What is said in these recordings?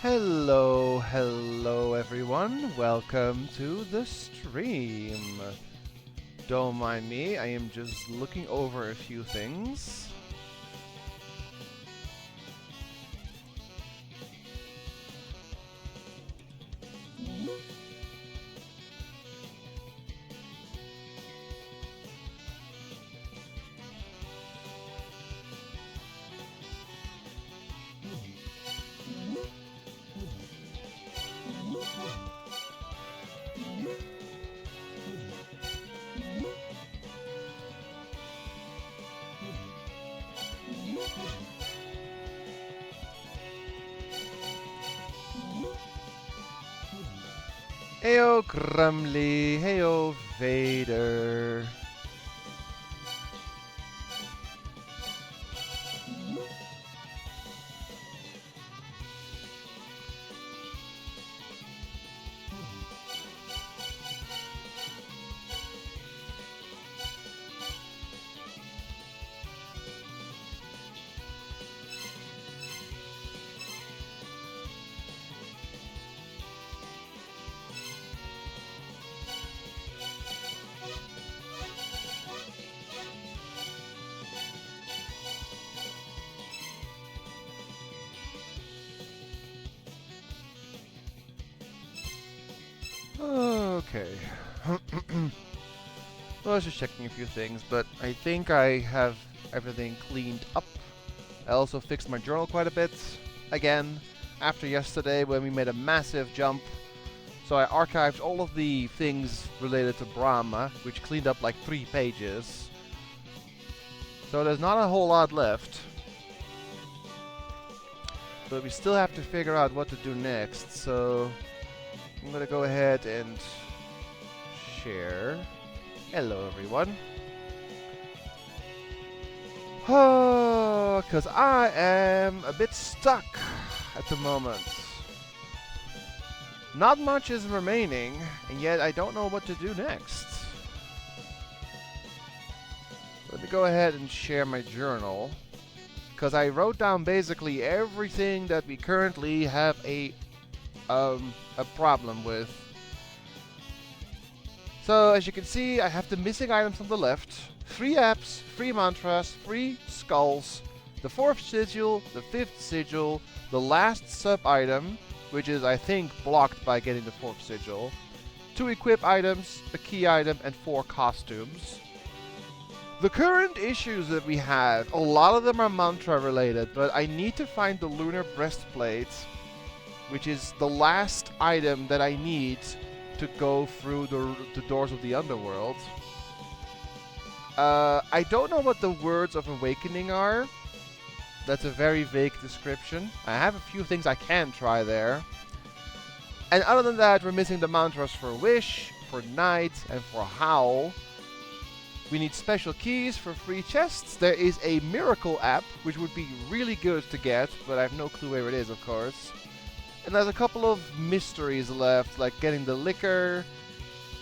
Hello everyone. Welcome to the stream. Don't mind me, I am just looking over a few things. Heyo Grumly, heyo Vader. Okay. Well, I was just checking a few things, but I think I have everything cleaned up. I also fixed my journal quite a bit, again, after yesterday when we made a massive jump. So I archived all of the things related to Brahma, which cleaned up like 3 pages. So there's not a whole lot left. But we still have to figure out what to do next, so I'm gonna go ahead and share. Hello everyone. Oh, because I am a bit stuck at the moment. Not much is remaining, and yet I don't know what to do next. Let me go ahead and share my journal, because I wrote down basically everything that we currently have a problem with. So as you can see, I have the missing items on the left, 3 apps, 3 mantras, 3 skulls, the 4th sigil, the 5th sigil, the last sub-item, which is I think blocked by getting the 4th sigil, 2 equip items, a key item, and 4 costumes. The current issues that we have, a lot of them are mantra related, but I need to find the lunar breastplate, which is the last item that I need to go through the doors of the underworld. I don't know what the words of awakening are. That's a very vague description. I have a few things I can try there. And other than that, we're missing the mantras for Wish, for Night, and for Howl. We need special keys for 3 chests. There is a miracle app, which would be really good to get, but I have no clue where it is, of course. And there's a couple of mysteries left, like getting the liquor,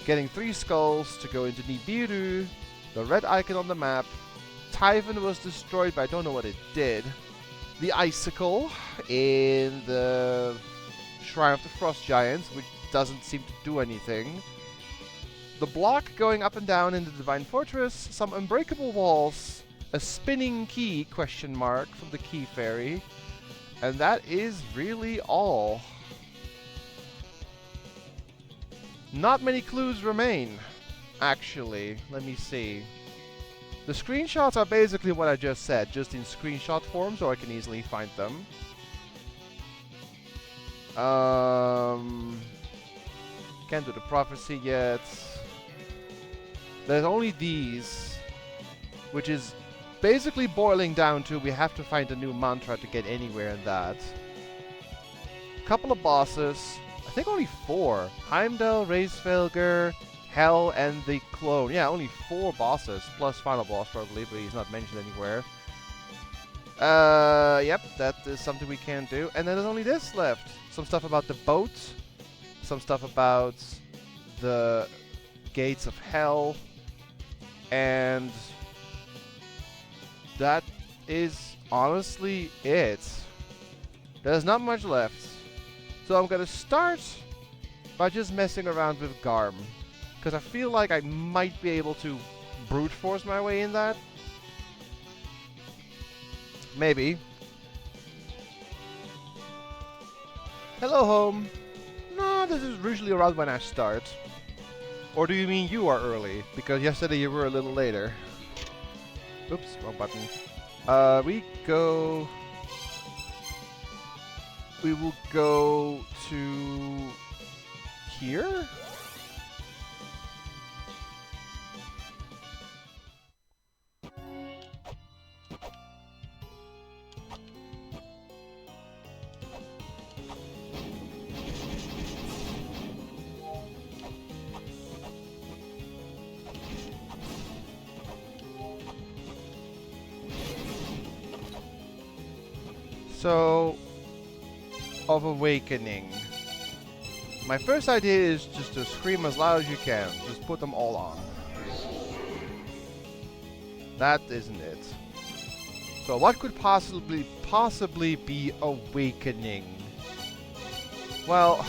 getting 3 skulls to go into Nibiru, the red icon on the map. Typhon was destroyed, but I don't know what it did. The icicle in the Shrine of the Frost Giants, which doesn't seem to do anything. The block going up and down in the Divine Fortress, some unbreakable walls, a spinning key, question mark, from the Key Fairy. And that is really all. Not many clues remain, actually. Let me see. The screenshots are basically what I just said, just in screenshot form, so I can easily find them. Can't do the prophecy yet. There's only these, which is basically boiling down to we have to find a new mantra to get anywhere in that. Couple of bosses. I think only 4. Heimdall, Reisfelger, Hell, and the clone. Yeah, only 4 bosses, plus final boss probably, but he's not mentioned anywhere. Yep, that is something we can do. And then there's only this left. Some stuff about the boat. Some stuff about the gates of hell. And that is honestly it. There's not much left. So I'm gonna start by just messing around with Garm. Because I feel like I might be able to brute force my way in that. Maybe. Hello, home. No, this is usually around when I start. Or do you mean you are early? Because yesterday you were a little later. Oops, wrong button. We will go to here? So, of awakening. My first idea is just to scream as loud as you can. Just put them all on. That isn't it. So what could possibly be awakening? Well,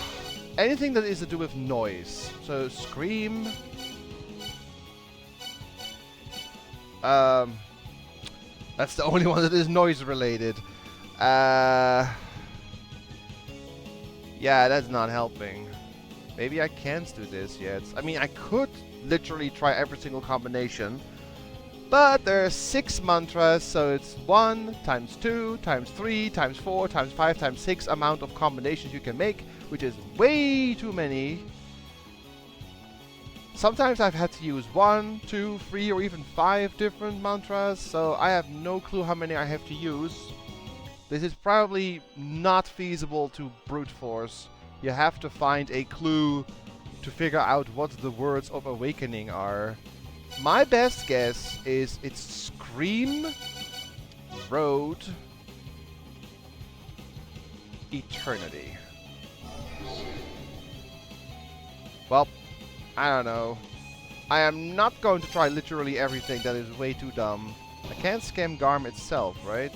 anything that is to do with noise. So scream. That's the only one that is noise related. Yeah, that's not helping. Maybe I can't do this yet. I mean, I could literally try every single combination. But there are 6 mantras, so it's 1 times 2 times 3 times 4 times 5 times 6 amount of combinations you can make, which is way too many. Sometimes I've had to use 1, 2, 3, or even 5 different mantras, so I have no clue how many I have to use. This is probably not feasible to brute force. You have to find a clue to figure out what the words of awakening are. My best guess is it's Scream, Road, Eternity. Well, I don't know. I am not going to try literally everything. That is way too dumb. I can't scan Garm itself, right?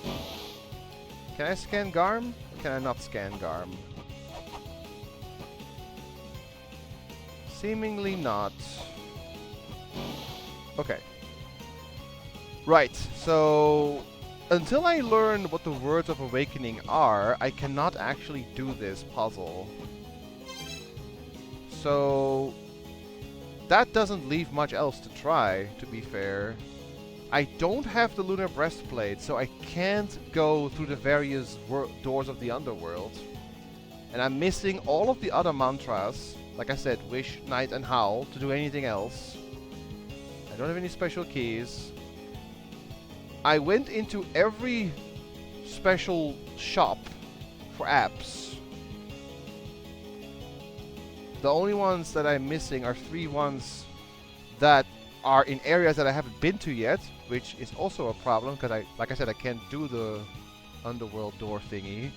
Can I scan Garm? Can I not scan Garm? Seemingly not. Okay. Right, so until I learn what the words of awakening are, I cannot actually do this puzzle. So that doesn't leave much else to try, to be fair. I don't have the lunar breastplate, so I can't go through the various doors of the underworld. And I'm missing all of the other mantras, like I said, Wish, Night, and Howl, to do anything else. I don't have any special keys. I went into every special shop for apps. The only ones that I'm missing are 3 ones that are in areas that I haven't been to yet, which is also a problem, because like I said, I can't do the underworld door thingy.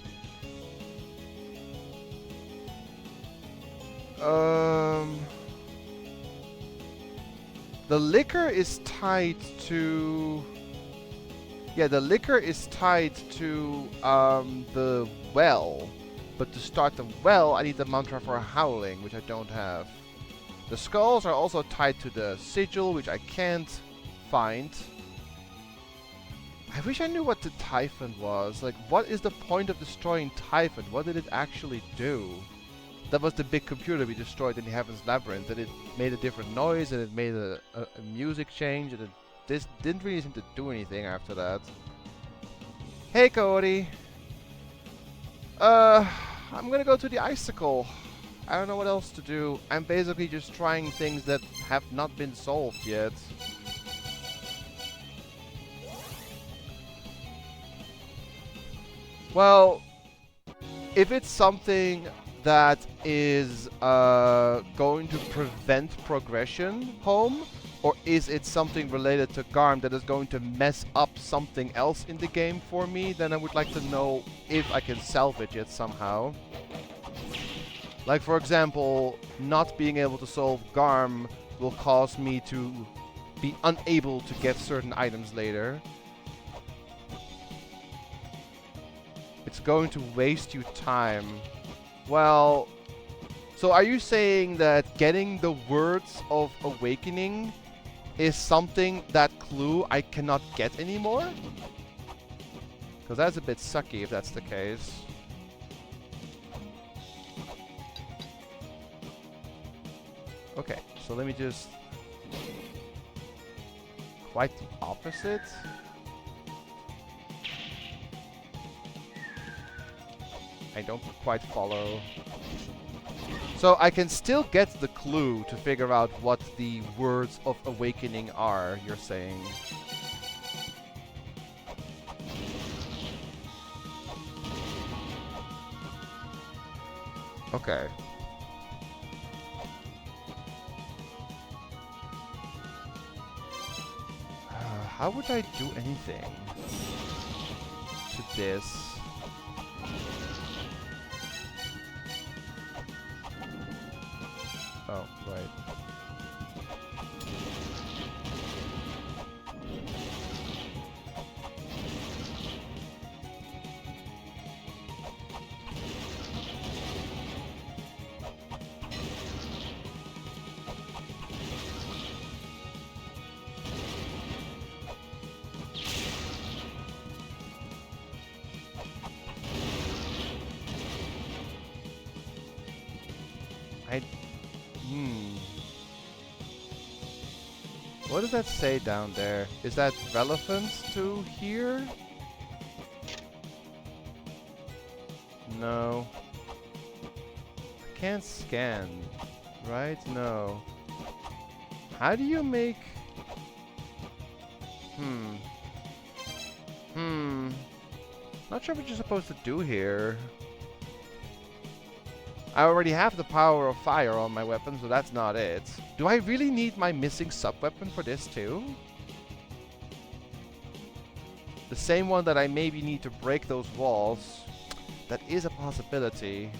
The liquor is tied to... Yeah, the liquor is tied to the well. But to start the well, I need the mantra for howling, which I don't have. The skulls are also tied to the sigil, which I can't find. I wish I knew what the Typhon was. Like, what is the point of destroying Typhon? What did it actually do? That was the big computer we destroyed in the Heaven's Labyrinth, and it made a different noise, and it made a music change, and this didn't really seem to do anything after that. Hey, Cody! I'm gonna go to the Icicle. I don't know what else to do. I'm basically just trying things that have not been solved yet. Well, if it's something that is going to prevent progression home, or is it something related to Garm that is going to mess up something else in the game for me, then I would like to know if I can salvage it somehow. Like, for example, not being able to solve Garm will cause me to be unable to get certain items later. It's going to waste you time. Well, so are you saying that getting the words of awakening is something, that clue, I cannot get anymore? Because that's a bit sucky if that's the case. Okay, so let me just... Quite the opposite. I don't quite follow. So I can still get the clue to figure out what the words of awakening are, you're saying. Okay. How would I do anything to this? Oh, right. What does that say down there? Is that relevant to here? No. I can't scan, right? No. How do you make... Not sure what you're supposed to do here. I already have the power of fire on my weapon, so that's not it. Do I really need my missing sub-weapon for this too? The same one that I maybe need to break those walls. That is a possibility.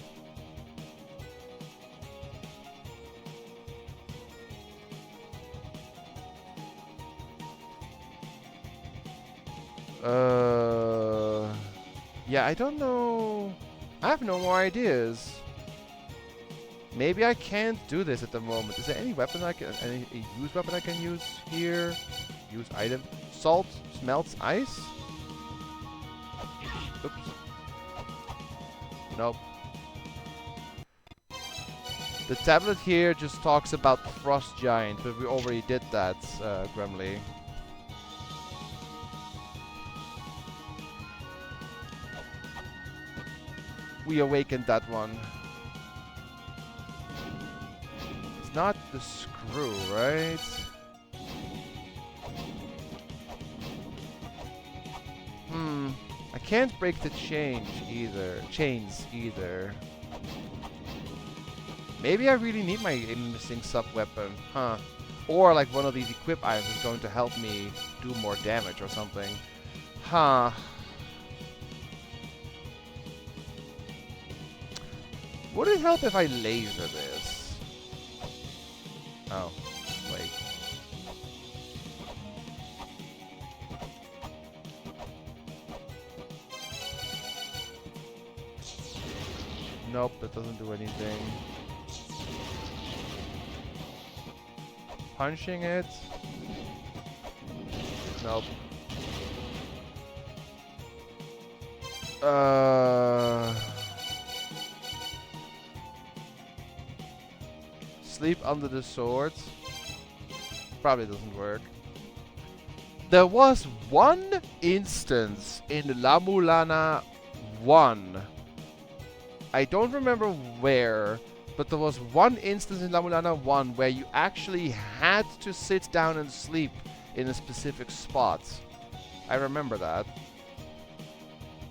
Yeah, I don't know. I have no more ideas. Maybe I can't do this at the moment. Is there any weapon I can, any use weapon I can use here? Use item. Salt melts ice? Oops. Nope. The tablet here just talks about Frost Giant, but we already did that, Gremley. We awakened that one. It's not the screw, right? I can't break the chains either. Maybe I really need my missing sub-weapon, huh? Or like one of these equip items is going to help me do more damage or something. Huh. Would it help if I laser this? Oh, wait. Nope, that doesn't do anything. Punching it? Nope. Sleep under the sword. Probably doesn't work. There was one instance in La-Mulana 1. I don't remember where, but there was one instance in La-Mulana 1 where you actually had to sit down and sleep in a specific spot. I remember that.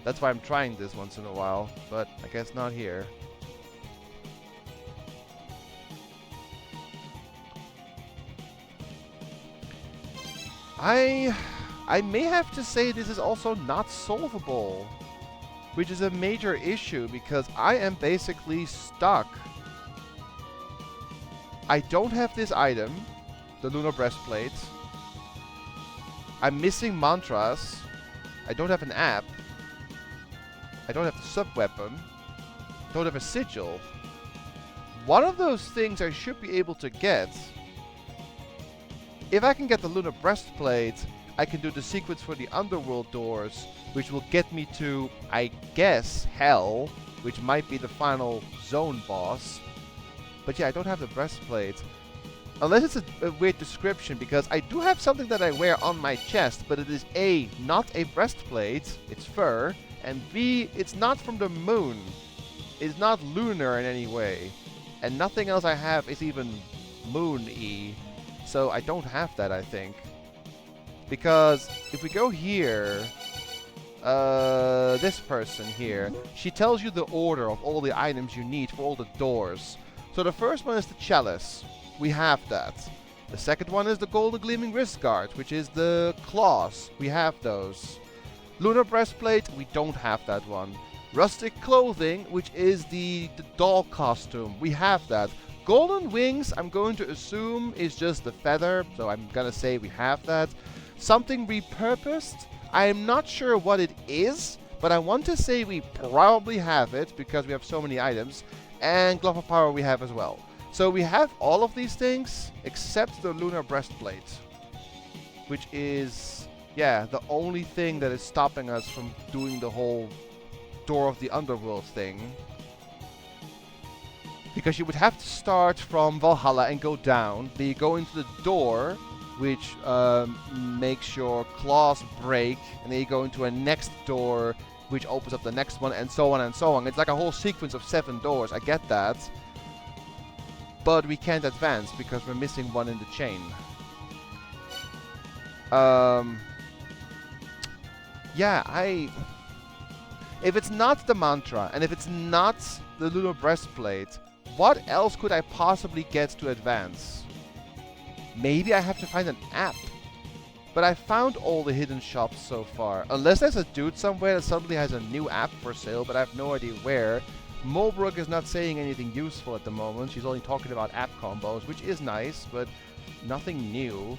That's why I'm trying this once in a while, but I guess not here. I may have to say this is also not solvable, which is a major issue because I am basically stuck. I don't have this item, the Lunar Breastplate. I'm missing mantras. I don't have an app. I don't have the sub-weapon. don't have a sigil. One of those things I should be able to get. If I can get the lunar breastplate, I can do the sequence for the underworld doors, which will get me to, I guess, Hell, which might be the final zone boss. But yeah, I don't have the breastplate. Unless it's a weird description, because I do have something that I wear on my chest, but it is A, not a breastplate, it's fur, and B, it's not from the moon. It's not lunar in any way. And nothing else I have is even moon-y. So I don't have that, I think. Because if we go here, this person here, she tells you the order of all the items you need for all the doors. So the first one is the chalice. We have that. The second one is the golden gleaming wrist guard, which is the claws. We have those. Lunar breastplate, we don't have that one. Rustic clothing, which is the doll costume. We have that. Golden wings, I'm going to assume, is just the feather, so I'm gonna say we have that. Something repurposed, I am not sure what it is, but I want to say we probably have it, because we have so many items. And glove of power we have as well. So we have all of these things, except the lunar breastplate. Which is, yeah, the only thing that is stopping us from doing the whole Door of the Underworld thing. Because you would have to start from Valhalla and go down. Then you go into the door, which makes your claws break. And then you go into a next door, which opens up the next one, and so on and so on. It's like a whole sequence of 7 doors. I get that. But we can't advance because we're missing one in the chain. Yeah, if it's not the mantra, and if it's not the lunar breastplate, what else could I possibly get to advance? Maybe I have to find an app. But I found all the hidden shops so far. Unless there's a dude somewhere that suddenly has a new app for sale, but I have no idea where. Mulbrook is not saying anything useful at the moment. She's only talking about app combos, which is nice, but nothing new.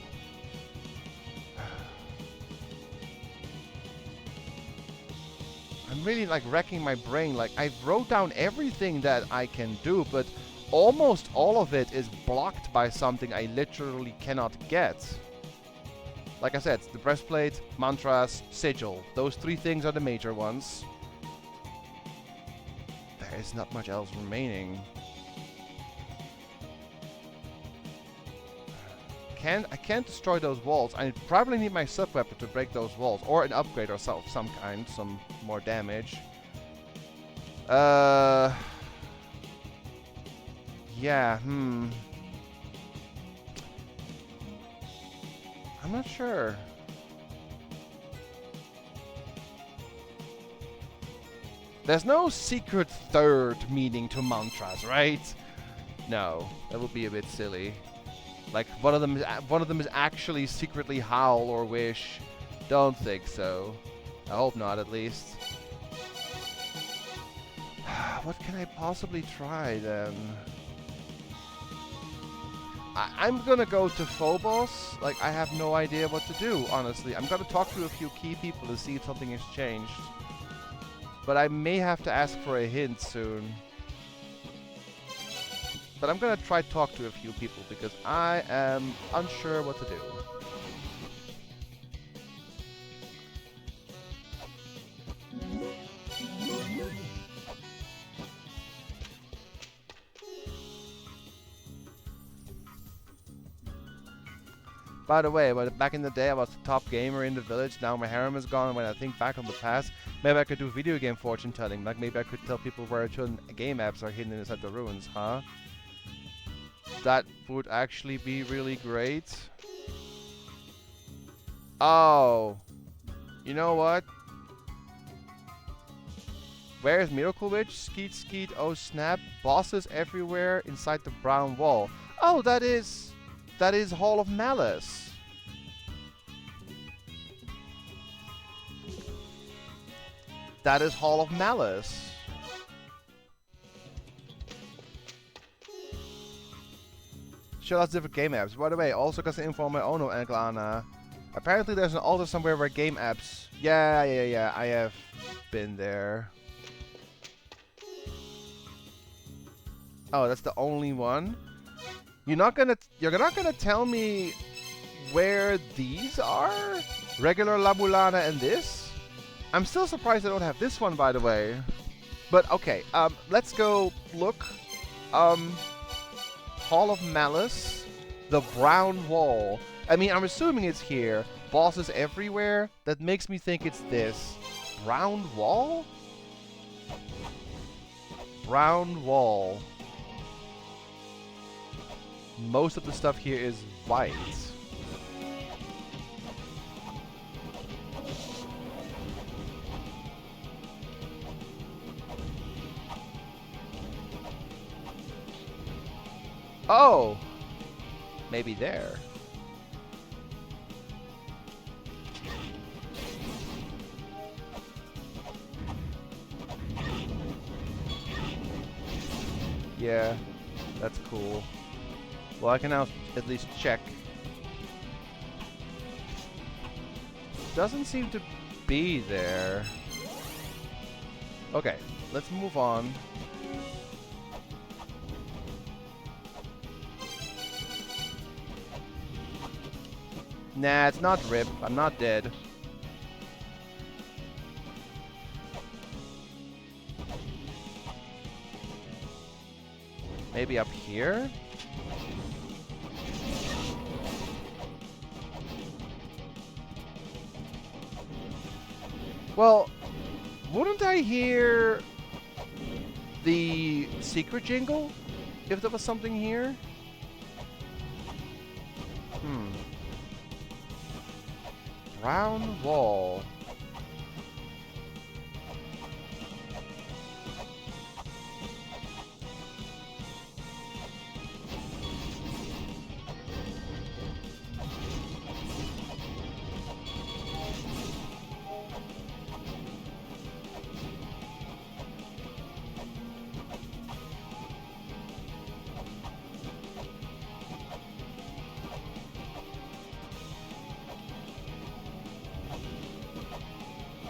I'm really like racking my brain. Like, I wrote down everything that I can do, but almost all of it is blocked by something I literally cannot get. Like I said, the breastplate, mantras, sigil. Those 3 things are the major ones. There is not much else remaining. I can't destroy those walls. I probably need my sub-weapon to break those walls. Or an upgrade or some kind. Some more damage. Yeah, I'm not sure. There's no secret third meaning to mantras, right? No, that would be a bit silly. Like one of them is actually secretly howl or wish. Don't think so. I hope not, at least. What can I possibly try then? I'm gonna go to Phobos. Like, I have no idea what to do, honestly. I'm gonna talk to a few key people to see if something has changed. But I may have to ask for a hint soon. But I'm gonna try to talk to a few people because I am unsure what to do. By the way, back in the day I was the top gamer in the village. Now my harem is gone. When I think back on the past, maybe I could do video game fortune telling. Like maybe I could tell people where certain game apps are hidden inside the ruins, huh? That would actually be really great. Oh. You know what? Where is Miracle Witch? Skeet skeet, oh snap. Bosses everywhere inside the brown wall. Oh, that is Hall of Malice. That is Hall of Malice. Show lots of different game apps. By the way, also got some info on my own on La-Mulana. Apparently there's an altar somewhere where game apps... Yeah, I have been there. Oh, that's the only one? You're not gonna tell me where these are? Regular La-Mulana and this? I'm still surprised I don't have this one, by the way. But okay, let's go look. Hall of Malice, the Brown Wall. I mean, I'm assuming it's here. Bosses everywhere. That makes me think it's this. Brown Wall? Brown Wall. Most of the stuff here is white. Oh! Maybe there. Yeah, that's cool. Well, I can now at least check. Doesn't seem to be there. Okay, let's move on. Nah, it's not Rip. I'm not dead. Maybe up here? Well, wouldn't I hear the secret jingle if there was something here? Brown wall.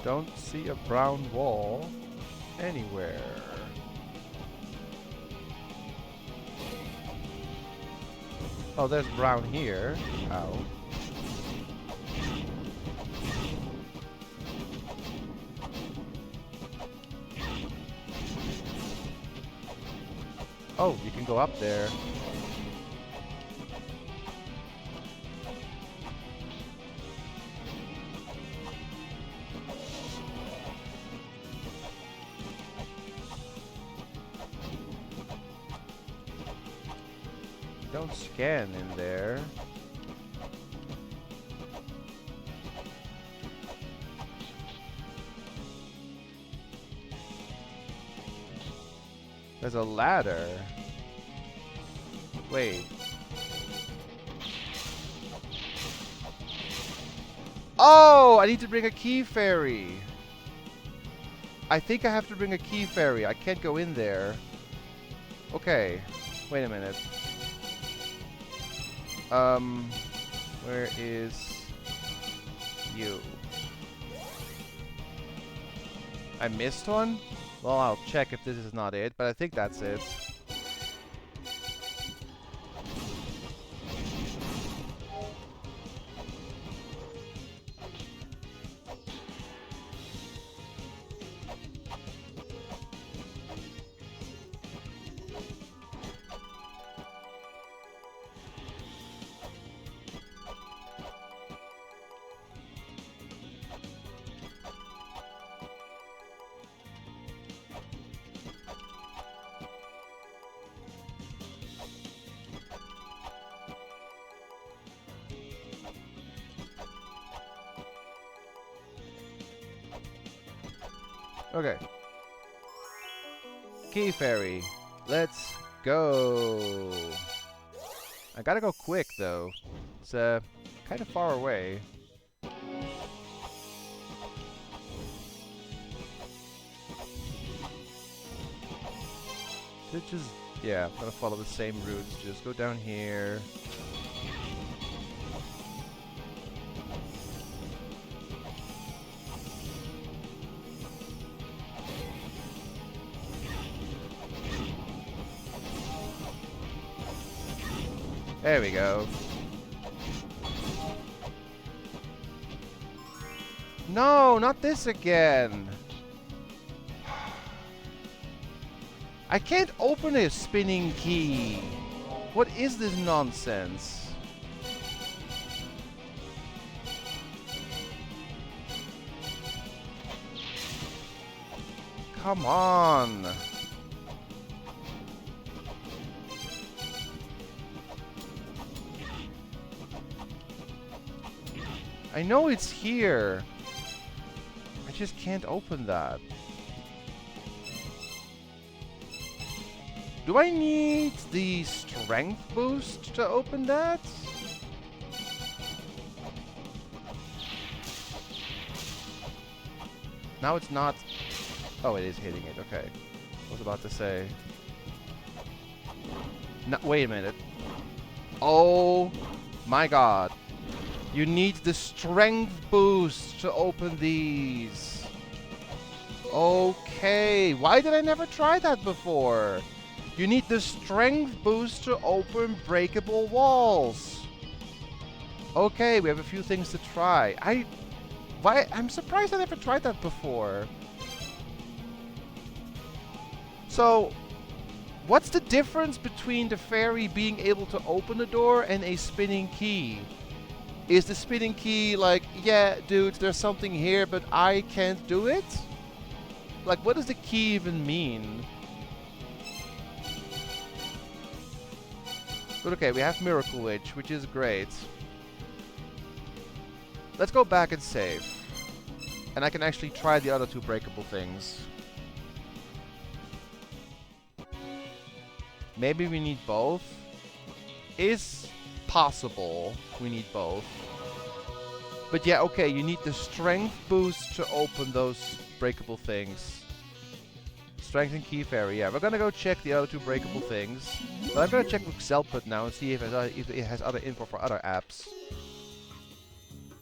Don't see a brown wall anywhere. Oh, there's brown here. Ow. Oh, you can go up there. Don't scan in there. There's a ladder. Wait. Oh, I need to bring a key fairy. I think I have to bring a key fairy. I can't go in there. Okay. Wait a minute. Where is you? I missed one? Well, I'll check if this is not it, but I think that's it. Okay. Key fairy. Let's go. I gotta go quick though. It's kind of far away. Just yeah, I'm gonna follow the same routes. Just go down here. There we go. No, not this again. I can't open a spinning key. What is this nonsense? Come on. I know it's here. I just can't open that. Do I need the strength boost to open that? Now it's not... Oh, it is hitting it. Okay. I was about to say... No, wait a minute. Oh my god. You need the strength boost to open these. Okay. Why did I never try that before? You need the strength boost to open breakable walls. Okay, we have a few things to try. I'm surprised I never tried that before. So, what's the difference between the fairy being able to open a door and a spinning key? Is the spinning key like, yeah, dude, there's something here, but I can't do it? Like, what does the key even mean? But okay, we have Miracle Witch, which is great. Let's go back and save. And I can actually try the other two breakable things. Maybe we need both. Is possible we need both. But yeah, okay, you need the strength boost to open those breakable things. Strength and Key Fairy, yeah. We're gonna go check the other two breakable things. But I'm gonna check with Zelput now and see if it has other info for other apps.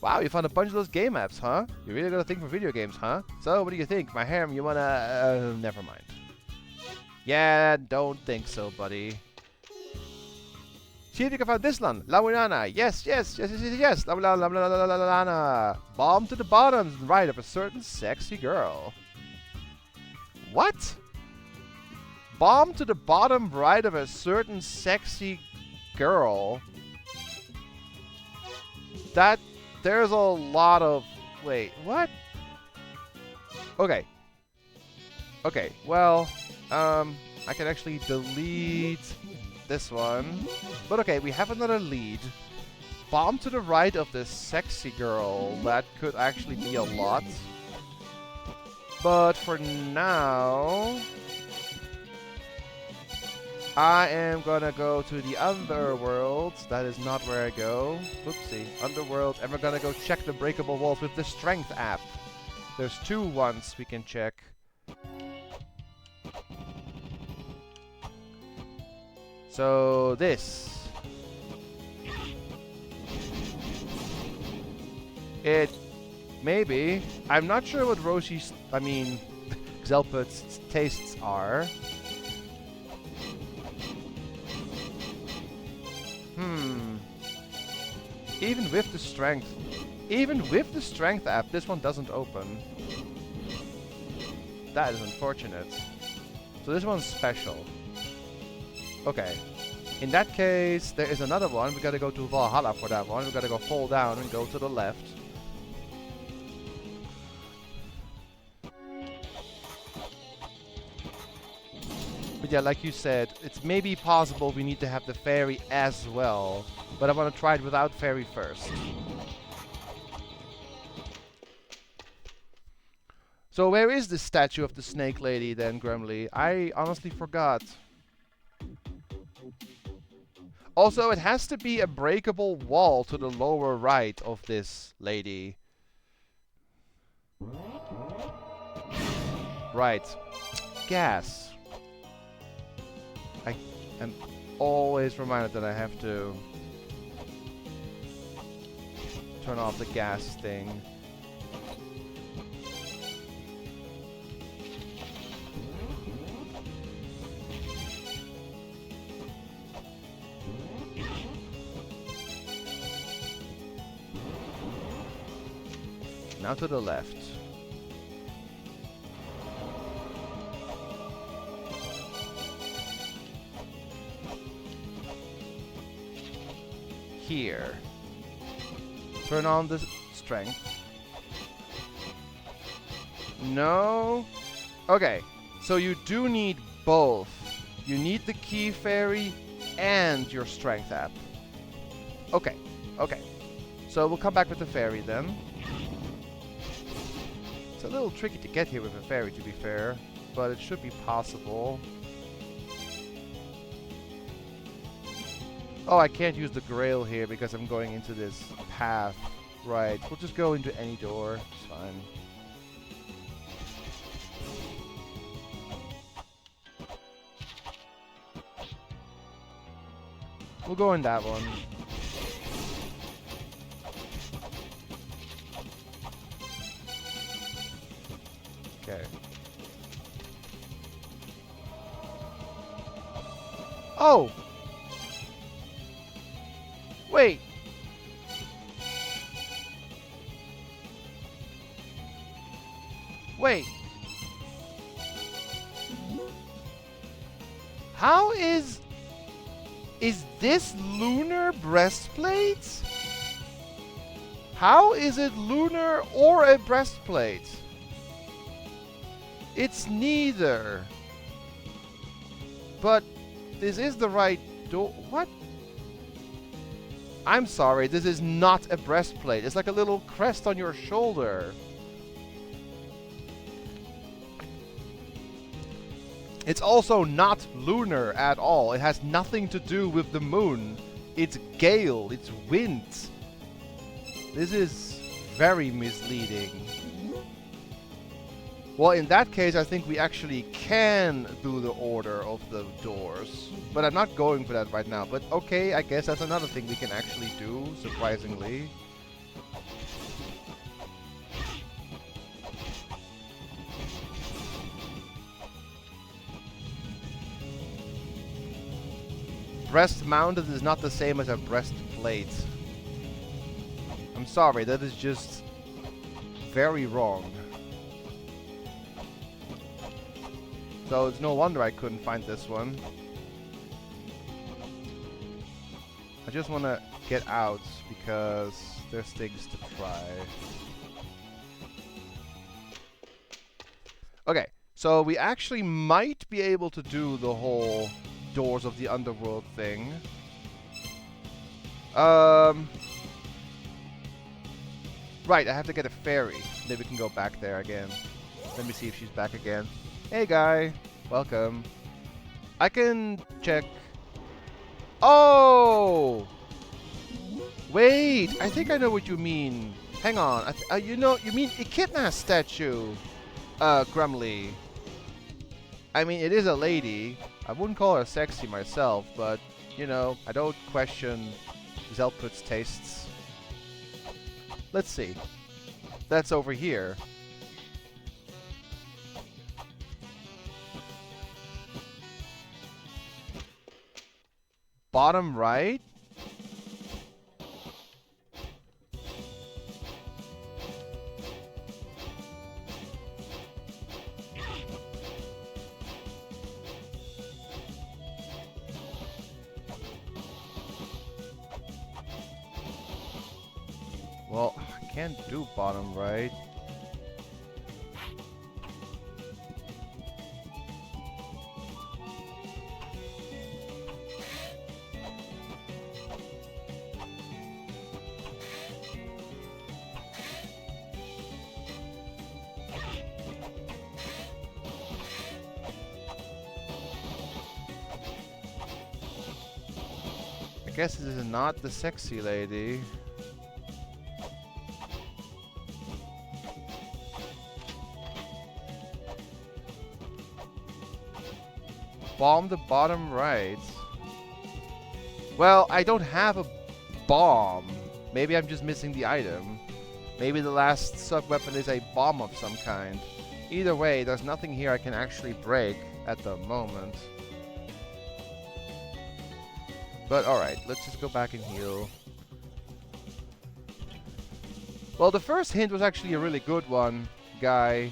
Wow, you found a bunch of those game apps, huh? You really got a thing for video games, huh? So, what do you think? My harem, you wanna... never mind. Yeah, don't think so, buddy. See if you can find this one. La-Mulana. Yes. La-Mulana. Bomb to the bottom right of a certain sexy girl. What? Bomb to the bottom right of a certain sexy girl. There's a lot of... Wait, what? Okay. Okay, well, I can actually delete this one. But okay, we have another lead. Bomb to the right of this sexy girl. That could actually be a lot. But for now, I am gonna go to the underworld. That is not where I go. Oopsie. Underworld. And we're gonna go check the breakable walls with the strength app. There's two ones we can check. So this. It maybe. I'm not sure what Roshi's, Zelput's tastes are. Even with the strength app, this one doesn't open. That is unfortunate. So this one's special. Okay. In that case, there is another one. We gotta go to Valhalla for that one. We gotta go fall down and go to the left. But yeah, like you said, it's maybe possible we need to have the fairy as well. But I want to try it without fairy first. So where is the statue of the snake lady then, Grumly? I honestly forgot. Also, it has to be a breakable wall to the lower right of this lady. Right. Gas. I am always reminded that I have to turn off the gas thing. now to the left. Here. Turn on the strength. No. Okay, so you do need both. You need the key fairy and your strength app. Okay, okay. So we'll come back with the fairy then. It's a little tricky to get here with a fairy, to be fair, but it should be possible. Oh, I can't use the grail here because I'm going into this path. Right, we'll just go into any door. It's fine. We'll go in that one. Okay. Oh! Wait! Wait! How is this lunar breastplate? How is it lunar or a breastplate? It's neither. But this is the right door. What? I'm sorry, this is not a breastplate. It's like a little crest on your shoulder. It's also not lunar at all. It has nothing to do with the moon. It's gale, it's wind. This is very misleading. Well, in that case, I think we actually can do the order of the doors. But I'm not going for that right now. But okay, I guess that's another thing we can actually do, surprisingly. Breast mounted is not the same as a breastplate. I'm sorry, that is just very wrong. So it's no wonder I couldn't find this one. I just want to get out because there's things to try. Okay, so we actually might be able to do the whole doors of the underworld thing. Right, I have to get a fairy. Then we can go back there again. Let me see if she's back again. Hey guy, welcome. I can check. Oh! Wait, I think I know what you mean. Hang on, you mean Echidna's statue, Grumly. I mean, it is a lady. I wouldn't call her sexy myself, but, you know, I don't question Zelput's tastes. Let's see. That's over here. Bottom right? Well, I can't do bottom right. I guess this is not the sexy lady. Bomb the bottom right. Well, I don't have a bomb. Maybe I'm just missing the item. Maybe the last sub-weapon is a bomb of some kind. Either way, there's nothing here I can actually break at the moment. But alright, let's just go back and heal. Well, the first hint was actually a really good one, guy.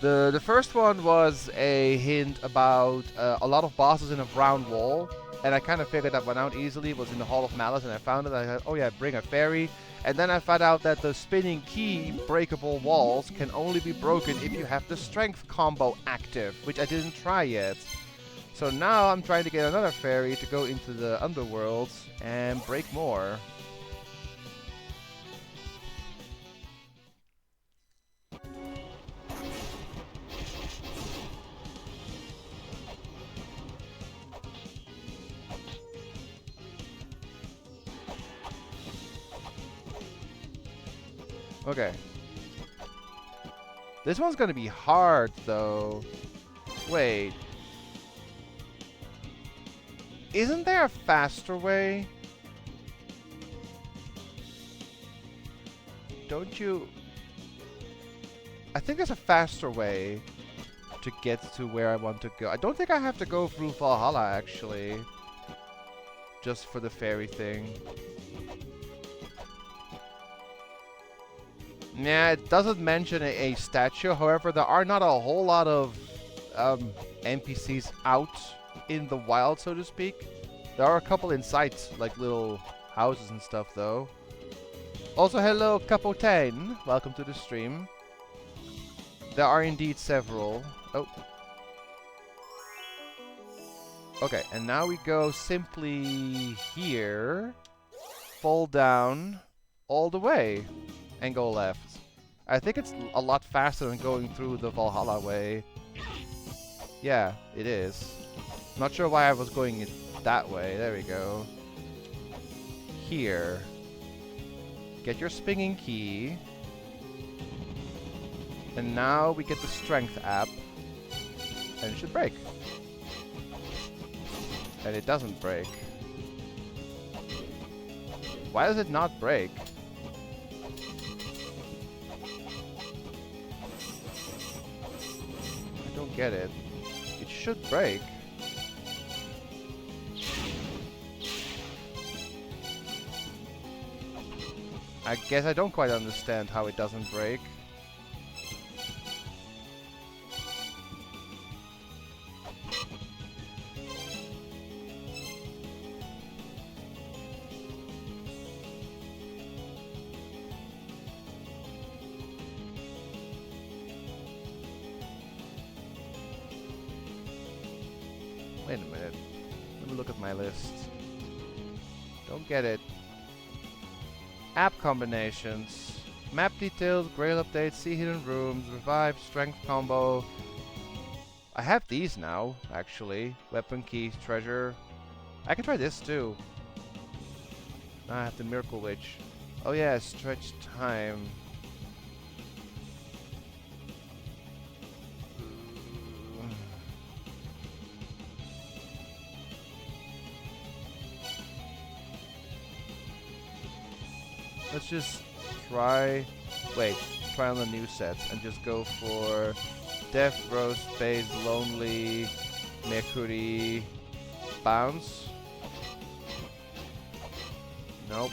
The first one was a hint about a lot of bosses in a brown wall, and I kind of figured that one out easily. It was in the Hall of Malice, and I found it. I said, oh yeah, bring a fairy. And then I found out that the spinning key breakable walls can only be broken if you have the strength combo active, which I didn't try yet. So now I'm trying to get another fairy to go into the underworlds and break more. Okay. This one's gonna be hard, though. Wait. Isn't there a faster way? Don't you... I think there's a faster way to get to where I want to go. I don't think I have to go through Valhalla, actually. Just for the fairy thing. Yeah, it doesn't mention a statue. However, there are not a whole lot of NPCs out in the wild, so to speak. There are a couple in sight, like little houses and stuff, though. Also, hello, Capotain. Welcome to the stream. There are indeed several. Oh. Okay, and now we go simply here. Fall down all the way. And go left. I think it's a lot faster than going through the Valhalla way. Yeah, it is. Not sure why I was going it that way. There we go. Here. Get your spinning key. And now we get the strength app. And it should break. And it doesn't break. Why does it not break? I don't get it. It should break. I guess I don't quite understand how it doesn't break. Wait a minute. Let me look at my list. Don't get it. App combinations. Map details, Grail updates, see hidden rooms, revive, strength combo. I have these now, actually. Weapon keys, treasure. I can try this too. Now I have the Miracle Witch. Oh yeah, stretch time. Let's just try... Wait, try on the new sets and just go for Death, Rose, Space, Lonely, Mercury, Bounce. Nope.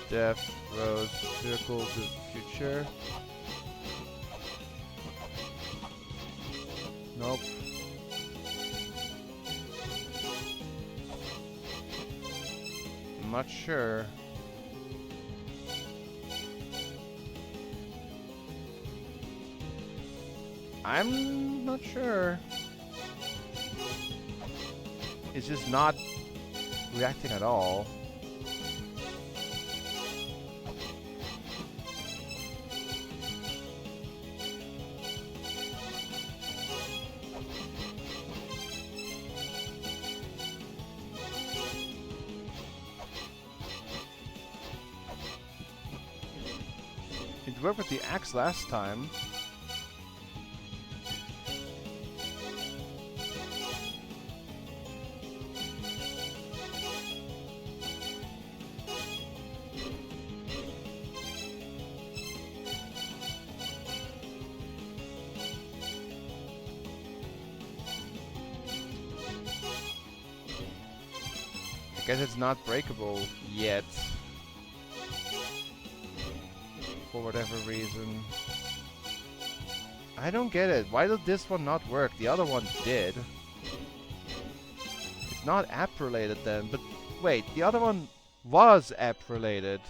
Death, Rose, Circle, the Future. Nope. I'm not sure. I'm not sure. It's just not reacting at all. It worked with the axe last time. Guess it's not breakable yet. For whatever reason. I don't get it. Why did this one not work? The other one did. It's not app related then, but wait, the other one was app related.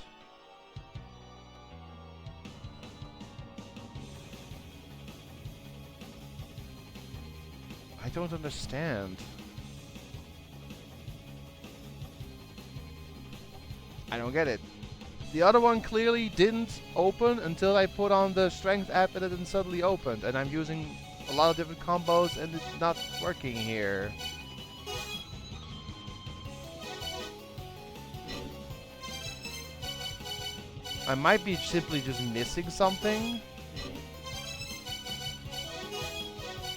I don't understand. I don't get it. The other one clearly didn't open until I put on the strength app and it then suddenly opened. And I'm using a lot of different combos and it's not working here. I might be simply just missing something.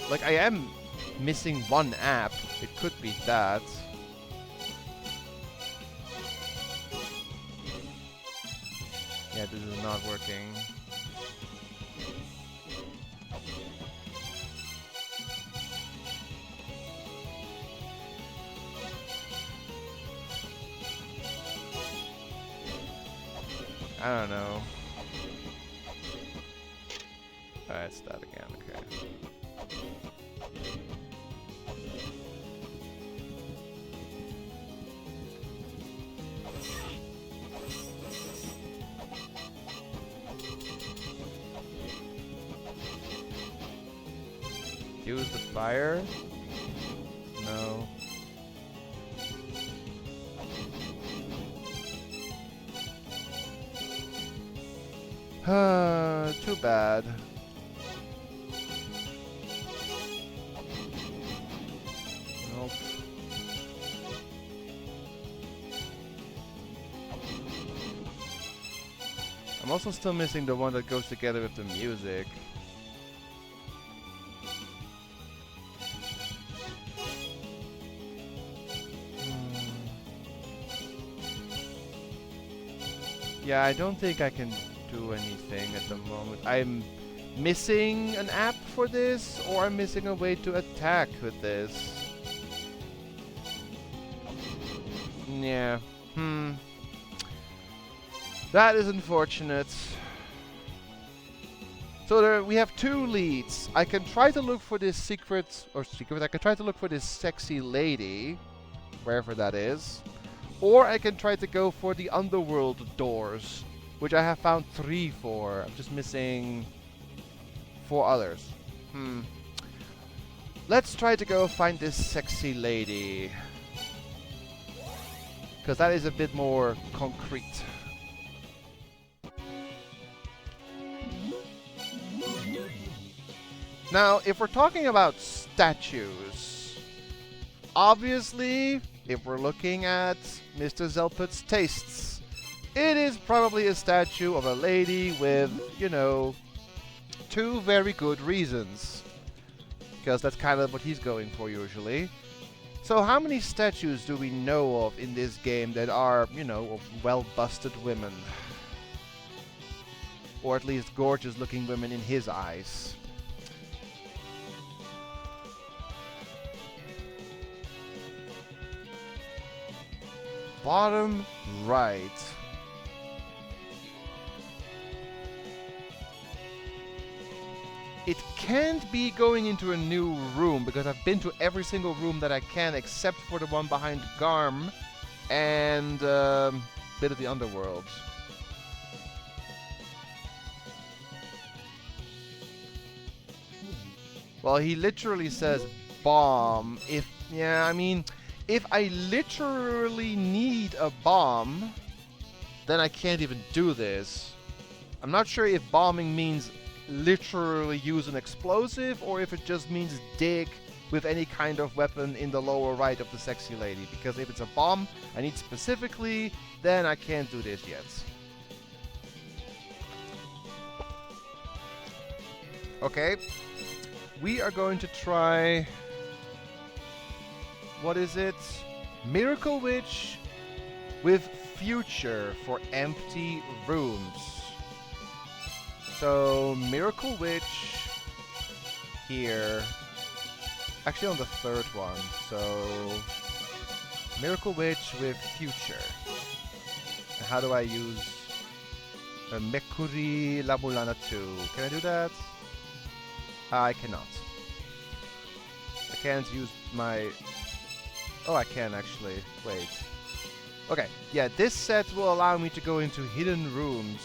Like, I am missing one app. It could be that. Yeah, this is not working. I don't know. Alright, it's that again, okay. Use the fire? No. Too bad. Nope. I'm also still missing the one that goes together with the music. Yeah, I don't think I can do anything at the moment. I'm missing an app for this, or I'm missing a way to attack with this. Yeah. That is unfortunate. So there, we have two leads. I can try to look for this I can try to look for this sexy lady, wherever that is. Or I can try to go for the underworld doors, which I have found 3 for. I'm just missing 4 others. Let's try to go find this sexy lady. Because that is a bit more concrete. Now, if we're talking about statues, obviously, if we're looking at Mr. Zelput's tastes, it is probably a statue of a lady with, you know, 2 very good reasons. Because that's kind of what he's going for usually. So how many statues do we know of in this game that are, you know, of well-busted women? Or at least gorgeous-looking women in his eyes. Bottom right. It can't be going into a new room because I've been to every single room that I can except for the one behind Garm and bit of the underworld. Well, he literally says bomb. If I literally need a bomb, then I can't even do this. I'm not sure if bombing means literally use an explosive or if it just means dig with any kind of weapon in the lower right of the sexy lady. Because if it's a bomb I need specifically, then I can't do this yet. Okay. We are going to try... What is it? Miracle Witch with Future for empty rooms. So, Miracle Witch here. Actually on the third one. So, Miracle Witch with Future. And how do I use Mekuri La-Mulana 2? Can I do that? I cannot. I can't use my... Oh, I can actually. Wait. Okay, yeah, this set will allow me to go into hidden rooms.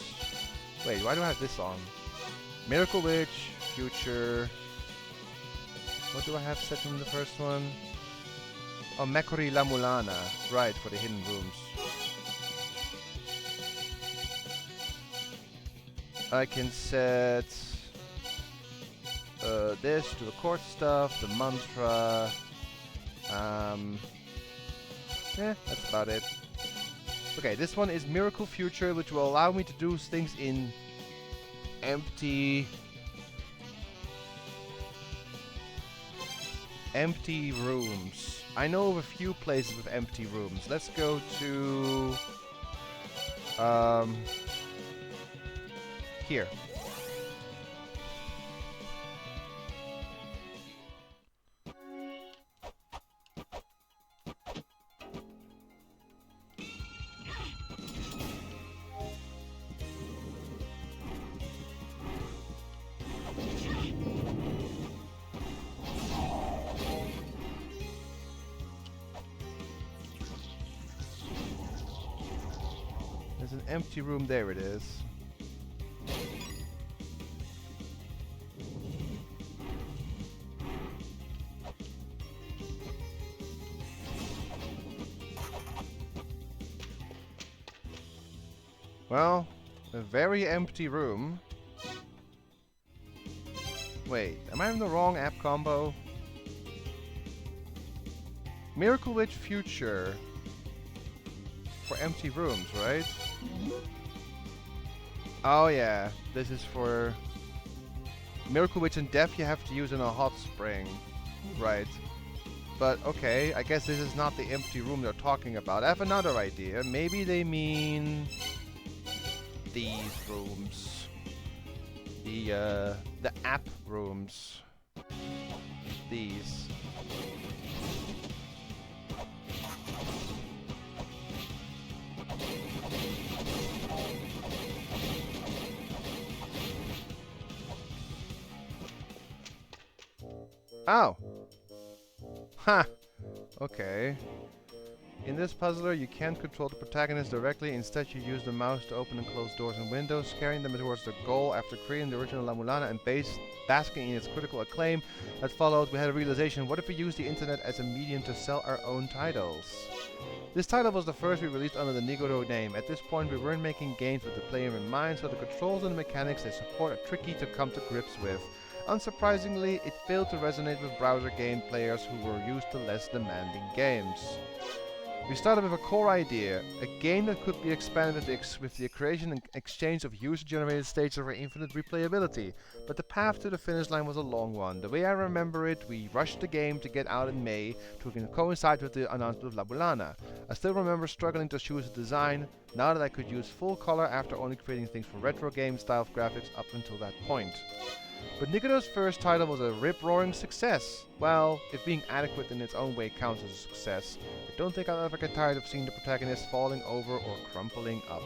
Wait, why do I have this on? Miracle Witch, Future... What do I have set in the first one? Oh, Mekuri La-Mulana. Right, for the hidden rooms. I can set... this to the court stuff, the mantra... yeah, that's about it. Okay, this one is Miracle Future, which will allow me to do things in empty rooms. I know of a few places with empty rooms. Let's go to here. There's an empty room, there it is. Well, a very empty room. Wait, am I in the wrong app combo? Miracle Witch Future for empty rooms, right? Oh yeah, this is for Miracle Witch and Death you have to use in a hot spring. Right. But okay, I guess this is not the empty room they're talking about. I have another idea. Maybe they mean these rooms. The app rooms. These. Oh! Ha! Okay. In this puzzler, you can't control the protagonist directly. Instead, you use the mouse to open and close doors and windows, carrying them towards the goal. After creating the original La-Mulana and basking in its critical acclaim that followed, we had a realization: what if we use the internet as a medium to sell our own titles? This title was the first we released under the Nigoro name. At this point, we weren't making games with the player in mind, so the controls and the mechanics they support are tricky to come to grips with. Unsurprisingly, it failed to resonate with browser game players who were used to less demanding games. We started with a core idea, a game that could be expanded with the creation and exchange of user-generated stages for infinite replayability, but the path to the finish line was a long one. The way I remember it, we rushed the game to get out in May to coincide with the announcement of La-Mulana. I still remember struggling to choose a design, now that I could use full color after only creating things for retro game style graphics up until that point. But Nigoro's first title was a rip-roaring success. Well, if being adequate in its own way counts as a success, I don't think I'll ever get tired of seeing the protagonist falling over or crumpling up.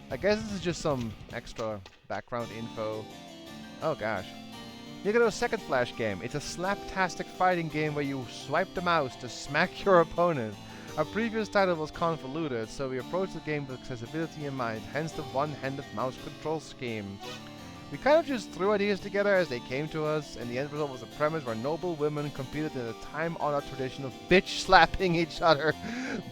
I guess this is just some extra background info. Oh gosh. Nigoro's second Flash game. It's a slaptastic fighting game where you swipe the mouse to smack your opponent. Our previous title was convoluted, so we approached the game with accessibility in mind, hence the one-handed mouse control scheme. We kind of just threw ideas together as they came to us, and the end result was a premise where noble women competed in the time-honored tradition of bitch-slapping each other.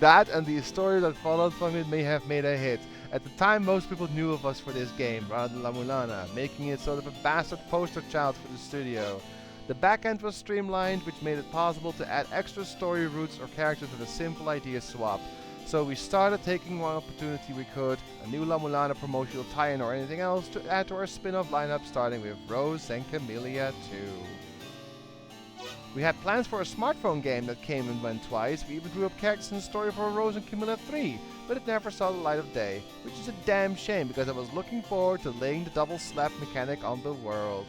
That and the story that followed from it may have made a hit. At the time, most people knew of us for this game, rather than La-Mulana, making it sort of a bastard poster child for the studio. The backend was streamlined, which made it possible to add extra story routes or characters with a simple idea swap. So we started taking one opportunity we could, a new La-Mulana promotional tie-in or anything else, to add to our spin-off lineup, starting with Rose and Camellia 2. We had plans for a smartphone game that came and went twice. We even drew up characters and story for Rose and Camellia 3, but it never saw the light of day, which is a damn shame because I was looking forward to laying the double slap mechanic on the world.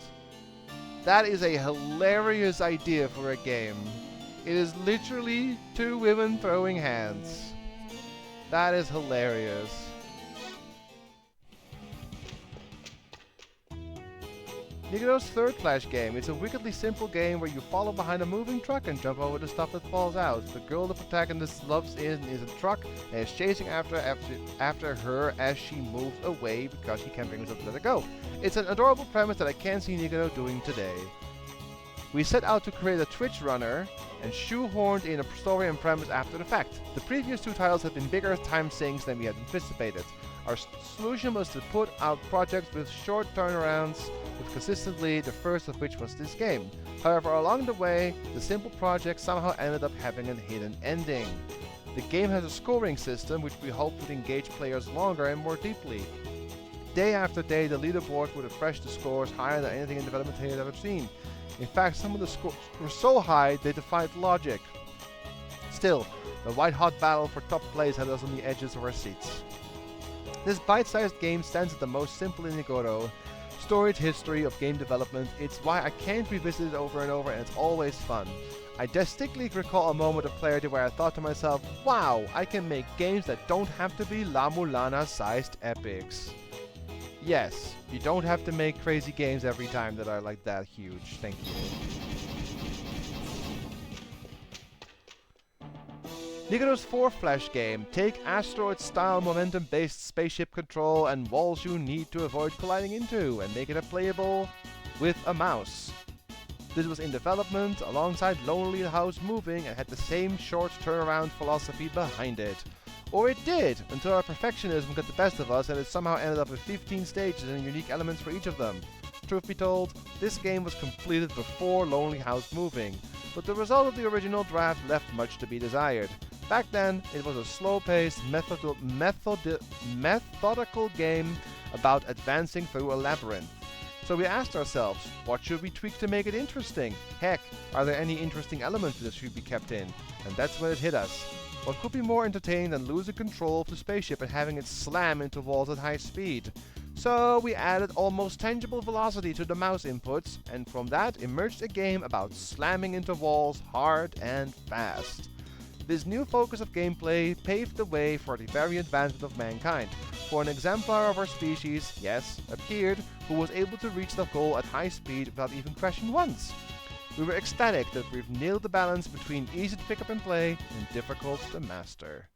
That is a hilarious idea for a game. It is literally two women throwing hands. That is hilarious. Nigero's third Flash game. It's a wickedly simple game where you follow behind a moving truck and jump over the stuff that falls out. The girl the protagonist loves is a truck and is chasing after her as she moves away because she can't bring herself to let her go. It's an adorable premise that I can't see Nigero doing today. We set out to create a Twitch runner and shoehorned in a story and premise after the fact. The previous two titles had been bigger time sinks than we had anticipated. Our solution was to put out projects with short turnarounds consistently, the first of which was this game. However, along the way, the simple project somehow ended up having a hidden ending. The game has a scoring system which we hoped would engage players longer and more deeply. Day after day, the leaderboard would refresh the scores higher than anything in development had ever seen. In fact, some of the scores were so high they defied logic. Still, the white-hot battle for top place had us on the edges of our seats. This bite-sized game stands at the most simple in Nigoro, storied history of game development. It's why I can't revisit it over and over, and it's always fun. I distinctly recall a moment of clarity where I thought to myself, wow, I can make games that don't have to be La-Mulana sized epics. Yes, you don't have to make crazy games every time that are like that huge. Thank you. Nigero's fourth Flash game. Take asteroid-style momentum-based spaceship control and walls you need to avoid colliding into, and make it playable with a mouse. This was in development alongside Lonely House Moving and had the same short turnaround philosophy behind it. Or it did, until our perfectionism got the best of us and it somehow ended up with 15 stages and unique elements for each of them. Truth be told, this game was completed before Lonely House Moving, but the result of the original draft left much to be desired. Back then, it was a slow-paced, methodical game about advancing through a labyrinth. So we asked ourselves, what should we tweak to make it interesting? Heck, are there any interesting elements that should be kept in? And that's when it hit us. What could be more entertaining than losing control of the spaceship and having it slam into walls at high speed? So we added almost tangible velocity to the mouse inputs, and from that emerged a game about slamming into walls hard and fast. This new focus of gameplay paved the way for the very advancement of mankind. For an exemplar of our species, yes, appeared, who was able to reach the goal at high speed without even crashing once. We were ecstatic that we've nailed the balance between easy to pick up and play and difficult to master.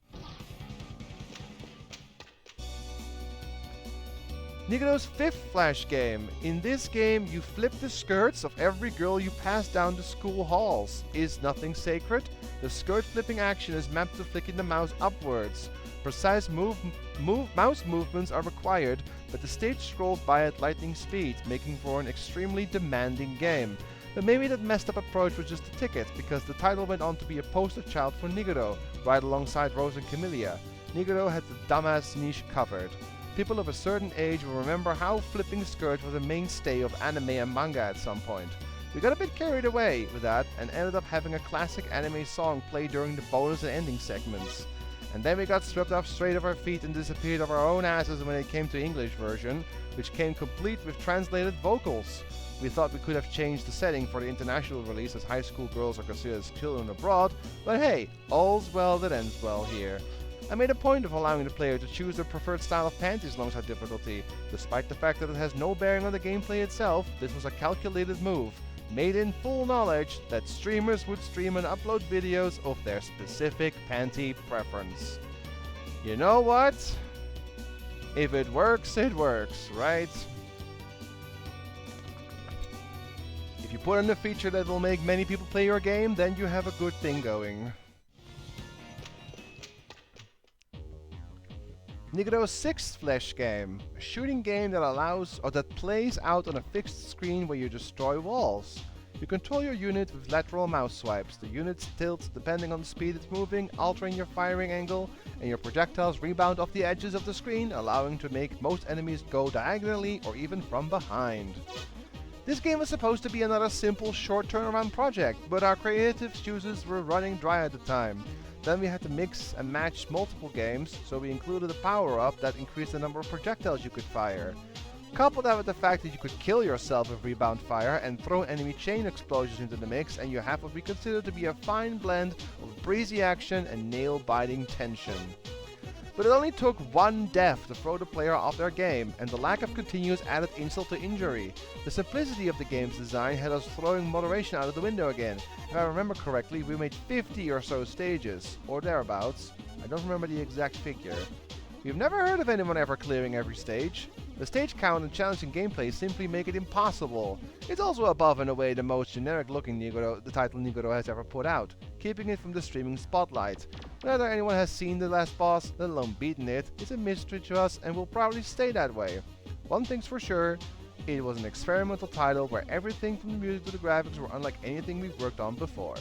Nigero's fifth Flash game. In this game, you flip the skirts of every girl you pass down the school halls. Is nothing sacred? The skirt flipping action is mapped to flicking the mouse upwards. Precise mouse movements are required, but the stage scrolls by at lightning speed, making for an extremely demanding game. But maybe that messed up approach was just a ticket, because the title went on to be a poster child for Nigero, right alongside Rose and Camellia. Nigero had the dumbass niche covered. People of a certain age will remember how flipping skirts was a mainstay of anime and manga at some point. We got a bit carried away with that and ended up having a classic anime song play during the bonus and ending segments. And then we got swept off straight off our feet and disappeared off our own asses when it came to English version, which came complete with translated vocals. We thought we could have changed the setting for the international release, as high school girls are considered as children abroad, but hey, all's well that ends well here. I made a point of allowing the player to choose their preferred style of panties alongside difficulty. Despite the fact that it has no bearing on the gameplay itself, this was a calculated move, made in full knowledge that streamers would stream and upload videos of their specific panty preference. You know what? If it works, right? If you put in a feature that will make many people play your game, then you have a good thing going. Nigero's sixth Flash game, a shooting game that plays out on a fixed screen where you destroy walls. You control your unit with lateral mouse swipes. The unit tilts depending on the speed it's moving, altering your firing angle, and your projectiles rebound off the edges of the screen, allowing to make most enemies go diagonally or even from behind. This game was supposed to be another simple short turnaround project, but our creative juices were running dry at the time. Then we had to mix and match multiple games, so we included a power-up that increased the number of projectiles you could fire. Couple that with the fact that you could kill yourself with rebound fire and throw enemy chain explosions into the mix, and you have what we consider to be a fine blend of breezy action and nail-biting tension. But it only took one death to throw the player off their game, and the lack of continues added insult to injury. The simplicity of the game's design had us throwing moderation out of the window again. If I remember correctly, we made 50 or so stages, or thereabouts. I don't remember the exact figure. We've never heard of anyone ever clearing every stage. The stage count and challenging gameplay simply make it impossible. It's also above and away the most generic-looking the title Nigoro has ever put out, keeping it from the streaming spotlight. Whether anyone has seen the last boss, let alone beaten it, is a mystery to us and will probably stay that way. One thing's for sure, it was an experimental title where everything from the music to the graphics were unlike anything we've worked on before.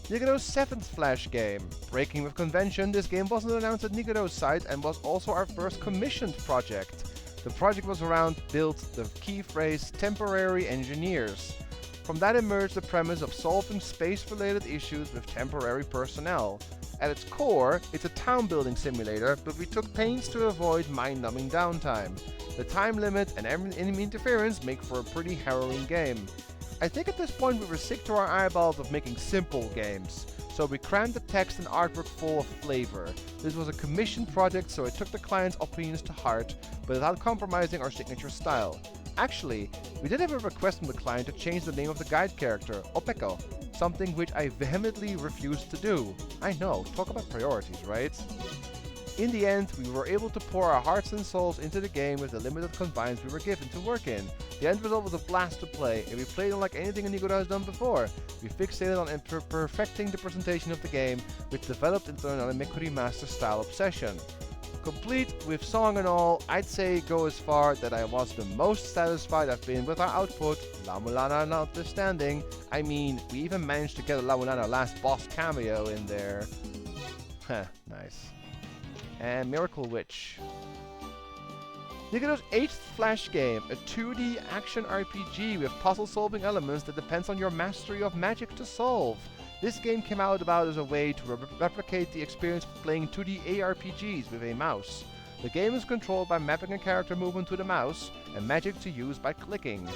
Nigoro's 7th Flash game. Breaking with convention, this game wasn't announced at Nigoro's site and was also our first commissioned project. The project was around build the key phrase temporary engineers. From that emerged the premise of solving space-related issues with temporary personnel. At its core, it's a town-building simulator, but we took pains to avoid mind-numbing downtime. The time limit and enemy interference make for a pretty harrowing game. I think at this point we were sick to our eyeballs of making simple games, so we crammed the text and artwork full of flavor. This was a commissioned project, so I took the client's opinions to heart, but without compromising our signature style. Actually, we did have a request from the client to change the name of the guide character, Opeko, something which I vehemently refused to do. I know, talk about priorities, right? In the end, we were able to pour our hearts and souls into the game with the limited confines we were given to work in. The end result was a blast to play, and we played unlike anything Nigoro has done before. We fixated on perfecting the presentation of the game, which developed into an Animekuri Master style obsession. Complete with song and all, I'd say go as far that I was the most satisfied I've been with our output, La-Mulana notwithstanding. I mean, we even managed to get a La-Mulana last boss cameo in there. Heh, nice. And Miracle Witch. Nigoro's 8th Flash game, a 2D action RPG with puzzle-solving elements that depends on your mastery of magic to solve. This game came out about as a way to replicate the experience of playing 2D ARPGs with a mouse. The game is controlled by mapping a character movement to the mouse, and magic to use by clicking.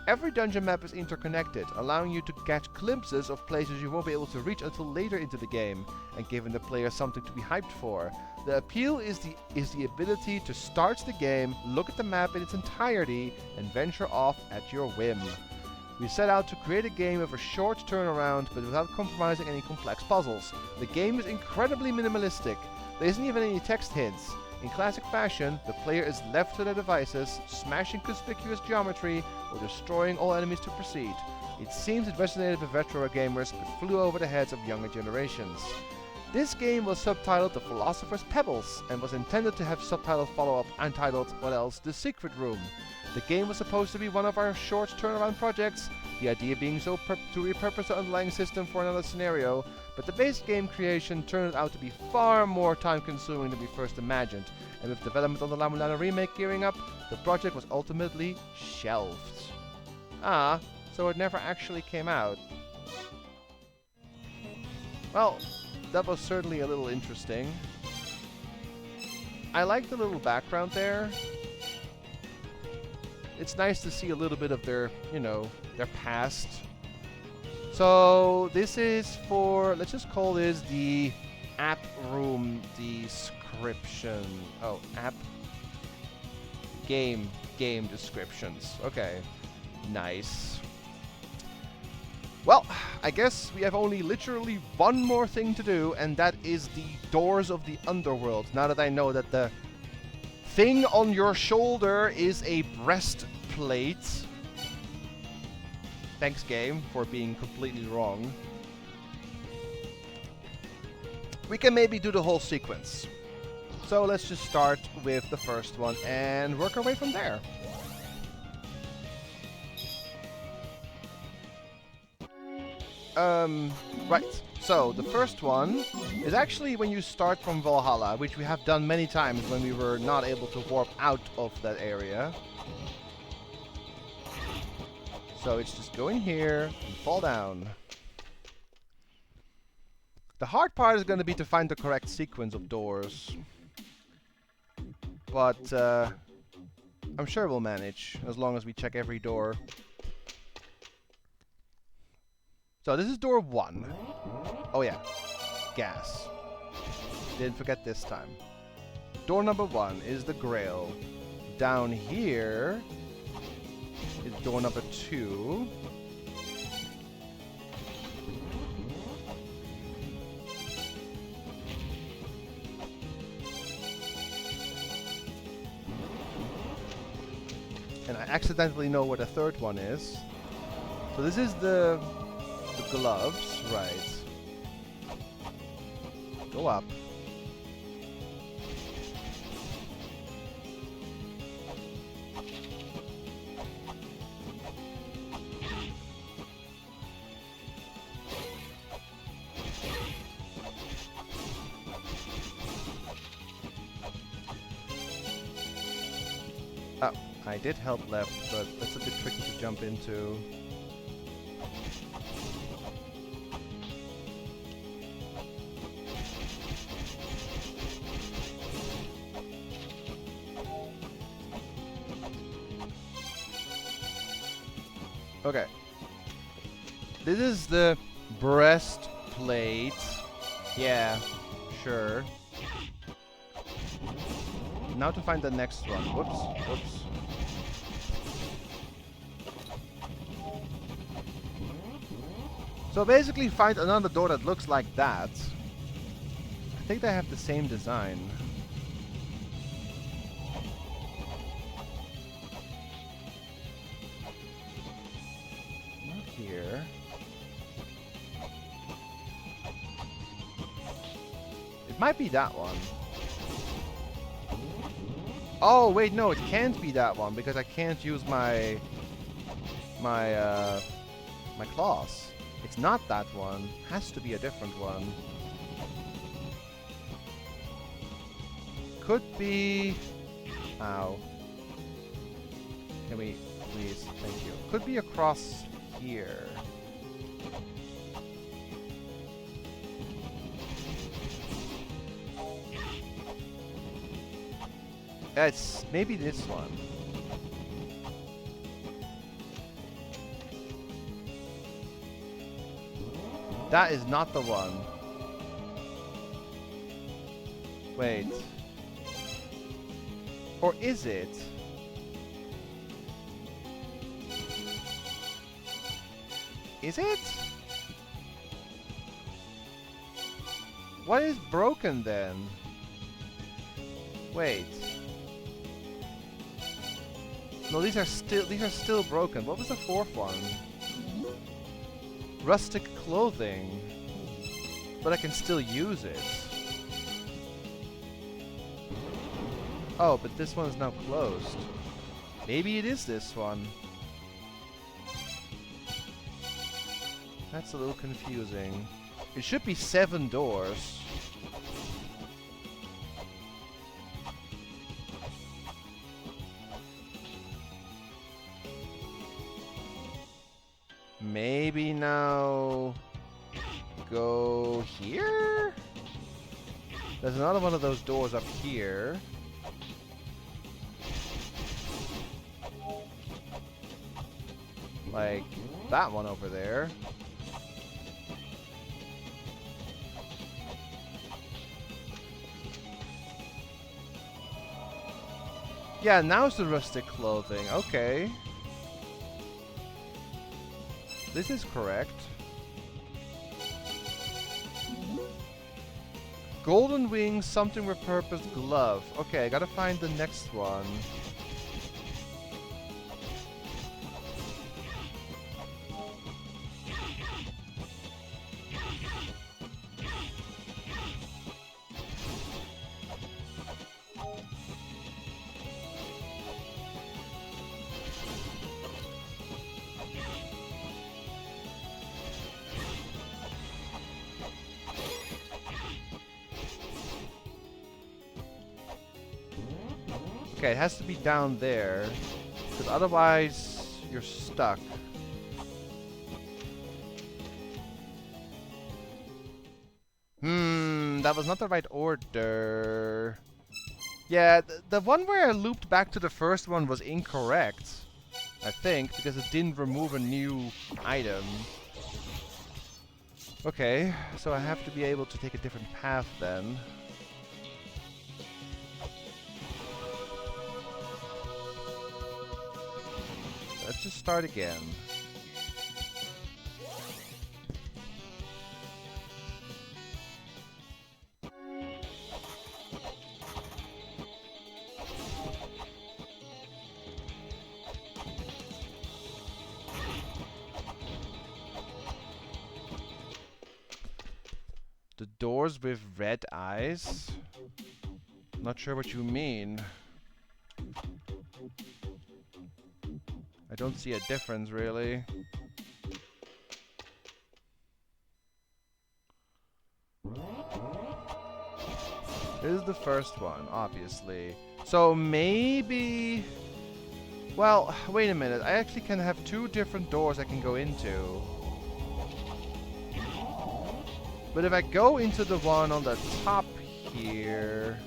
Every dungeon map is interconnected, allowing you to catch glimpses of places you won't be able to reach until later into the game, and giving the player something to be hyped for. The appeal is the ability to start the game, look at the map in its entirety, and venture off at your whim. We set out to create a game with a short turnaround, but without compromising any complex puzzles. The game is incredibly minimalistic. There isn't even any text hints. In classic fashion, the player is left to their devices, smashing conspicuous geometry or destroying all enemies to proceed. It seems it resonated with retro gamers but flew over the heads of younger generations. This game was subtitled The Philosopher's Pebbles and was intended to have subtitle follow-up entitled, what else, The Secret Room. The game was supposed to be one of our short turnaround projects, the idea being to repurpose the underlying system for another scenario, but the base game creation turned out to be far more time-consuming than we first imagined, and with development on the La-Mulana remake gearing up, the project was ultimately shelved. Ah, so it never actually came out. Well, that was certainly a little interesting. I like the little background there. It's nice to see a little bit of their, their past. So this is for, let's just call this the app room description. Oh, app game descriptions. Okay, nice. Well, I guess we have only literally one more thing to do, and that is the doors of the underworld. Now that I know that the thing on your shoulder is a breastplate. Thanks, game, for being completely wrong. We can maybe do the whole sequence. So let's just start with the first one and work our way from there. Right. So, the first one is actually when you start from Valhalla, which we have done many times when we were not able to warp out of that area. So it's just go in here and fall down. The hard part is going to be to find the correct sequence of doors. But I'm sure we'll manage, as long as we check every door. So this is door 1. Oh yeah, gas. Didn't forget this time. Door number 1 is the Grail. Down here is door number 2. And I accidentally know where the third one is. So this is the gloves, right. Go up. Oh, I did help left, but that's a bit tricky to jump into. Okay. This is the breastplate. Yeah, sure. Now to find the next one. Whoops, whoops. So basically find another door that looks like that. I think they have the same design. Not here. It might be that one. Oh, wait, no, it can't be that one because I can't use my claws. It's not that one. Has to be a different one. Could be... Ow. Can we... Please, thank you. Could be across here. It's maybe this one. That is not the one. Wait. Or is it? Is it? What is broken then? Wait. No, these are still broken. What was the fourth one? Rustic clothing. But I can still use it. Oh, but this one is now closed. Maybe it is this one. That's a little confusing. It should be 7 doors. Maybe now go here? There's another one of those doors up here. Like that one over there. Yeah, now's the rustic clothing. Okay. This is correct. Golden Wings, something repurposed glove. Okay, I gotta find the next one. Okay, it has to be down there, because otherwise you're stuck. That was not the right order. Yeah, the one where I looped back to the first one was incorrect, I think, because it didn't remove a new item. Okay, so I have to be able to take a different path then. Let's just start again. The doors with red eyes? Not sure what you mean. I don't see a difference, really. This is the first one, obviously. So maybe... Well, wait a minute. I actually can have two different doors I can go into. But if I go into the one on the top here...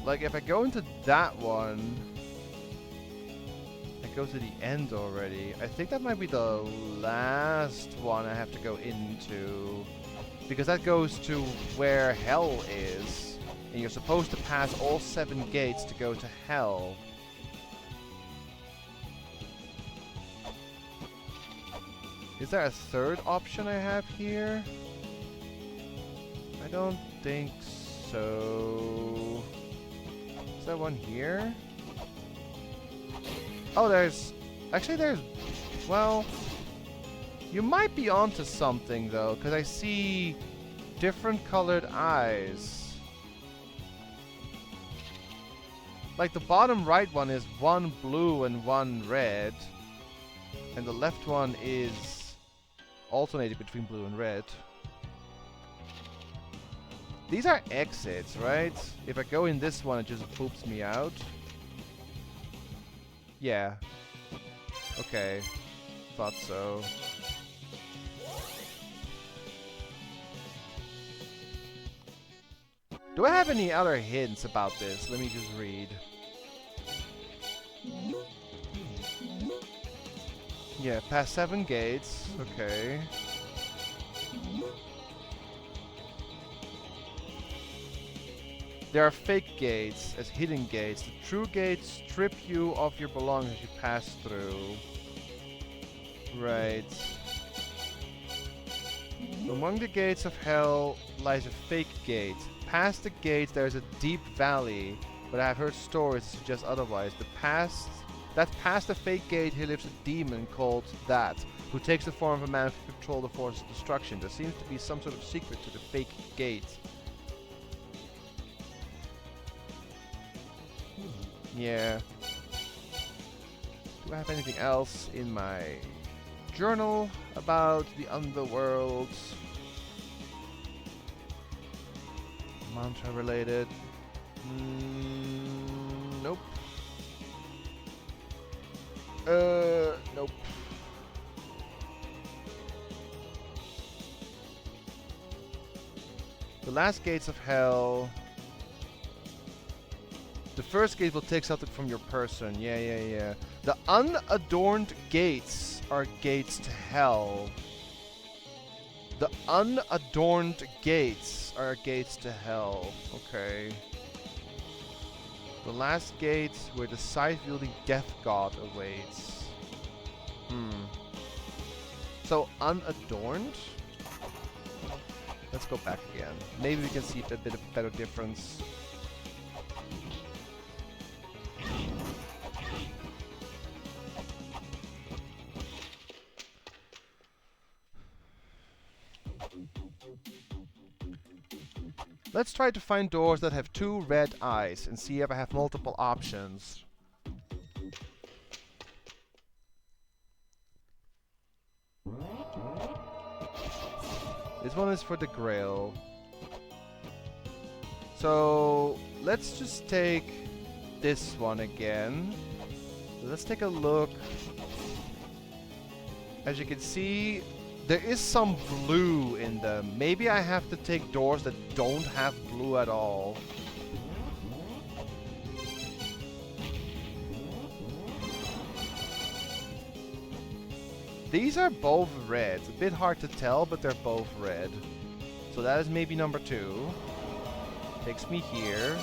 Like, if I go into that one... I go to the end already. I think that might be the last one I have to go into. Because that goes to where hell is. And you're supposed to pass all 7 gates to go to hell. Is there a third option I have here? I don't think so. Is there one here? Oh, there's... Actually, there's... Well... You might be onto something, though, because I see different colored eyes. Like, the bottom right one is 1 blue and 1 red. And the left one is alternating between blue and red. These are exits, right? If I go in this one, it just poops me out. Yeah. Okay. Thought so. Do I have any other hints about this? Let me just read. Yeah, past 7 gates. Okay. There are fake gates as hidden gates. The true gates strip you of your belongings as you pass through. Right. Among the gates of hell lies a fake gate. Past the gate there is a deep valley, but I have heard stories that suggest otherwise. That past the fake gate here lives a demon called That, who takes the form of a man to control the forces of destruction. There seems to be some sort of secret to the fake gate. Yeah. Do I have anything else in my journal about the underworld? Mantra related? Nope. Nope. The last gates of hell. The first gate will take something from your person. Yeah. The unadorned gates are gates to hell. The unadorned gates are gates to hell. Okay. The last gate where the scythe-wielding death god awaits. So, unadorned? Let's go back again. Maybe we can see a bit of better difference. Let's try to find doors that have 2 red eyes and see if I have multiple options. This one is for the Grail. So let's just take this one again. Let's take a look. As you can see, there is some blue in them. Maybe I have to take doors that don't have blue at all. These are both red. It's a bit hard to tell, but they're both red. So that is maybe number 2. Takes me here.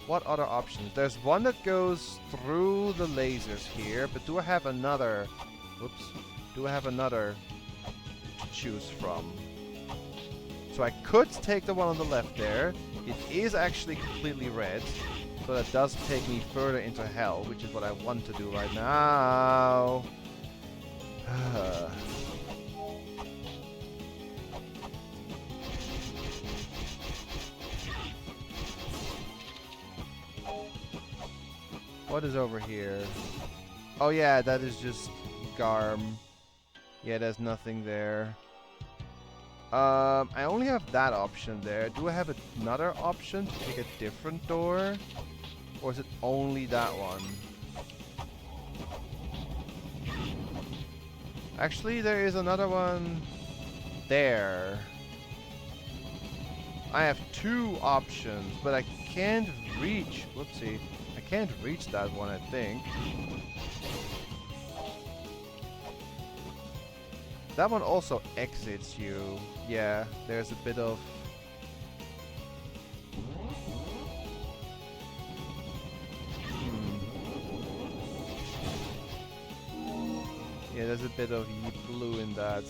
What other options? There's one that goes through the lasers here, but do I have another... Oops. Do I have another to choose from? So I could take the one on the left there. It is actually completely red. So that does take me further into hell, which is what I want to do right now. What is over here? Oh yeah, that is just Garm. Yeah, there's nothing there. I only have that option there. Do I have another option to take a different door? Or is it only that one? Actually, there is another one there. I have 2 options, but I can't reach... Whoopsie. I can't reach that one, I think. That one also exits you. Yeah, there's a bit of... Yeah, there's a bit of blue in that.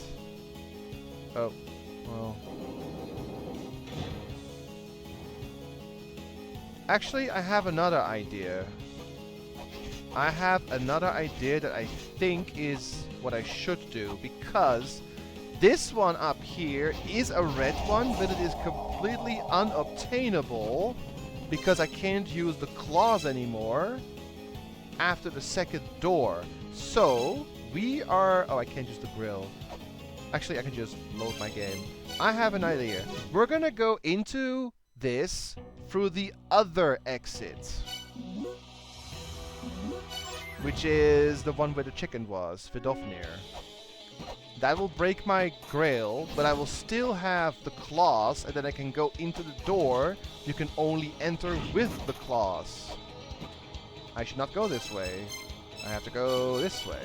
Oh, well. Actually, I have another idea. I have another idea that I think is what I should do, because this one up here is a red one, but it is completely unobtainable because I can't use the claws anymore after the second door. So we are... Oh, I can't use the grill. Actually, I can just load my game. I have an idea. We're gonna go into this through the other exit, which is the one where the chicken was, Vidofnir. That will break my grail, but I will still have the claws, and then I can go into the door. You can only enter with the claws. I should not go this way. I have to go this way.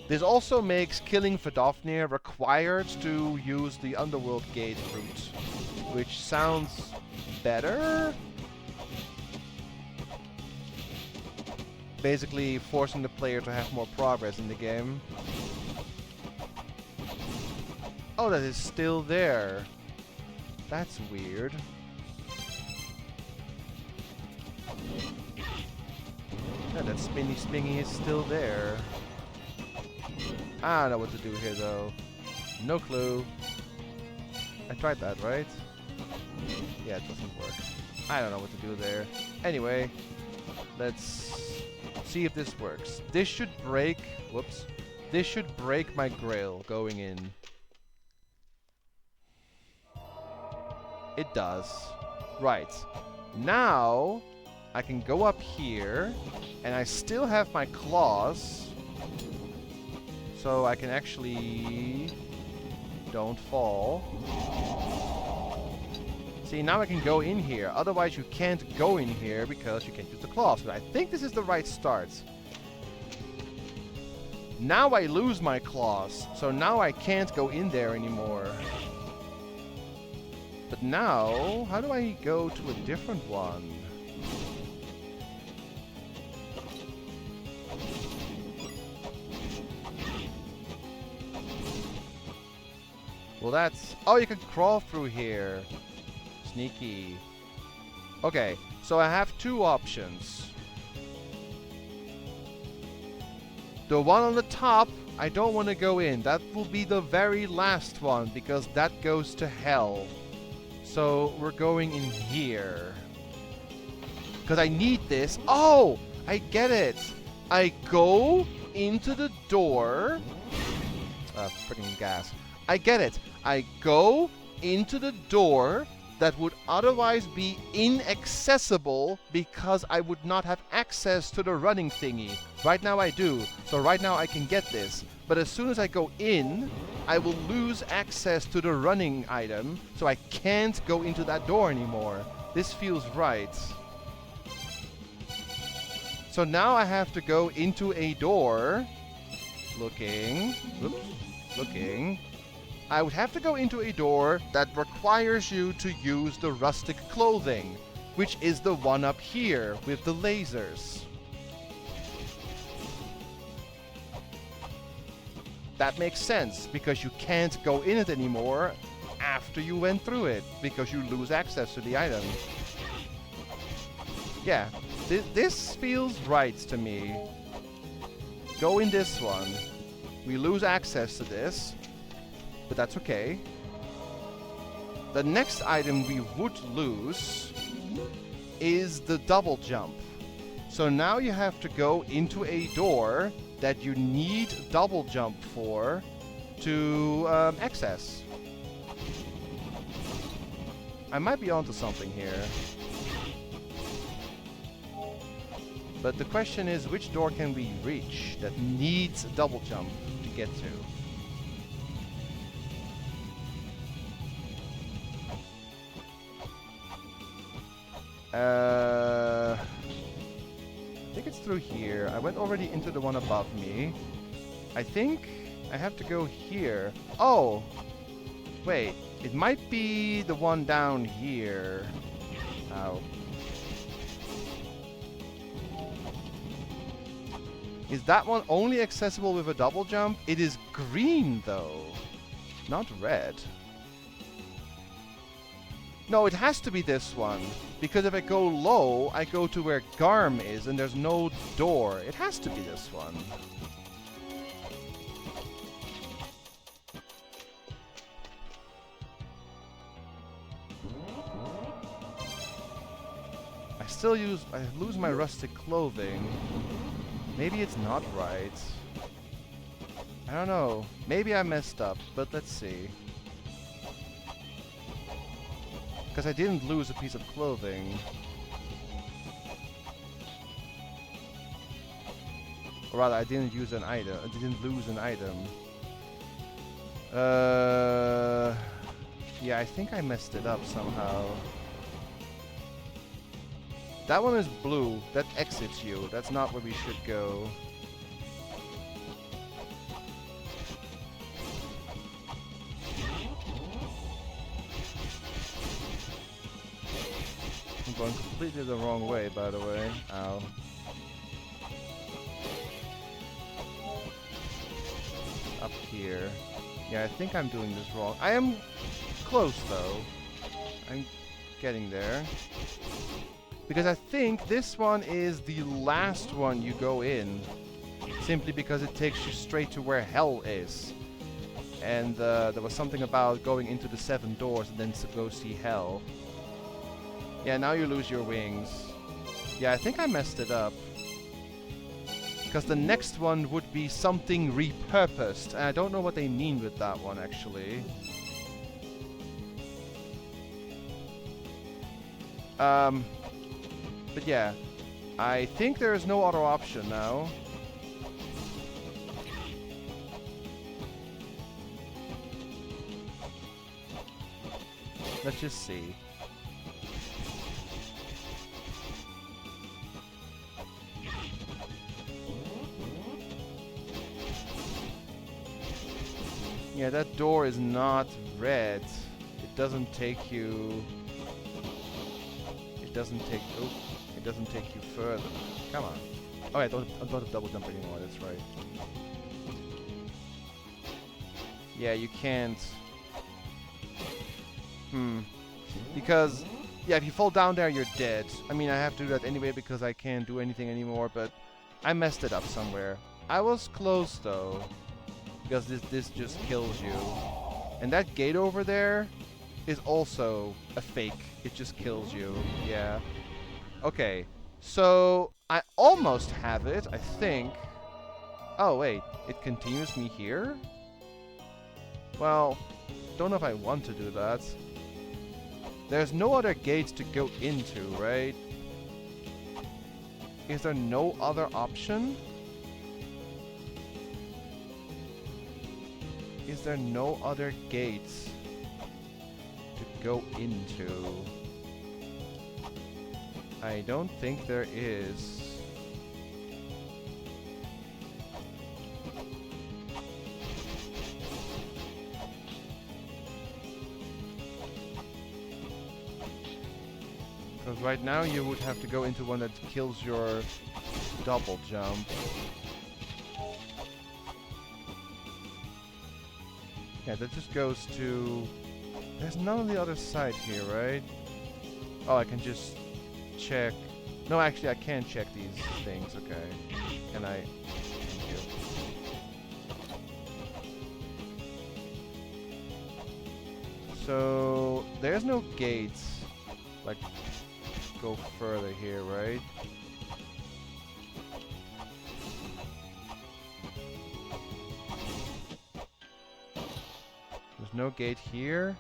This also makes killing Vidofnir required to use the Underworld Gate route, which sounds better? Basically forcing the player to have more progress in the game. Oh, that is still there. That's weird. Yeah, that spinny spingy is still there. I don't know what to do here though. No clue. I tried that, right? Yeah, it doesn't work. I don't know what to do there. Anyway, let's see if this works. This should break... Whoops. This should break my grail going in. It does. Right. Now, I can go up here, and I still have my claws. So I can actually... Don't fall. See, now I can go in here. Otherwise, you can't go in here because you can't use the claws. But I think this is the right start. Now I lose my claws. So now I can't go in there anymore. But now, how do I go to a different one? Well, that's... Oh, you can crawl through here. Sneaky. Okay, so I have 2 options. The one on the top, I don't want to go in. That will be the very last one, because that goes to hell. So, we're going in here. Because I need this. Oh! I get it! I go into the door... freaking gas. I get it. I go into the door, that would otherwise be inaccessible because I would not have access to the running thingy. Right now I do, so right now I can get this. But as soon as I go in, I will lose access to the running item, so I can't go into that door anymore. This feels right. So now I have to go into a door. Looking. Oops. Looking. I would have to go into a door that requires you to use the rustic clothing, which is the one up here with the lasers. That makes sense, because you can't go in it anymore after you went through it, because you lose access to the item. Yeah, this feels right to me. Go in this one. We lose access to this, but that's okay. The next item we would lose is the double jump. So now you have to go into a door that you need double jump for to access. I might be onto something here. But the question is, which door can we reach that needs a double jump to get to? I think it's through here. I went already into the one above me. I think I have to go here. Oh! Wait, it might be the one down here. Ow. Is that one only accessible with a double jump? It is green, though. Not red. No, it has to be this one. Because if I go low, I go to where Garm is, and there's no door. It has to be this one. I lose my rustic clothing. Maybe it's not right. I don't know. Maybe I messed up, but let's see. Because I didn't lose a piece of clothing. Or rather, I didn't use an item. I didn't lose an item. Yeah, I think I messed it up somehow. That one is blue. That exits you. That's not where we should go. I'm going completely the wrong way, by the way. Ow. Up here. Yeah, I think I'm doing this wrong. I am close, though. I'm getting there. Because I think this one is the last one you go in. Simply because it takes you straight to where hell is. And there was something about going into the 7 doors and then to go see hell. Yeah, now you lose your wings. Yeah, I think I messed it up. Because the next one would be something repurposed. And I don't know what they mean with that one, actually. But yeah, I think there is no other option now. Let's just see. Yeah, that door is not red. It doesn't take you... It doesn't take... Oh, it doesn't take you further. Come on. Oh, I don't have double jump anymore, that's right. Yeah, you can't... Because... Yeah, if you fall down there, you're dead. I mean, I have to do that anyway because I can't do anything anymore, but... I messed it up somewhere. I was close, though. Because this just kills you. And that gate over there is also a fake. It just kills you. Yeah. Okay. So, I almost have it, I think. Oh, wait. It continues me here? Well, don't know if I want to do that. There's no other gates to go into, right? Is there no other option? Is there no other gates to go into? I don't think there is. Because right now you would have to go into one that kills your double jump. Yeah, that just goes to... There's none on the other side here, right? Oh, I can just check... No, actually, I can check these things, okay. Can I... Thank you. So... There's no gates. Like, go further here, right? There's no gate here.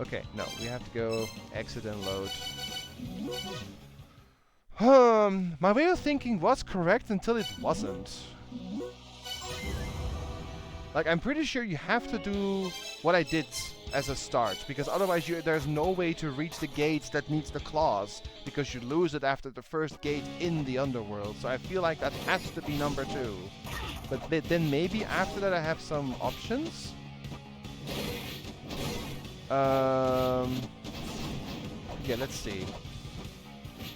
Okay, no, we have to go exit and load. My way of thinking was correct until it wasn't. Like, I'm pretty sure you have to do what I did as a start, because otherwise there's no way to reach the gates that needs the claws, because you lose it after the first gate in the underworld. So I feel like that has to be number 2. But then maybe after that I have some options. Yeah, let's see.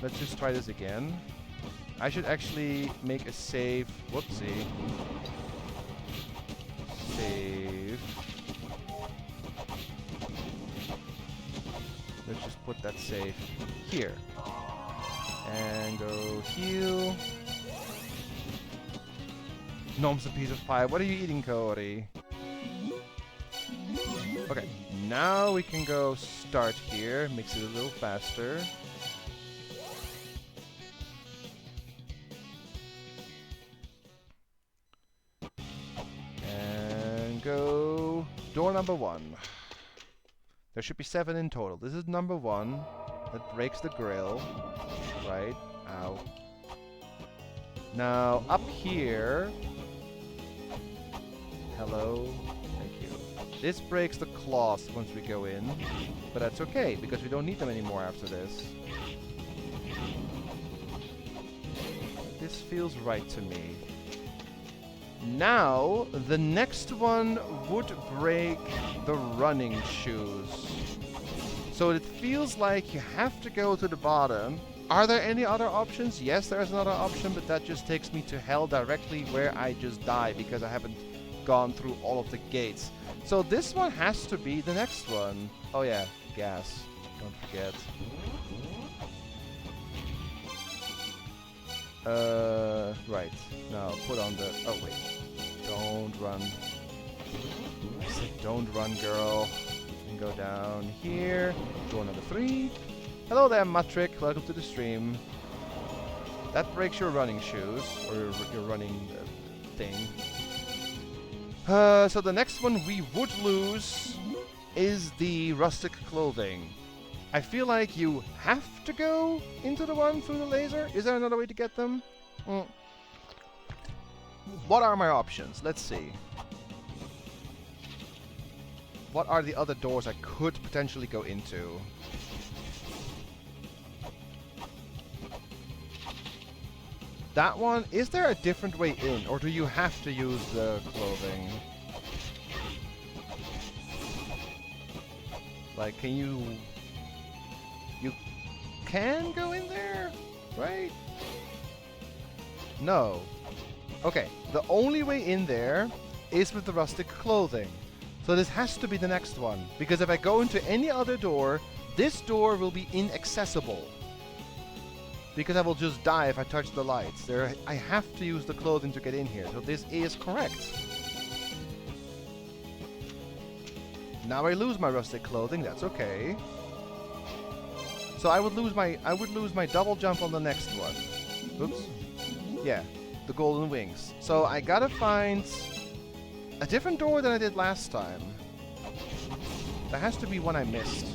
Let's just try this again. I should actually make a save. Whoopsie. Save. Let's just put that save here. And go heal. Gnome's a piece of pie. What are you eating, Cody? Okay, now we can go start here. Makes it a little faster. And go door number 1. There should be 7 in total. This is number 1. That breaks the grill. Right. Ow. Now, up here... Hello. Thank you. This breaks the claws once we go in. But that's okay, because we don't need them anymore after this. This feels right to me. Now, the next one would break the running shoes. So it feels like you have to go to the bottom. Are there any other options? Yes, there is another option, but that just takes me to hell directly where I just die because I haven't gone through all of the gates. So this one has to be the next one. Oh yeah, gas. Don't forget. Right. Now put on the... Oh wait. Don't run. I said don't run, girl. And go down here. Door number 3. Hello there, Matrick. Welcome to the stream. That breaks your running shoes. Or your running thing. So the next one we would lose is the rustic clothing. I feel like you have to go into the one through the laser. Is there another way to get them? What are my options? Let's see. What are the other doors I could potentially go into? That one, is there a different way in, or do you have to use the clothing? Like, can you... You can go in there, right? No. Okay, the only way in there is with the rustic clothing. So this has to be the next one, because if I go into any other door, this door will be inaccessible. Because I will just die if I touch the lights. I have to use the clothing to get in here, so this is correct. Now I lose my rustic clothing, that's okay. So I would lose my double jump on the next one. Oops. Yeah, the golden wings. So I gotta find a different door than I did last time. There has to be one I missed.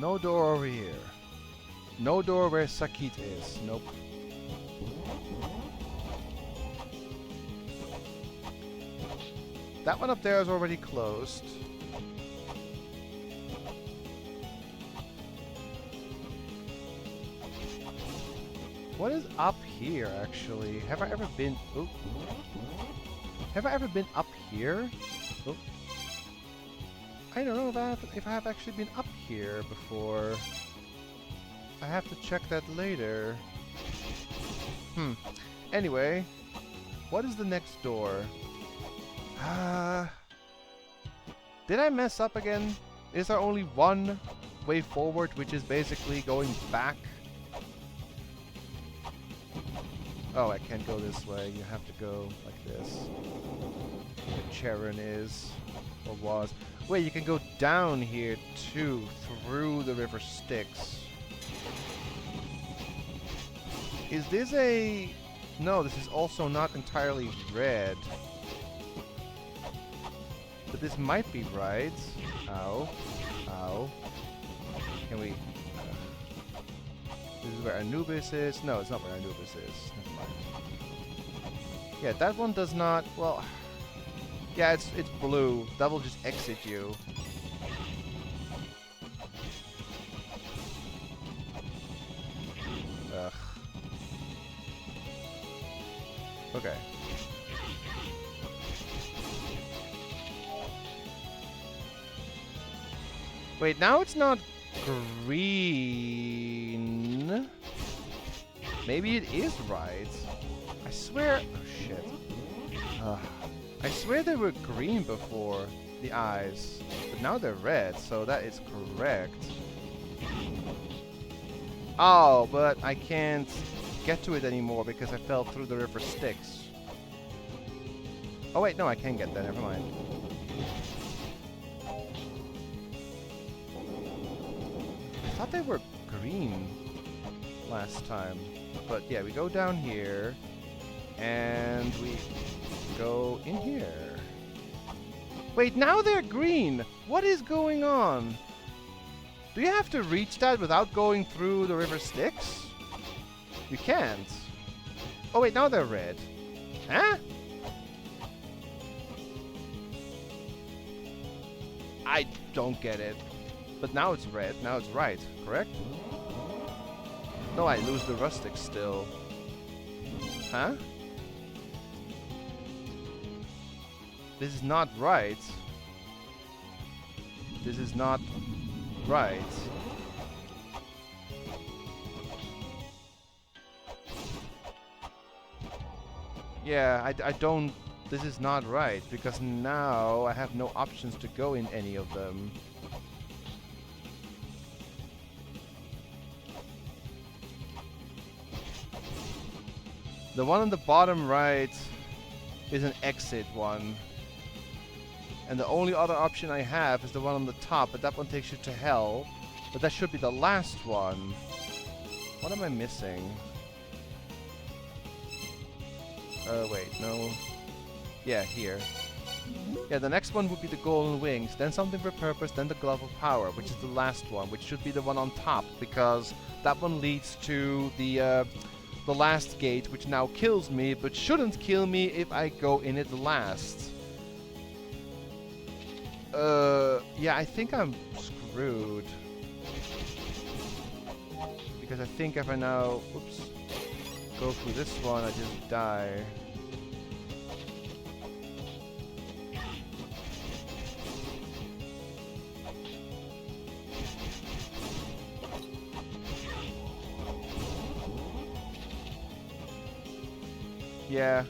No door over here. No door where Sakit is. Nope. That one up there is already closed. What is up here, actually? Have I ever been... Oop. Have I ever been up here? Oop. I don't know if I have actually been up here before. I have to check that later. Anyway, what is the next door? Did I mess up again? Is there only one way forward, which is basically going back? Oh, I can't go this way. You have to go like this. Where Charon is, or was. Wait, you can go down here too, through the river Styx. Is this a... No, this is also not entirely red. But this might be right. Ow. Ow. Can we... This is where Anubis is. No, it's not where Anubis is. Never mind. Yeah, that one does not... Well... Yeah, it's blue. That will just exit you. Ugh. Okay. Wait, now it's not green. Maybe it is right. I swear... Oh, shit. I swear they were green before, the eyes. But now they're red, so that is correct. Oh, but I can't get to it anymore because I fell through the river Styx. Oh wait, no, I can get there, never mind. I thought they were green last time. But yeah, we go down here, and we go in here. Wait, now they're green! What is going on? Do you have to reach that without going through the river Styx? You can't. Oh wait, now they're red. Huh? I don't get it. But now it's red, now it's right, correct? No, I lose the rustic still. Huh? This is not right. This is not right. Yeah, I don't... This is not right, because now I have no options to go in any of them. The one on the bottom right is an exit one. And the only other option I have is the one on the top, but that one takes you to hell. But that should be the last one. What am I missing? Wait, no. Yeah, here. Yeah, the next one would be the golden wings, then something for purpose, then the glove of power, which is the last one, which should be the one on top, because that one leads to the last gate, which now kills me, but shouldn't kill me if I go in it last. Yeah, I think I'm screwed. Because I think if I now, oops, go through this one, I just die. Yeah,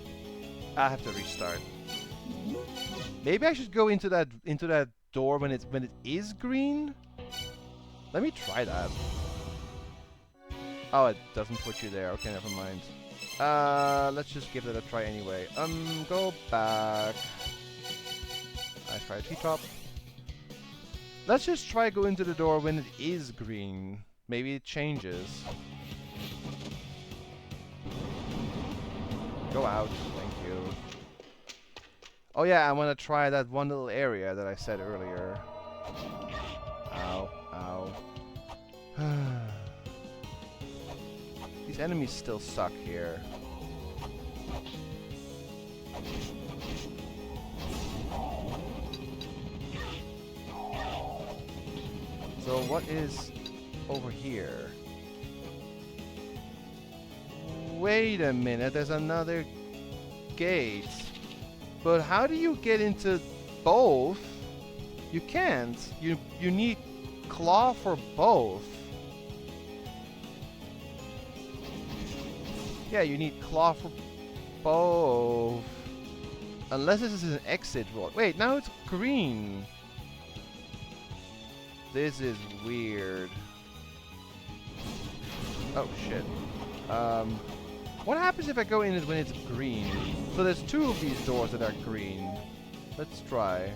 I have to restart. Maybe I should go into that door when it is green. Let me try that. Oh, it doesn't put you there. Okay, never mind. Let's just give that a try anyway. Go back. I tried T-top. Let's just try go into the door when it is green. Maybe it changes. Go out. Thank you. Oh yeah, I want to try that one little area that I said earlier. Ow. Ow. These enemies still suck here. So what is over here? Wait a minute, there's another gate. But how do you get into both? You can't. You need claw for both. Yeah, you need claw for both. Unless this is an exit road. Wait, now it's green. This is weird. Oh shit. What happens if I go in it when it's green? So there's two of these doors that are green. Let's try.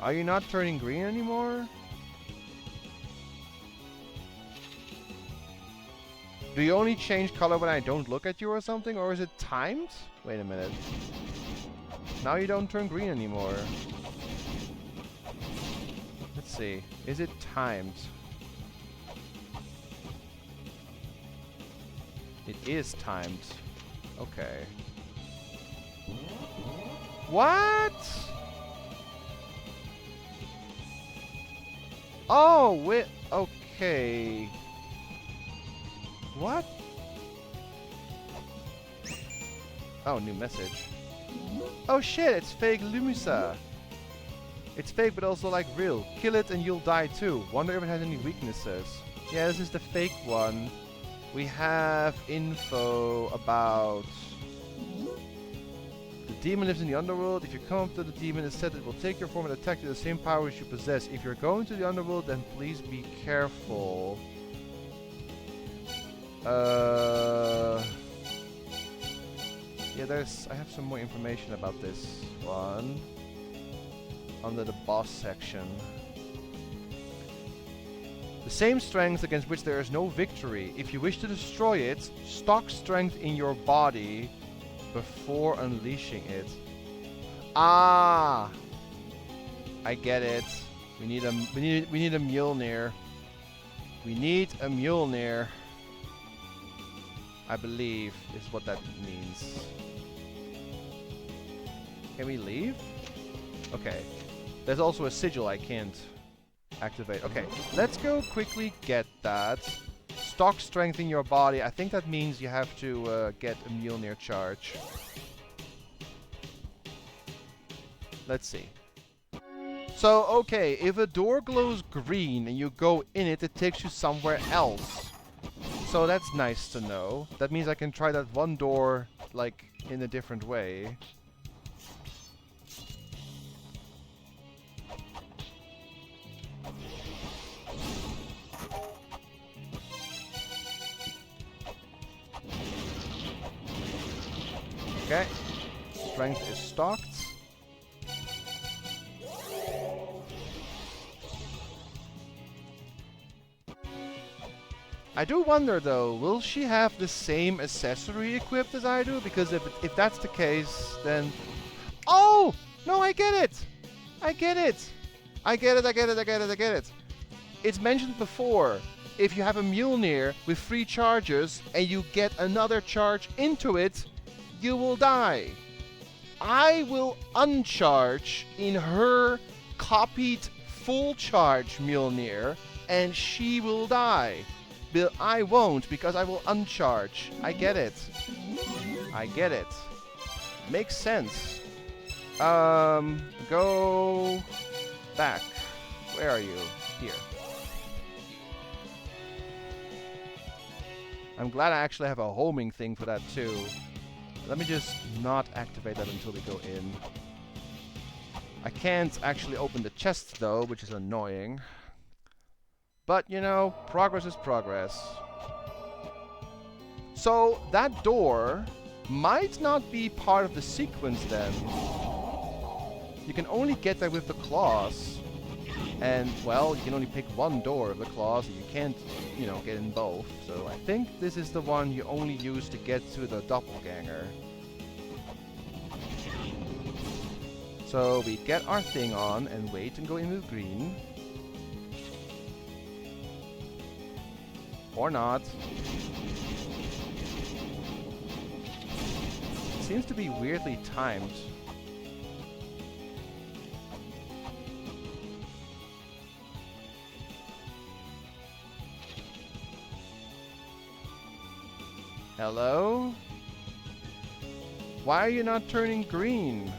Are you not turning green anymore? Do you only change color when I don't look at you or something? Or is it timed? Wait a minute. Now you don't turn green anymore. Let's see. Is it timed? It is timed. Okay. What? Oh, wait. Okay. What? Oh, new message. Oh shit, it's fake Lumisa. It's fake but also like real. Kill it and you'll die too. Wonder if it has any weaknesses. Yeah, this is the fake one. We have info about... The demon lives in the underworld. If you come up to the demon, it said it will take your form and attack you with the same powers you possess. If you're going to the underworld, then please be careful. Yeah, I have some more information about this one under the boss section. The same strength against which there is no victory. If you wish to destroy it, stock strength in your body before unleashing it. Ah, I get it. We need a Mjolnir. We need a Mjolnir. I believe is what that means. Can we leave? Okay. There's also a sigil I can't activate. Okay, let's go quickly get that. Stock strength in your body. I think that means you have to get a Mjolnir charge. Let's see. So, okay, if a door glows green and you go in it, it takes you somewhere else. So that's nice to know. That means I can try that one door, like, in a different way. Okay. Strength is stocked. I do wonder though, will she have the same accessory equipped as I do? Because if that's the case, then... Oh! No, I get it! I get it! I get it! It's mentioned before. If you have a Mjolnir with 3 charges and you get another charge into it, you will die. I will uncharge in her copied full charge Mjolnir and she will die. But I won't because I will uncharge. I get it. I get it. Makes sense. Go back. Where are you? Here. I'm glad I actually have a homing thing for that too. Let me just not activate that until we go in. I can't actually open the chest though, which is annoying. But, you know, progress is progress. So, that door might not be part of the sequence then. You can only get there with the claws. And, well, you can only pick one door of the claw, so you can't, you know, get in both. So I think this is the one you only use to get to the doppelganger. So we get our thing on and wait and go in with green. Or not. It seems to be weirdly timed. Hello? Why are you not turning green?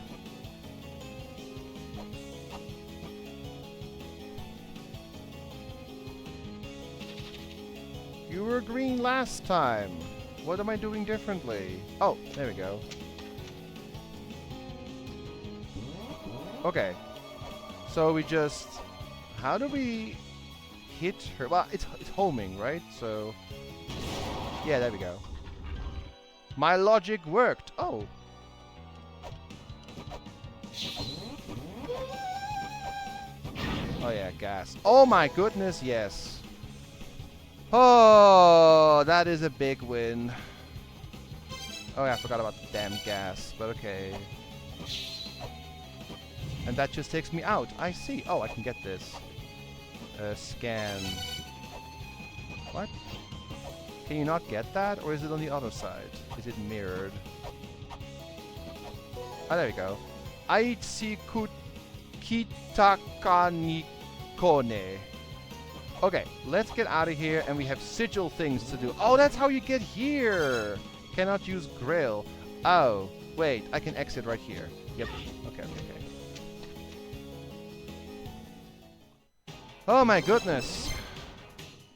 You were green last time. What am I doing differently? Oh, there we go. Okay. So we just... How do we hit her? Well, it's homing, right? So... Yeah, there we go. My logic worked. Oh. Oh yeah, gas. Oh my goodness, yes. Oh, that is a big win. Oh yeah, I forgot about the damn gas, but okay. And that just takes me out. I see. Oh, I can get this. Scan. What? Can you not get that? Or is it on the other side? Is it mirrored? Ah, there we go. Aichiku Kitakani Kone. Okay, let's get out of here, and we have sigil things to do. Oh, that's how you get here! Cannot use Grail. Oh, wait, I can exit right here. Yep. Okay. Oh my goodness.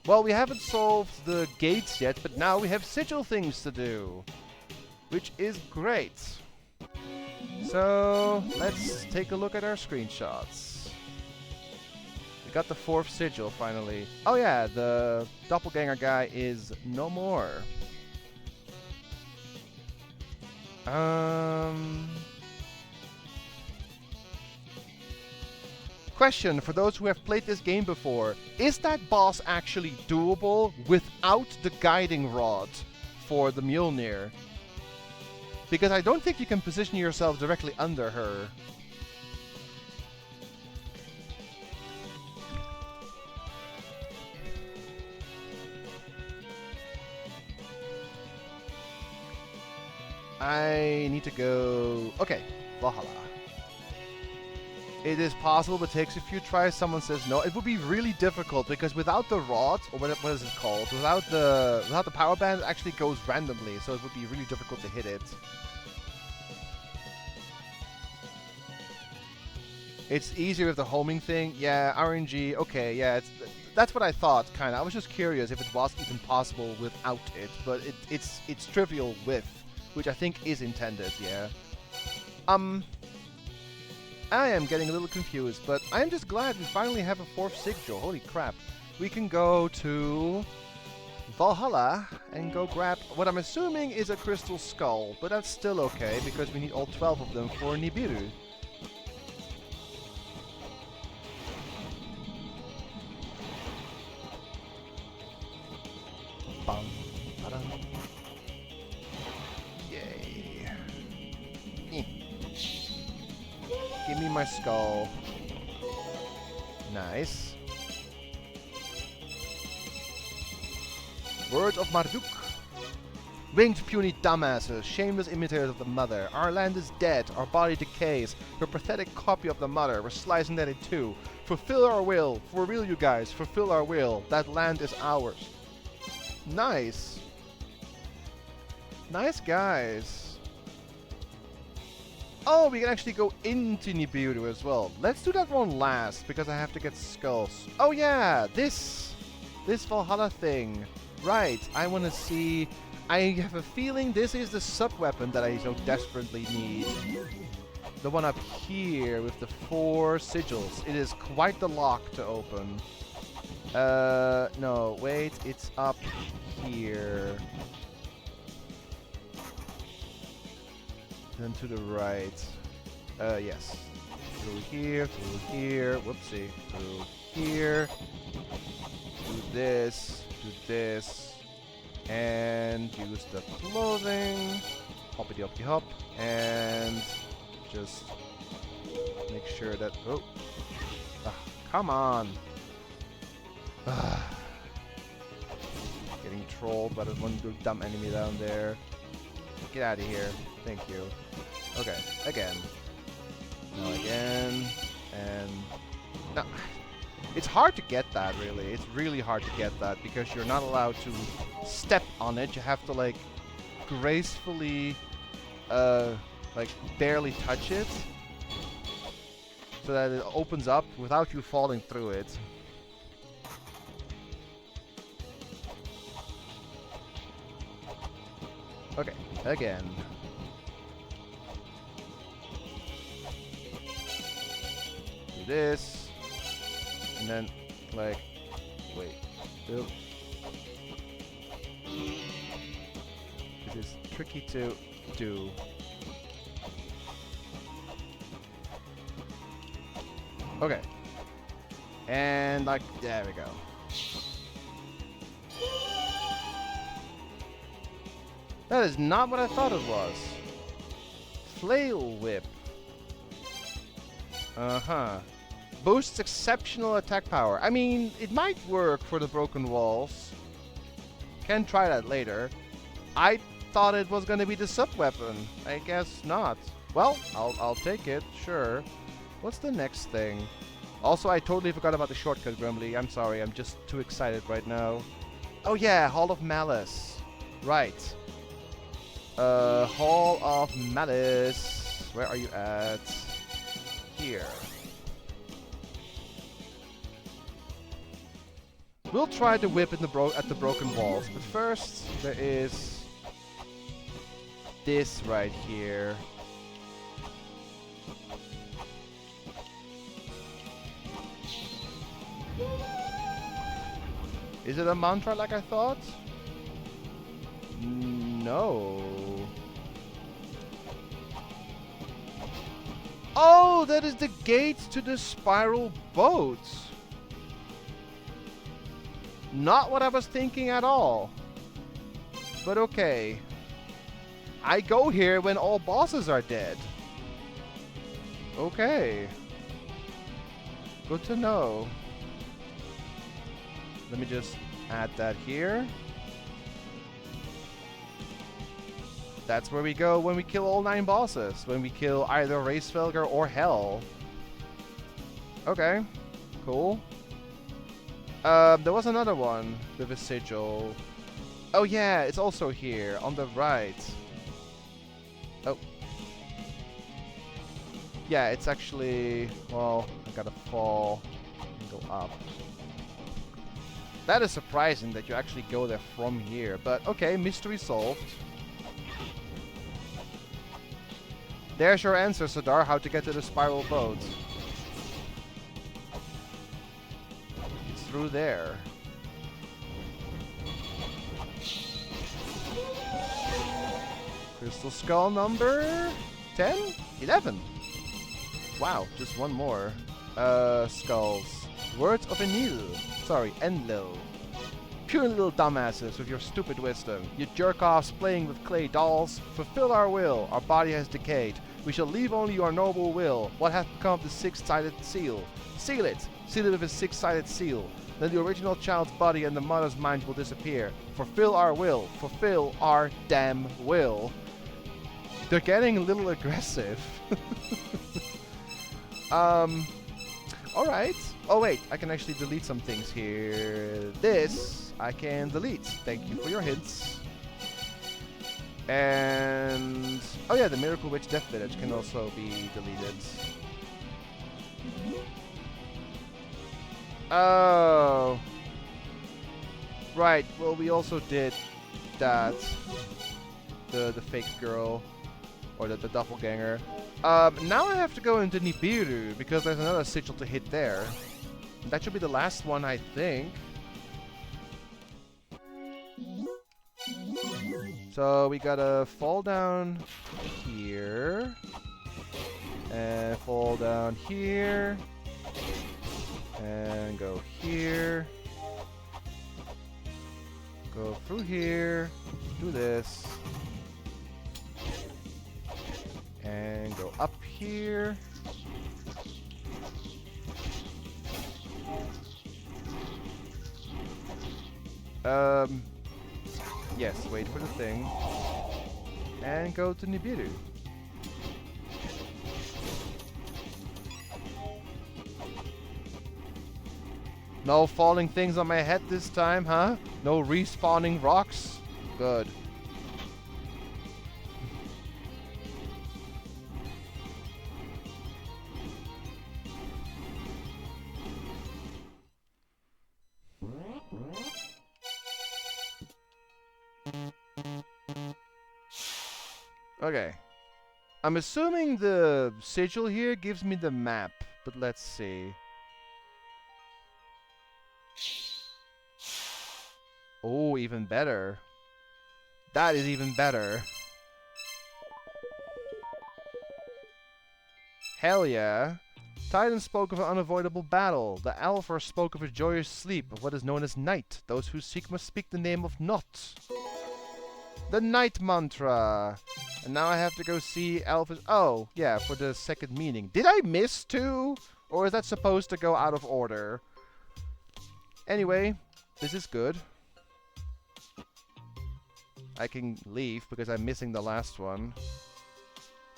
Well, we haven't solved the gates yet, but now we have sigil things to do. Which is great. So, let's take a look at our screenshots. We got the 4th sigil, finally. Oh yeah, the doppelganger guy is no more. Question for those who have played this game before. Is that boss actually doable without the guiding rod for the Mjolnir? Because I don't think you can position yourself directly under her. I need to go... Okay, Valhalla. It is possible, but takes a few tries. Someone says no. It would be really difficult because without the rod, or what is it called? Without the power band, it actually goes randomly, so it would be really difficult to hit it. It's easier with the homing thing. Yeah, RNG. Okay, yeah, that's what I thought. Kind of. I was just curious if it was even possible without it, but it's trivial with, which I think is intended. Yeah. I am getting a little confused, but I'm just glad we finally have a 4th sigil. Holy crap. We can go to Valhalla and go grab what I'm assuming is a crystal skull, but that's still okay because we need all 12 of them for Nibiru. Bum, ba-dum. Yay. Give me my skull. Nice. Words of Marduk. Winged puny dumbasses, shameless imitators of the mother. Our land is dead, our body decays. Your pathetic copy of the mother, we're slicing that in two. Fulfill our will, for real you guys, fulfill our will. That land is ours. Nice. Nice guys. Oh, we can actually go into Nibiru as well. Let's do that one last, because I have to get skulls. Oh yeah, this Valhalla thing. Right, I want to see... I have a feeling this is the sub-weapon that I so desperately need. The one up here with the 4 sigils. It is quite the lock to open. No, wait, it's up here. Then to the right. Yes. through here, through here, whoopsie, through here, do this, and use the clothing, hoppity hoppity hop, and just make sure that, oh, come on. Getting trolled by the one good dumb enemy down there. Get out of here. Thank you. Okay, again. Now again. And... no. It's hard to get that, really. It's really hard to get that, because you're not allowed to step on it. You have to, like, gracefully, like, barely touch it, so that it opens up without you falling through it. Okay, again. Do this. And then, like, wait. Oop. It is tricky to do. Okay. And, like, there we go. That is not what I thought it was. Flail Whip. Uh-huh. Boosts exceptional attack power. I mean, it might work for the broken walls. Can try that later. I thought it was gonna be the sub-weapon. I guess not. Well, I'll take it, sure. What's the next thing? Also, I totally forgot about the shortcut, Grumbly. I'm sorry, I'm just too excited right now. Oh yeah, Hall of Malice. Right. Hall of Malice. Where are you at? Here. We'll try the whip in the at the broken walls, but first there is this right here. Is it a mantra like I thought? No. Oh, that is the gate to the spiral boat. Not what I was thinking at all. But okay. I go here when all bosses are dead. Okay. Good to know. Let me just add that here. That's where we go when we kill all 9 bosses. When we kill either Racefelger or Hell. Okay. Cool. There was another one with a sigil. Oh yeah, it's also here, on the right. Oh. Yeah, it's actually... well, I gotta fall and go up. That is surprising that you actually go there from here. But okay, mystery solved. There's your answer, Sadar, how to get to the spiral boat. It's through there. Crystal Skull number 10? 11. Wow, just one more. Skulls. Words of Enlil. Sorry, Enlil. Pure little dumbasses with your stupid wisdom. You jerk-offs playing with clay dolls. Fulfill our will. Our body has decayed. We shall leave only your noble will. What hath become of the 6-sided seal? Seal it. Seal it with a 6-sided seal. Then the original child's body and the mother's mind will disappear. Fulfill our will. Fulfill our damn will. They're getting a little aggressive. Alright. Oh wait, I can actually delete some things here. This I can delete. Thank you for your hints. And... oh yeah, the Miracle Witch Death Village can also be deleted. Oh. Right, well we also did that. The fake girl. Or the doppelganger. Now I have to go into Nibiru, because there's another sigil to hit there. That should be the last one, I think. So we gotta fall down here. And fall down down here. And go here. Go through here. Do this. And go up here. Yes, wait for the thing. And go to Nibiru. No falling things on my head this time, huh? No respawning rocks? Good. Okay. I'm assuming the sigil here gives me the map, but let's see. Oh, even better. That is even better. Hell yeah. Titan spoke of an unavoidable battle. The Alvar spoke of a joyous sleep, of what is known as night. Those who seek must speak the name of Not. The night mantra. And now I have to go see Alphys. Oh, yeah, for the second meaning. Did I miss two? Or is that supposed to go out of order? Anyway, this is good. I can leave because I'm missing the last one.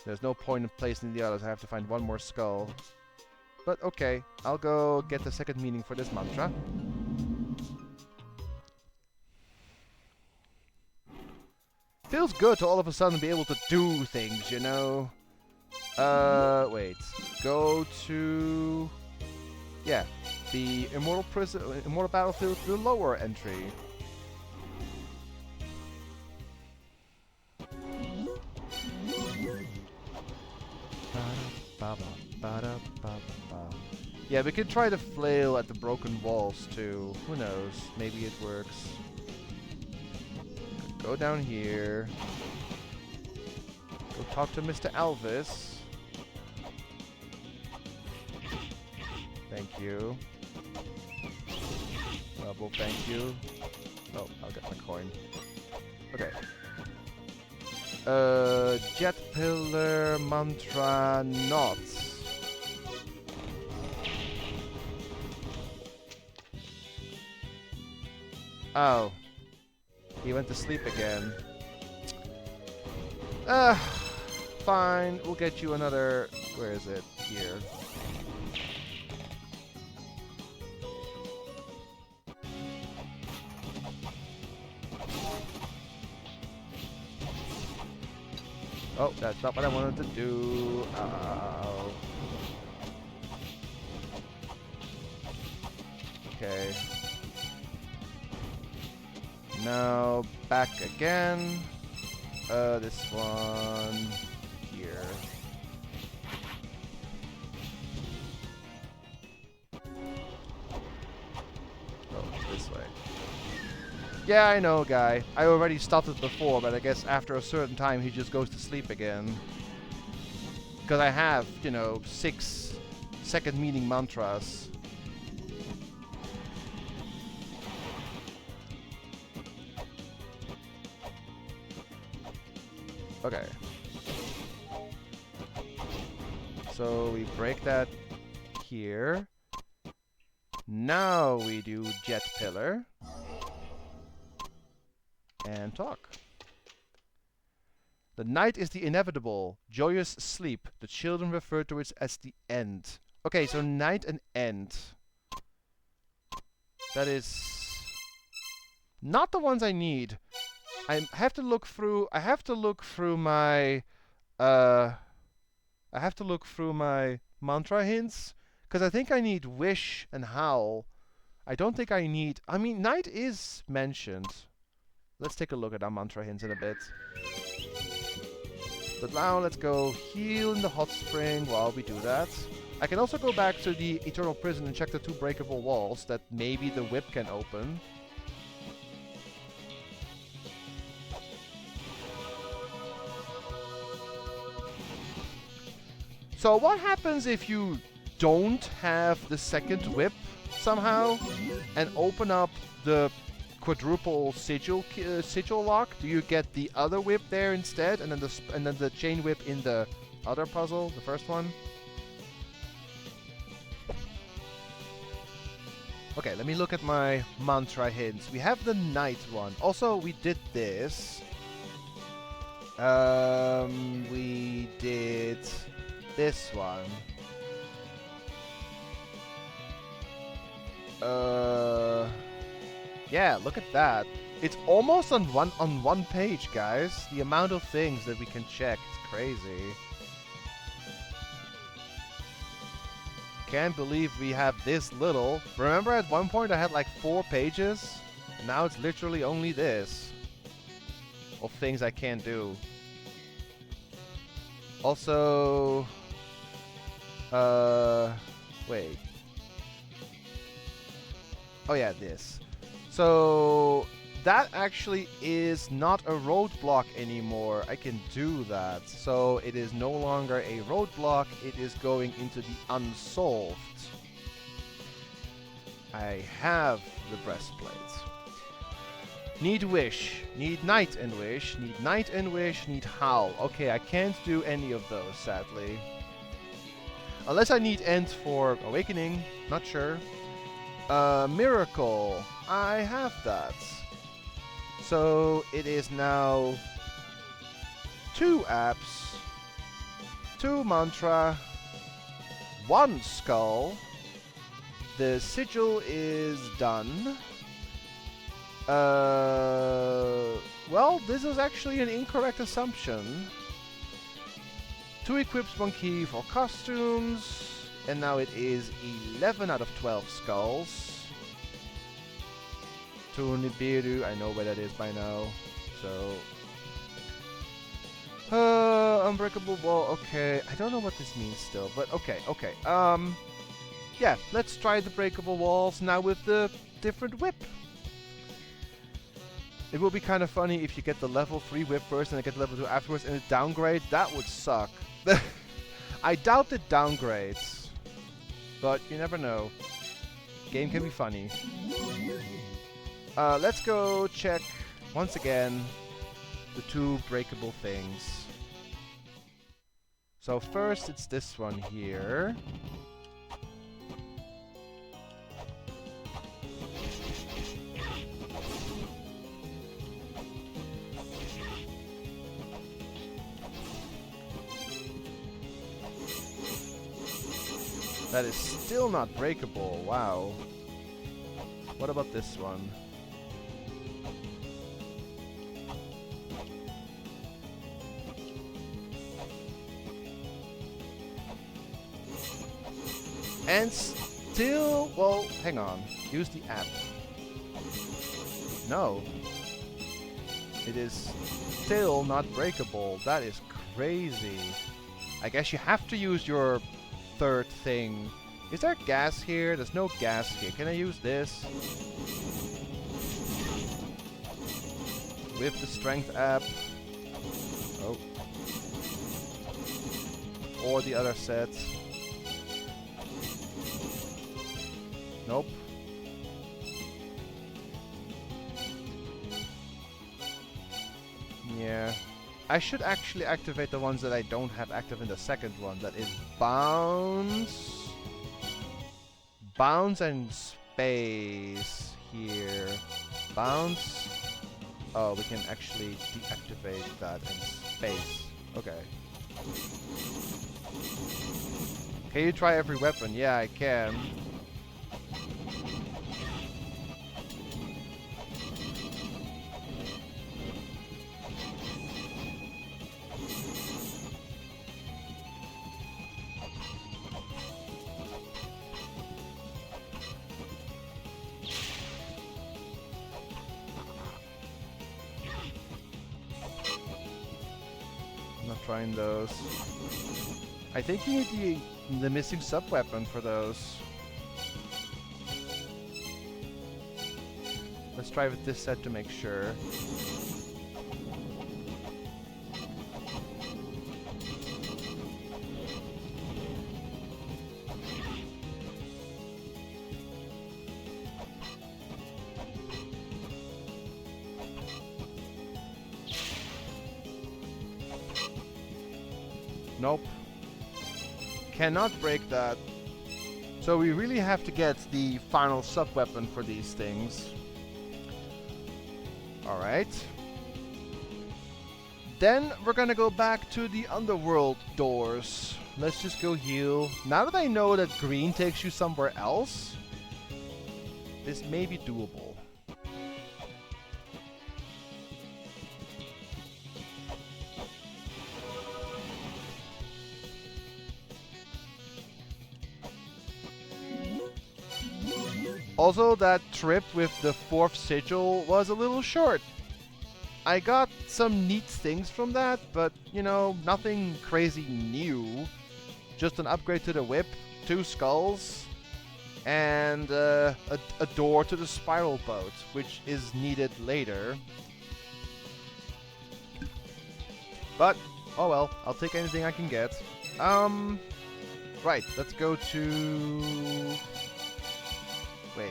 There's no point in placing the others. I have to find one more skull. But okay, I'll go get the second meaning for this mantra. Feels good to all of a sudden be able to do things, you know? Wait. Go to... Yeah, the Immortal Prison, Immortal Battlefield, the lower entry. Yeah, we could try to flail at the broken walls too. Who knows? Maybe it works. Go down here. Go talk to Mr. Alvis. Thank you. Double thank you. Oh, I'll get my coin. Okay. Jet Pillar Mantra Knots. Oh. He went to sleep again. Fine. We'll get you another... Where is it? Here. Oh, that's not what I wanted to do. Okay. Now, back again. This one here. Oh, this way. Yeah, I know, guy. I already stopped it before, but I guess after a certain time he just goes to sleep again. Because I have, you know, 6 second meaning mantras. Okay. So we break that here. Now we do Jet Pillar. And talk. The night is the inevitable, joyous sleep. The children refer to it as the end. Okay, so night and end. That is not the ones I need. I have to look through my mantra hints, because I think I need wish and howl. I don't think I need... I mean, night is mentioned. Let's take a look at our mantra hints in a bit. But now let's go heal in the hot spring while we do that. I can also go back to the Eternal Prison and check the 2 breakable walls that maybe the whip can open. So what happens if you don't have the second whip somehow and open up the quadruple sigil lock? Do you get the other whip there instead, and then the chain whip in the other puzzle, the first one? Okay, let me look at my mantra hints. We have the night one. Also, we did this. We did this one. Yeah, look at that. It's almost on one page, guys. The amount of things that we can check is crazy. Can't believe we have this little. Remember at one point I had like 4 pages? And now it's literally only this. Of things I can't do. Also... wait. Oh yeah, this. So... that actually is not a roadblock anymore. I can do that. So it is no longer a roadblock. It is going into the unsolved. I have the breastplate. Need wish. Need night and wish. Need night and wish. Need howl. Okay, I can't do any of those, sadly. Unless I need end for awakening. Not sure. Miracle. I have that. So it is now 2 apps, 2 mantra, 1 skull. The sigil is done. Well, this is actually an incorrect assumption. 2 equips, 1 key for costumes, and now it is 11 out of 12 skulls. To Nibiru, I know where that is by now, so... Unbreakable wall, okay. I don't know what this means still, but okay. Yeah, let's try the breakable walls now with the different whip. It will be kind of funny if you get the level 3 whip first and then get the level 2 afterwards and it downgrades. That would suck. I doubt it downgrades, but you never know. Game can be funny. Let's go check, once again, the 2 breakable things. So first, it's this one here. That is still not breakable, wow. What about this one? And still, well, hang on. Use the app. No. It is still not breakable. That is crazy. I guess you have to use your 3rd thing. Is there gas here? There's no gas here. Can I use this? With the strength app. Oh. Or the other set. Nope. Yeah. I should actually activate the ones that I don't have active in the second one. That is bounce. Bounce and space here. Bounce. Oh, we can actually deactivate that in space. Okay. Can you try every weapon? Yeah, I can. Trying those. I think you need the missing sub-weapon for those. Let's try with this set to make sure. Nope. Cannot break that. So we really have to get the final sub-weapon for these things. Alright. Then we're gonna go back to the underworld doors. Let's just go heal. Now that I know that green takes you somewhere else, this may be doable. Also, that trip with the 4th sigil was a little short. I got some neat things from that, but, you know, nothing crazy new. Just an upgrade to the whip, 2 skulls, and a door to the spiral boat, which is needed later. But, oh well, I'll take anything I can get. Right, let's go to... Wait,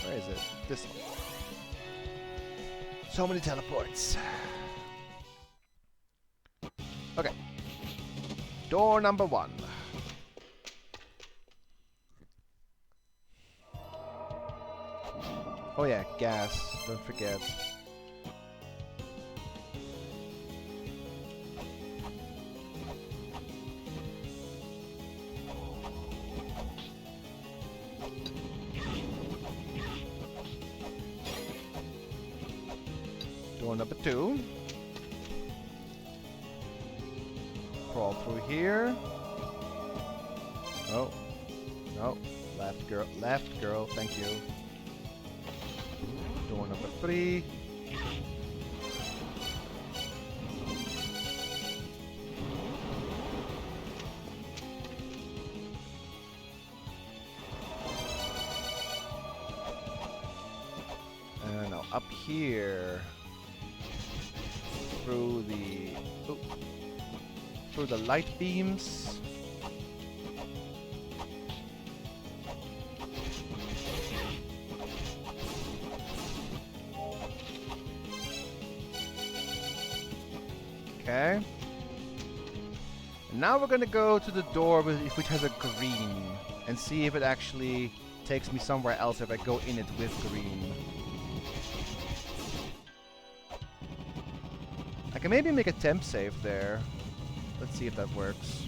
where is it? This one. So many teleports. Okay. Door number 1. Oh yeah, gas. Don't forget. Door number 2. Crawl through here. Oh. No. Left girl, thank you. Door number 3. And now up here. Through the light beams. Okay. And now we're gonna go to the door which has a green and see if it actually takes me somewhere else if I go in it with green. I can maybe make a temp save there. Let's see if that works.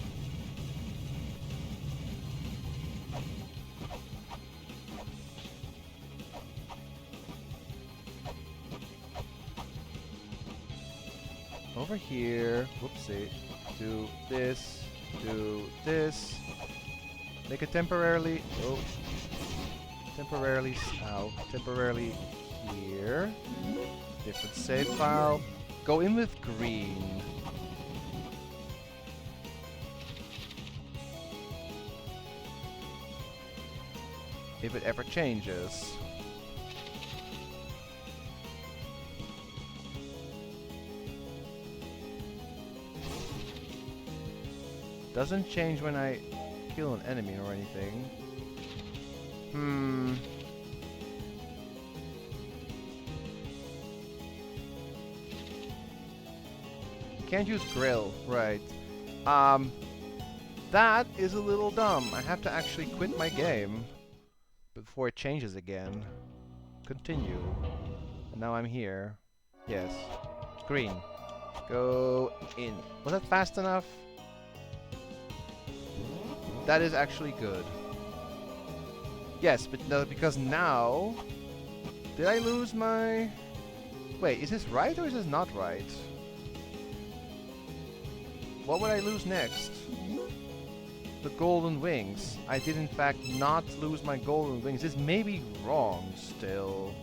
Over here, whoopsie, do this, make it temporarily, temporarily here, different save file, go in with green. If it ever changes. Doesn't change when I kill an enemy or anything. Can't use grill, right. That is a little dumb. I have to actually quit my game before it changes again. Continue. And now I'm here. Yes. Green. Go in. Was that fast enough? That is actually good. Yes, but no, because now... Did I lose my... Wait, is this right or is this not right? What would I lose next? The golden wings. I did in fact not lose my golden wings. This may be wrong still.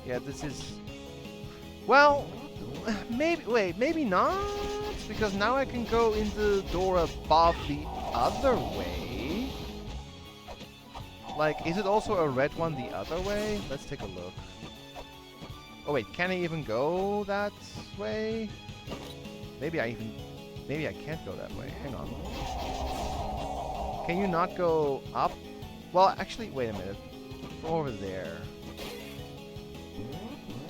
Yeah, this is... Well, maybe... Wait, maybe not? Because now I can go in the door above the other way. Like, is it also a red one the other way? Let's take a look. Oh wait, can I even go that way? Maybe I can't go that way. Hang on. Can you not go up? Well, actually, wait a minute. Go over there.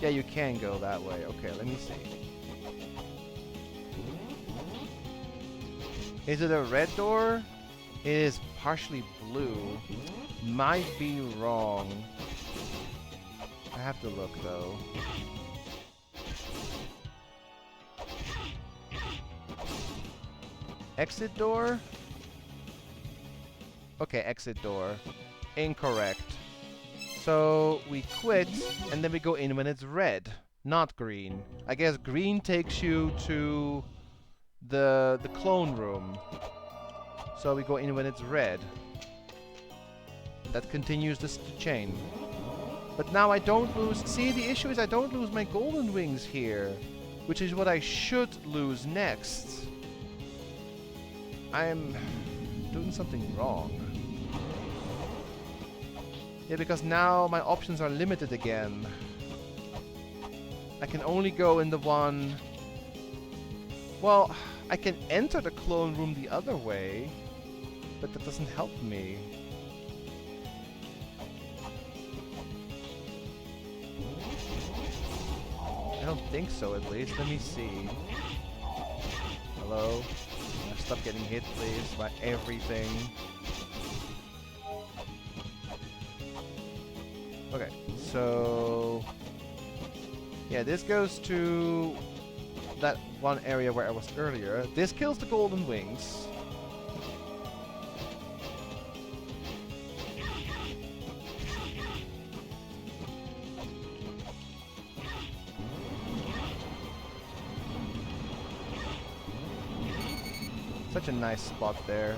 Yeah, you can go that way. Okay, let me see. Is it a red door? It is partially blue. Might be wrong. I have to look though. Exit door? Okay, exit door. Incorrect. So we quit, and then we go in when it's red, not green. I guess green takes you to the clone room. So we go in when it's red. That continues this chain. But now I don't lose... See, the issue is I don't lose my golden wings here, which is what I should lose next. I'm doing something wrong. Yeah, because now my options are limited again. I can only go in the one... Well, I can enter the clone room the other way, but that doesn't help me. I don't think so, at least. Let me see. Hello? Stop getting hit, please, by everything. Okay, so... Yeah, this goes to that one area where I was earlier. This kills the golden wings. Such a nice spot there.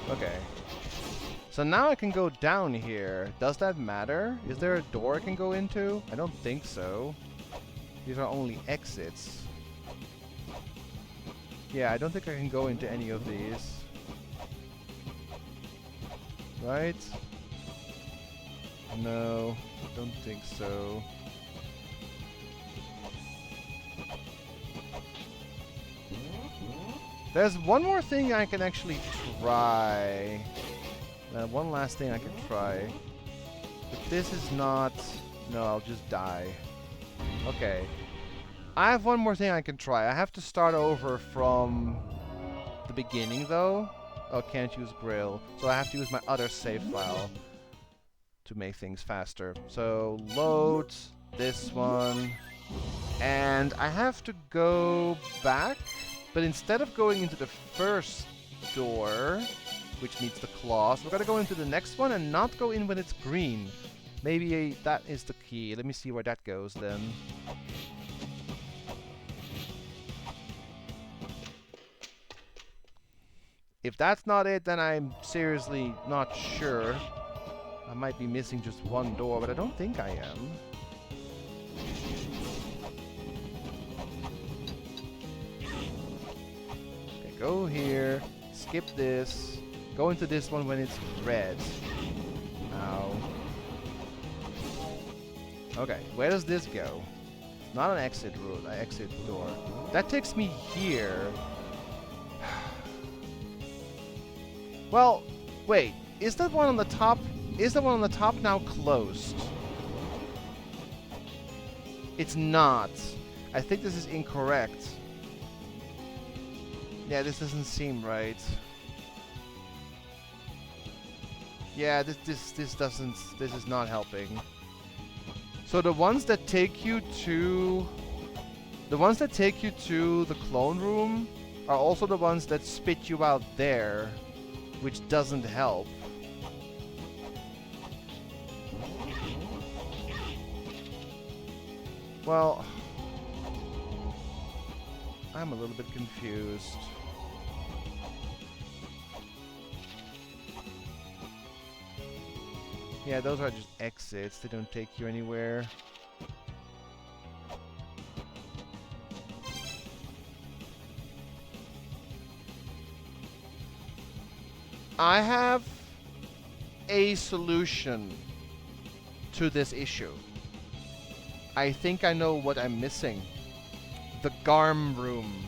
Okay. So now I can go down here. Does that matter? Is there a door I can go into? I don't think so. These are only exits. Yeah, I don't think I can go into any of these. Right? No, don't think so. There's one more thing I can actually try. One last thing I can try. But this is not... No, I'll just die. Okay. I have one more thing I can try. I have to start over from the beginning, though. Oh, can't use grill. So I have to use my other save file to make things faster. So, load this one. And I have to go back. But instead of going into the first door, which needs the claws, we're gonna go into the next one and not go in when it's green. Maybe that is the key. Let me see where that goes then. If that's not it, then I'm seriously not sure. I might be missing just one door, but I don't think I am. Okay, go here, skip this, go into this one when it's red. Ow. Okay, where does this go? Not an exit route, an exit door. That takes me here. Well, wait, is that one on the top? Is the one on the top now closed? It's not. I think this is incorrect. Yeah, this doesn't seem right. Yeah, this is not helping. So the ones that take you to the clone room are also the ones that spit you out there, which doesn't help. Well, I'm a little bit confused. Yeah, those are just exits. They don't take you anywhere. I have a solution to this issue. I think I know what I'm missing. The Garm Room.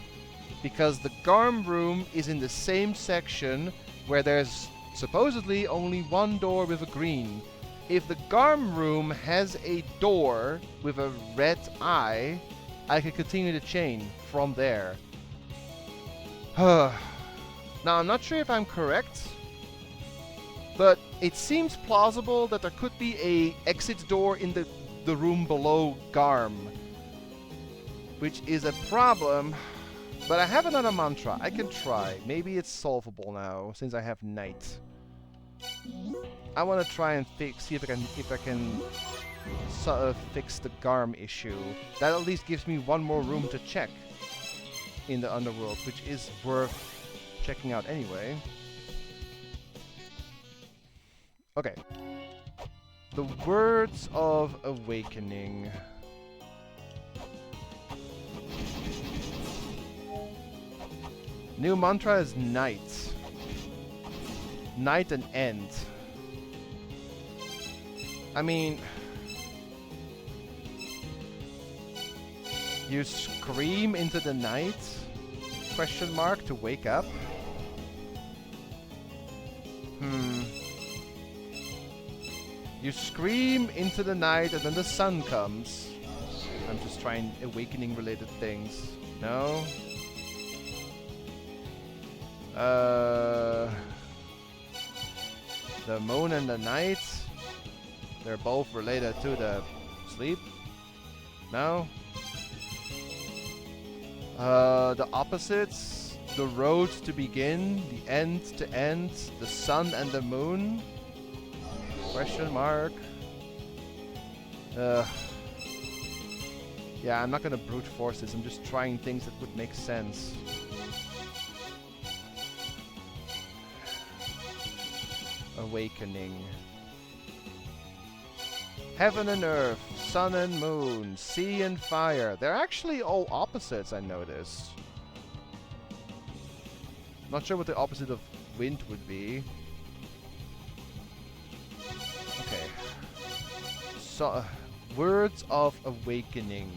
Because the Garm Room is in the same section where there's supposedly only one door with a green. If the Garm Room has a door with a red eye, I can continue the chain from there. Now, I'm not sure if I'm correct, but it seems plausible that there could be a exit door in the room below Garm, which is a problem, but I have another mantra. I can try. Maybe it's solvable now, since I have Night. I want to try and see if I can fix the Garm issue. That at least gives me one more room to check in the underworld, which is worth checking out anyway. Okay. The Words of Awakening. New mantra is Night. Night and End. I mean, you scream into the night? Question mark to wake up? You scream into the night and then the sun comes. I'm just trying awakening related things. No? The moon and the night? They're both related to the sleep? No? The opposites? The road to begin? The end to end? The sun and the moon? Question mark. Yeah, I'm not gonna brute force this. I'm just trying things that would make sense. Awakening. Heaven and earth, sun and moon, sea and fire. They're actually all opposites, I noticed. Not sure what the opposite of wind would be. Okay. So, Words of Awakening.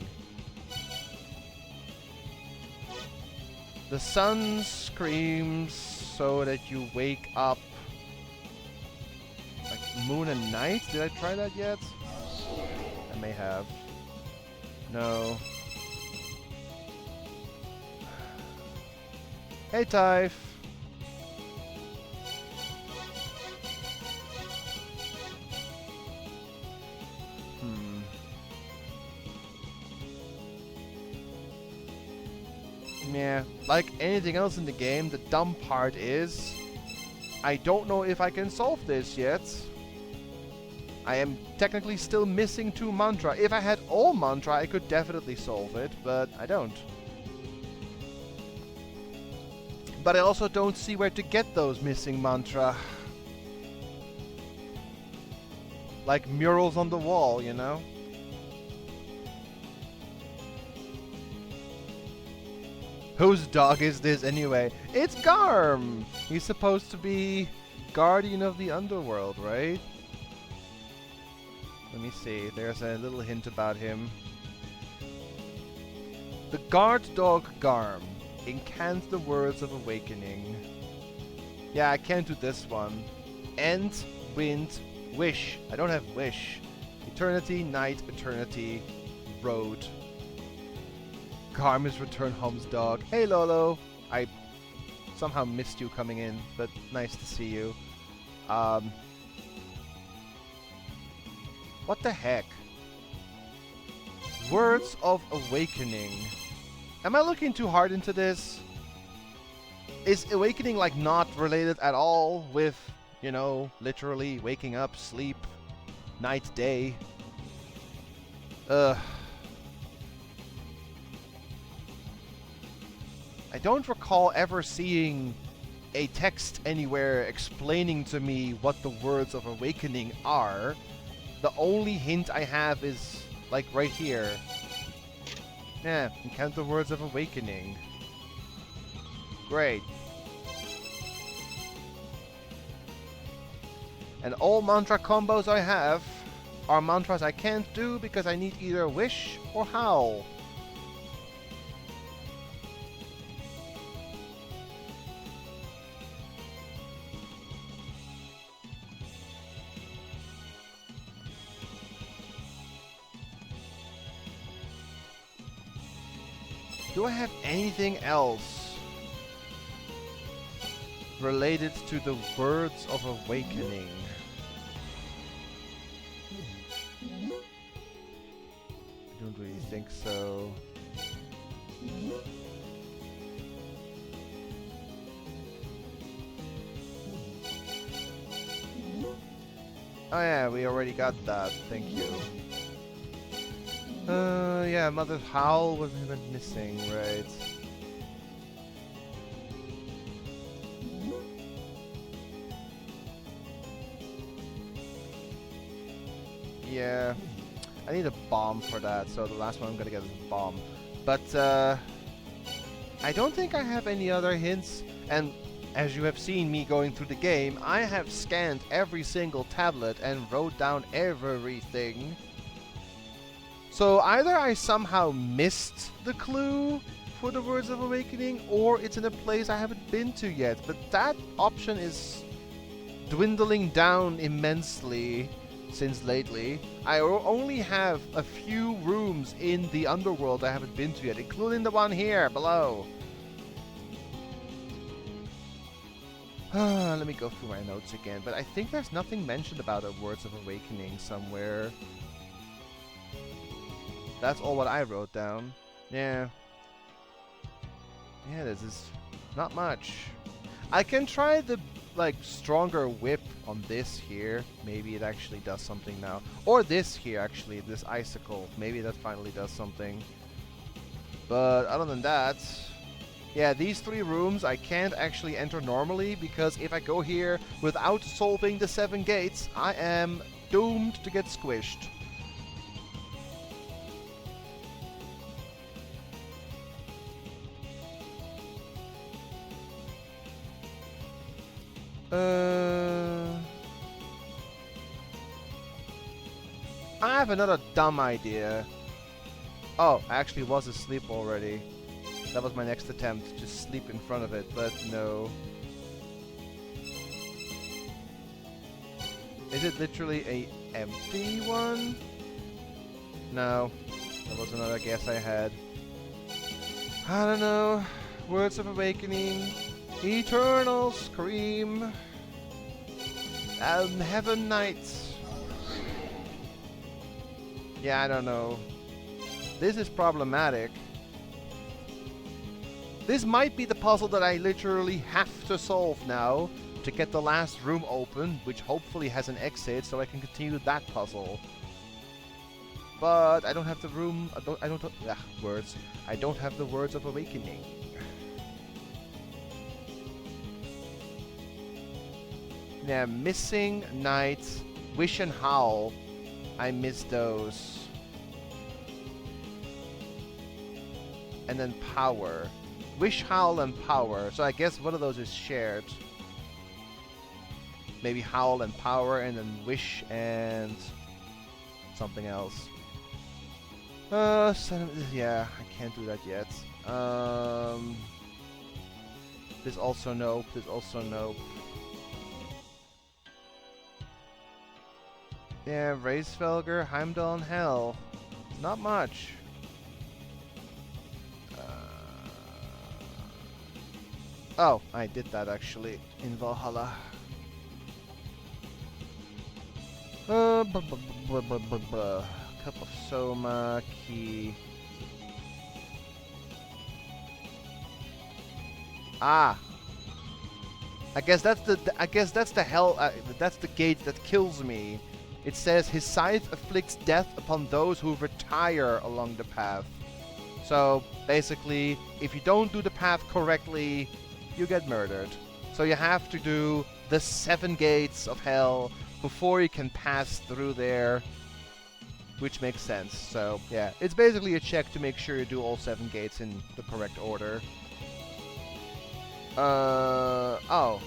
The sun screams so that you wake up. Like moon and night? Did I try that yet? I may have. No. Hey, Typh. Yeah, like anything else in the game, the dumb part is I don't know if I can solve this yet. I am technically still missing 2 mantra. If I had all mantra, I could definitely solve it, but I don't. But I also don't see where to get those missing mantra. Like murals on the wall, you know? Whose dog is this anyway? It's Garm! He's supposed to be guardian of the underworld, right? Let me see. There's a little hint about him. The guard dog Garm incants the words of awakening. Yeah, I can't do this one. End, wind, wish. I don't have wish. Eternity, night, eternity, road. Garm is return home's dog. Hey Lolo! I somehow missed you coming in, but nice to see you. What the heck? Words of Awakening. Am I looking too hard into this? Is awakening like not related at all with, you know, literally waking up, sleep, night, day? I don't recall ever seeing a text anywhere explaining to me what the words of awakening are. The only hint I have is, like, right here. Yeah, count the words of awakening. Great. And all mantra combos I have are mantras I can't do because I need either wish or howl. Do I have anything else? related to the words of awakening. I don't really think so. Oh yeah, we already got that. Thank you. Yeah, Mother's Howl was even missing, right? Yeah, I need a bomb for that, so the last one I'm gonna get is a bomb. But, I don't think I have any other hints, and as you have seen me going through the game, I have scanned every single tablet and wrote down everything. So either I somehow missed the clue for the Words of Awakening, or it's in a place I haven't been to yet. But that option is dwindling down immensely since lately. I only have a few rooms in the underworld I haven't been to yet, including the one here below. Let me go through my notes again, but I think there's nothing mentioned about a Words of Awakening somewhere. That's all what I wrote down. Yeah. Yeah, this is not much. I can try the, like, stronger whip on this here. Maybe it actually does something now. Or this here, actually, this icicle. Maybe that finally does something. But other than that, yeah, these 3 rooms I can't actually enter normally, because if I go here without solving the 7 gates, I am doomed to get squished. I have another dumb idea. Oh, I actually was asleep already. That was my next attempt, just sleep in front of it, but no. Is it literally a empty one? No. That was another guess I had. I don't know. Words of Awakening. Eternal Scream. Heaven Knight. Yeah, I don't know. This is problematic. This might be the puzzle that I literally have to solve now to get the last room open, which hopefully has an exit, so I can continue that puzzle. But I don't have the room. Words. I don't have the Words of Awakening. Yeah, Missing Night, Wish and Howl. I missed those. And then Power. Wish, Howl, and Power. So I guess one of those is shared. Maybe Howl and Power, and then Wish and something else. Yeah, I can't do that yet. This also nope. This also nope. Yeah, Racefelger, Heimdall, and Hell. Not much. Oh, I did that actually in Valhalla. Cup of Soma, key. Ah. I guess that's the hell. That's the gate that kills me. It says his scythe afflicts death upon those who retire along the path. So basically, if you don't do the path correctly, you get murdered. So you have to do the 7 gates of hell before you can pass through there, which makes sense. So yeah, it's basically a check to make sure you do all 7 gates in the correct order. Oh.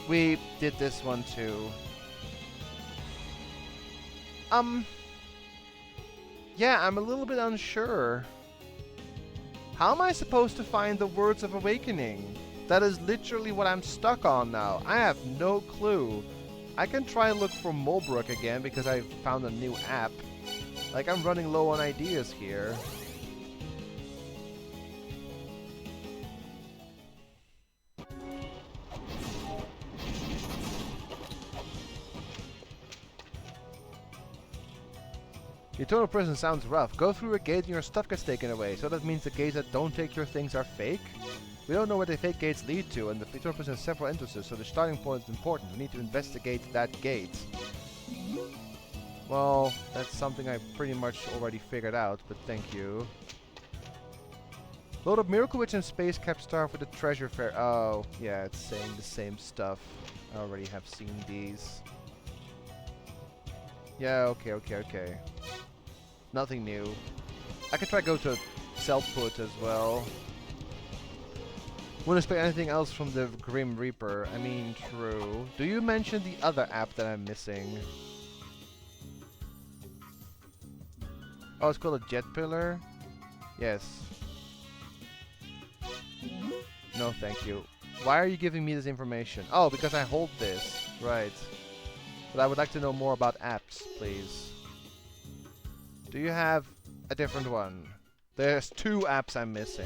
We did this one too. Yeah, I'm a little bit unsure. How am I supposed to find the Words of Awakening? That is literally what I'm stuck on now. I have no clue. I can try and look for Mulbrook again because I found a new app. Like, I'm running low on ideas here. The eternal prison sounds rough. Go through a gate and your stuff gets taken away. So that means the gates that don't take your things are fake? We don't know where the fake gates lead to, and the eternal prison has several entrances, so the starting point is important. We need to investigate that gate. Well, that's something I pretty much already figured out, but thank you. Load up Miracle Witch and Space Cap Star for the treasure fair. Oh, yeah, it's saying the same stuff. I already have seen these. Yeah, okay. Nothing new. I could try go to Self-Put as well. Wouldn't expect anything else from the Grim Reaper. I mean, true. Do you mention the other app that I'm missing? Oh, it's called a Jet Pillar? Yes. No, thank you. Why are you giving me this information? Oh, because I hold this. Right. But I would like to know more about apps, please. Do you have a different one? There's 2 apps I'm missing.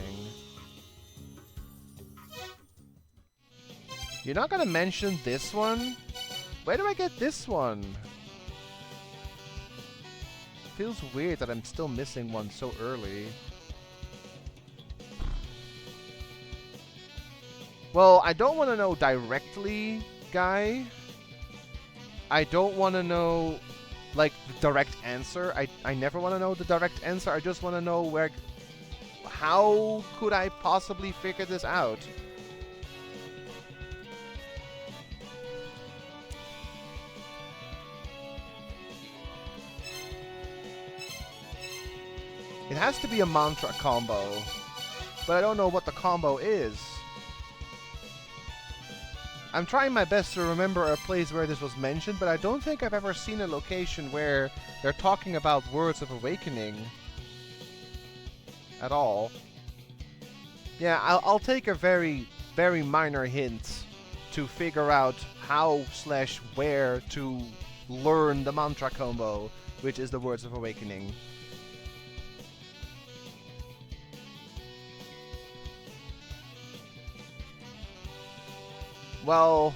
You're not gonna mention this one? Where do I get this one? Feels weird that I'm still missing one so early. Well, I don't want to know directly, guy. I don't want to know, like, the direct answer. I never want to know the direct answer. I just want to know where... How could I possibly figure this out? It has to be a mantra combo. But I don't know what the combo is. I'm trying my best to remember a place where this was mentioned, but I don't think I've ever seen a location where they're talking about Words of Awakening at all. Yeah, I'll take a very, very minor hint to figure out how/where to learn the mantra combo, which is the Words of Awakening. Well,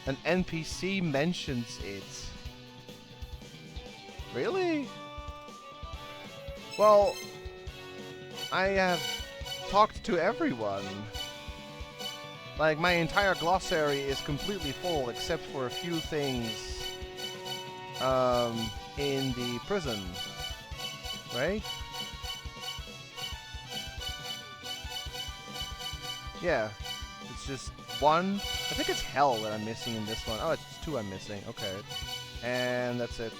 an NPC mentions it. Really? Well, I have talked to everyone. Like, my entire glossary is completely full except for a few things in the prison. Right? Yeah. It's just one. I think it's hell that I'm missing in this one. Oh, it's 2 I'm missing. Okay. And that's it.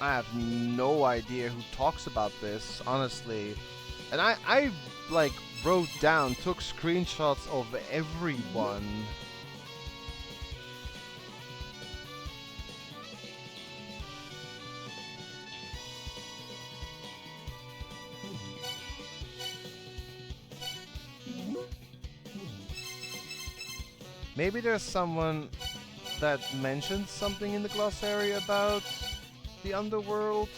I have no idea who talks about this, honestly. And I like, wrote down, took screenshots of everyone. Maybe there's someone that mentions something in the glossary about the underworld.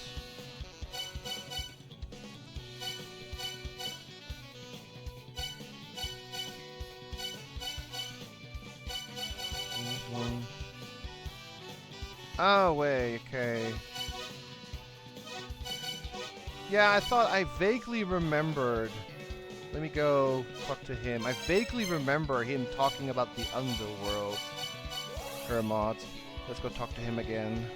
Oh, wait, okay. Yeah, I thought I vaguely remembered. Let me go talk to him. I vaguely remember him talking about the underworld. Hermod. Let's go talk to him again.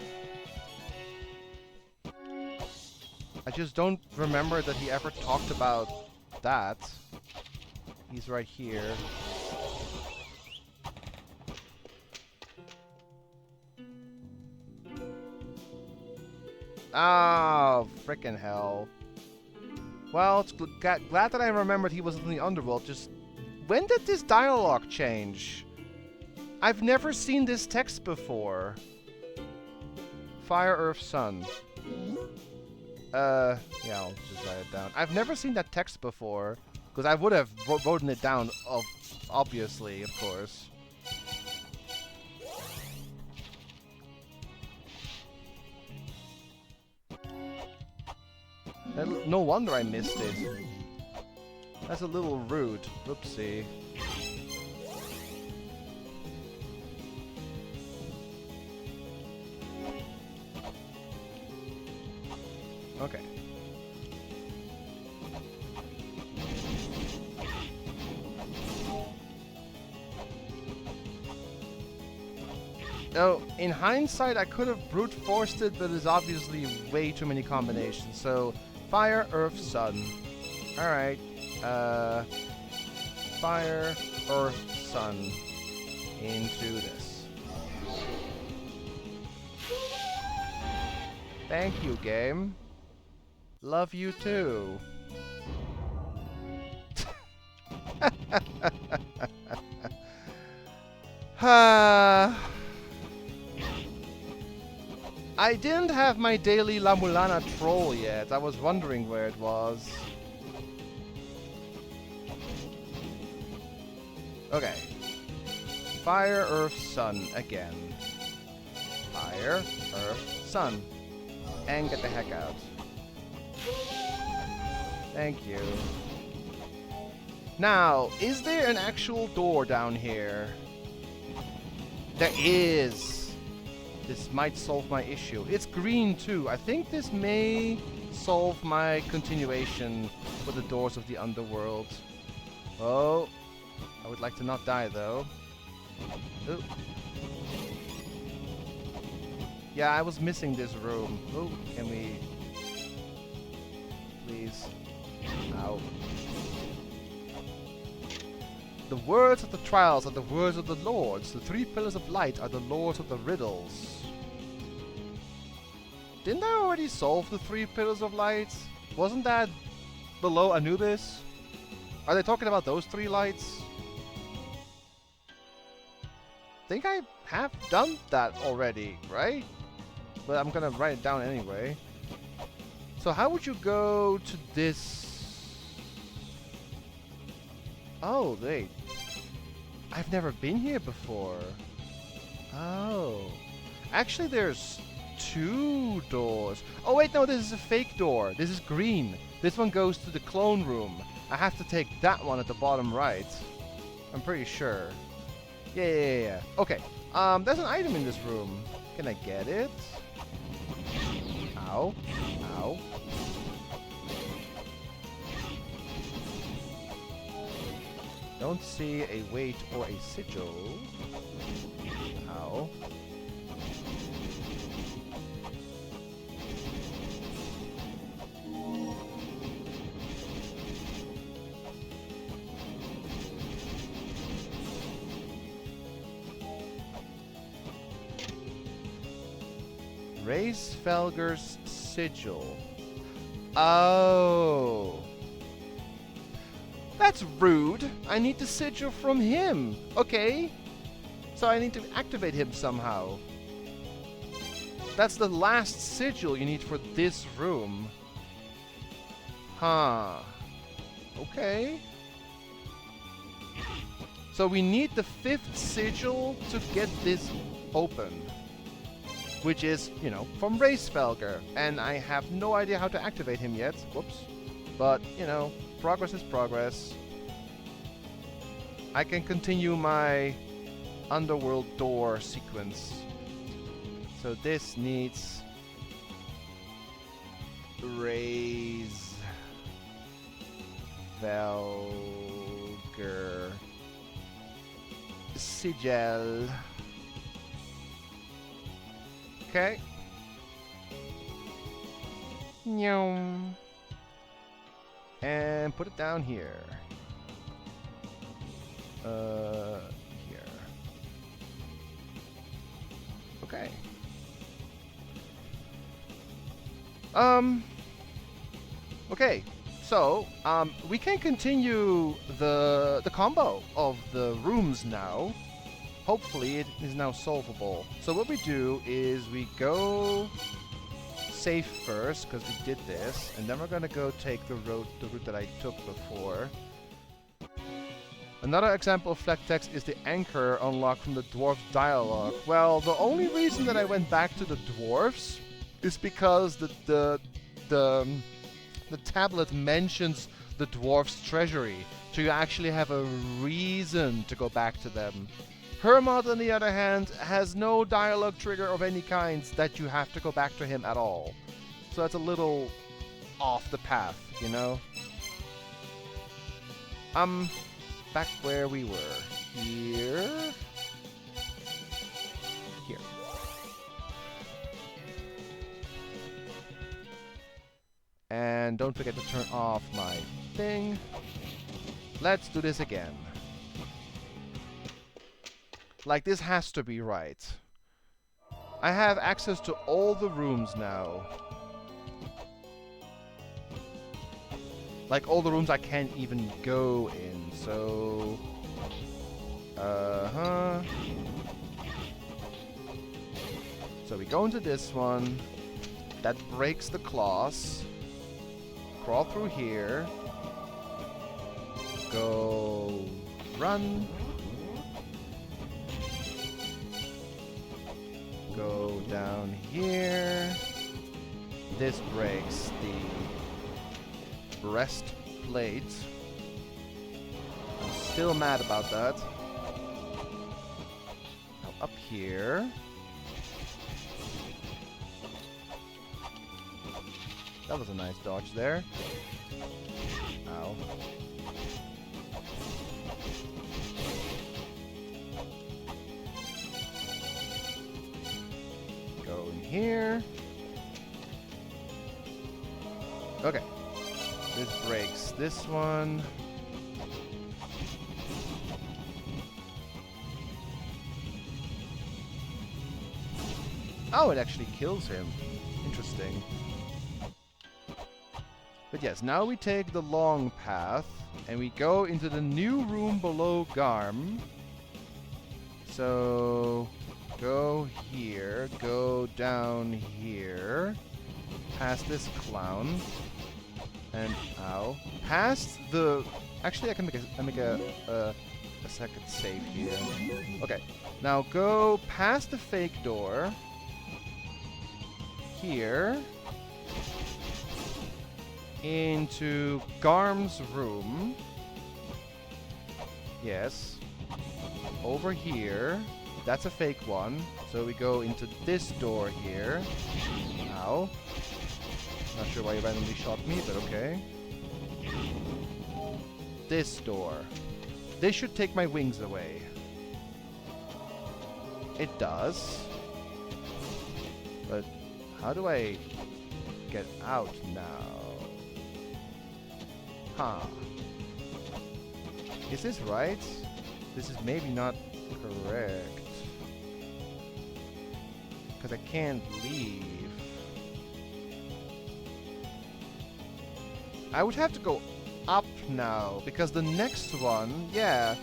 I just don't remember that he ever talked about that. He's right here. Oh, frickin' hell. Well, it's glad that I remembered he was in the underworld. Just, when did this dialogue change? I've never seen this text before. Fire, Earth, Sun. Yeah, I'll just write it down. I've never seen that text before, because I would have written it down, obviously, of course. No wonder I missed it. That's a little rude. Oopsie. Okay. Oh, in hindsight, I could have brute forced it, but there's obviously way too many combinations. So, fire, earth, sun. Alright. Fire, earth, sun. Into this. Thank you, game. Love you too. I didn't have my daily La-Mulana troll yet. I was wondering where it was. Okay. Fire, earth, sun again. Fire, earth, sun. And get the heck out. Thank you. Now, is there an actual door down here? There is! This might solve my issue. It's green too. I think this may solve my continuation with the doors of the underworld. Oh, I would like to not die though. Ooh. Yeah, I was missing this room. Oh, can we... Please. Ow. The words of the trials are the words of the lords. The three pillars of light are the lords of the riddles. Didn't I already solve the three pillars of light? Wasn't that below Anubis? Are they talking about those three lights? I think I have done that already, right? But I'm gonna write it down anyway. So how would you go to this? Oh, wait. I've never been here before. Oh. Actually, there's two doors. Oh, wait, no, this is a fake door. This is green. This one goes to the clone room. I have to take that one at the bottom right. I'm pretty sure. Yeah. Okay. There's an item in this room. Can I get it? Ow. Ow. Don't see a weight or a sigil. Ow. Race Felger's sigil. Oh. That's rude. I need the sigil from him. Okay. So I need to activate him somehow. That's the last sigil you need for this room. Huh. Okay. So we need the 5th sigil to get this open. Which is, you know, from Racefelger. And I have no idea how to activate him yet. Whoops. But, you know, progress is progress. I can continue my underworld door sequence. So this needs Racefelger sigil. Okay. Nyum. And put it down here. Here. Okay. Okay. So, we can continue the combo of the rooms now. Hopefully it is now solvable. So what we do is we go safe first, because we did this, and then we're gonna go take the route that I took before. Another example of flat text is the anchor unlocked from the dwarf dialogue. Well, the only reason that I went back to the dwarves is because the tablet mentions the dwarf's treasury, so you actually have a reason to go back to them. Hermod, on the other hand, has no dialogue trigger of any kind that you have to go back to him at all. So that's a little off the path, you know? Back where we were. Here. Here. And don't forget to turn off my thing. Let's do this again. Like, this has to be right. I have access to all the rooms now. Like, all the rooms I can't even go in, so... So we go into this one. That breaks the claws. Crawl through here. Go... Run. Go down here. This breaks the breastplate. I'm still mad about that. Now up here. That was a nice dodge there. Ow. Go in here. Okay. This breaks this one. Oh, it actually kills him. Interesting. But yes, now we take the long path, and we go into the new room below Garm. So, go here, go down here, past this clown, and ow, past the... Actually, I can make a second save here. Okay, now go past the fake door, here, into Garm's room. Yes. Over here. That's a fake one. So we go into this door here. Ow. Not sure why you randomly shot me, but okay. This door. This should take my wings away. It does. But how do I get out now? Huh. Is this right? This is maybe not correct. Because I can't leave. I would have to go up now, because the next one, yeah.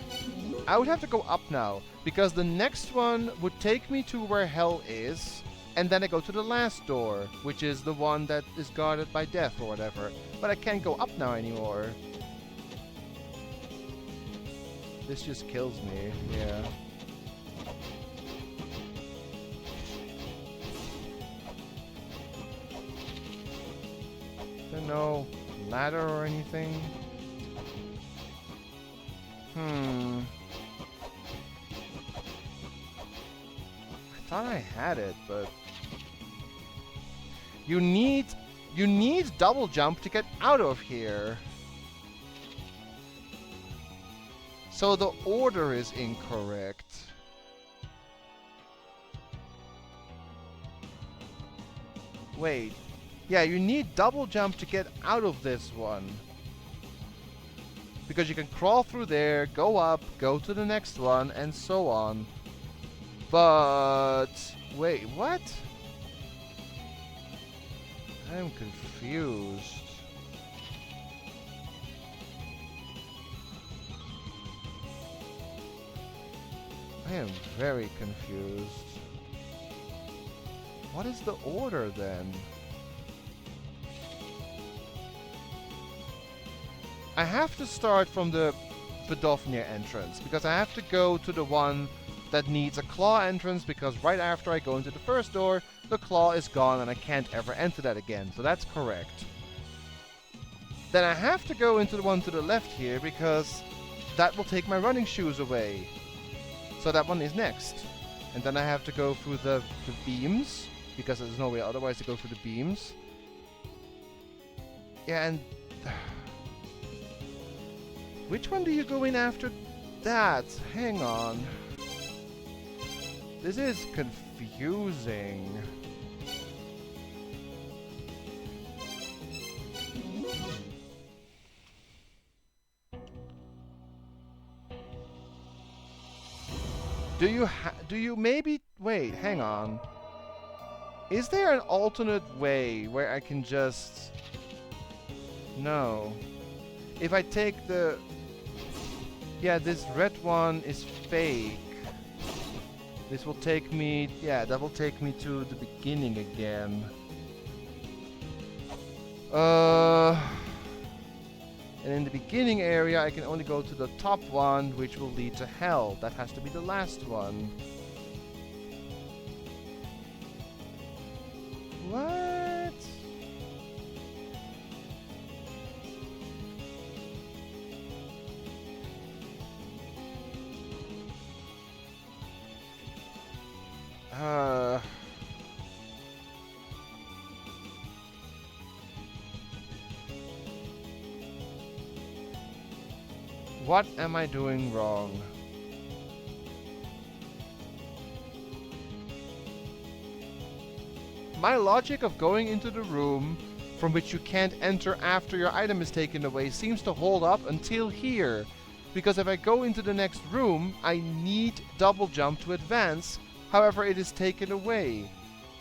I would have to go up now, because the next one would take me to where hell is, and then I go to the last door, which is the one that is guarded by death or whatever. But I can't go up now anymore. This just kills me, yeah. Is there no ladder or anything? I thought I had it, but... You need double jump to get out of here. So the order is incorrect. Wait. Yeah, you need double jump to get out of this one. Because you can crawl through there, go up, go to the next one, and so on. But... Wait, what? I'm confused. I am very confused. What is the order then? I have to start from the Vidofnir entrance, because I have to go to the one that needs a claw entrance, because right after I go into the first door, the claw is gone and I can't ever enter that again. So that's correct. Then I have to go into the one to the left here, because that will take my running shoes away. So that one is next. And then I have to go through the beams, because there's no way otherwise to go through the beams. Yeah, and which one do you go in after that? Hang on. This is confusing. Do you maybe wait, hang on. Is there an alternate way where I can just... No. If I take the... Yeah, this red one is fake. This will take me... Yeah, that will take me to the beginning again. And in the beginning area, I can only go to the top one, which will lead to hell. That has to be the last one. What? What am I doing wrong? My logic of going into the room from which you can't enter after your item is taken away seems to hold up until here. Because if I go into the next room, I need double jump to advance. However, it is taken away.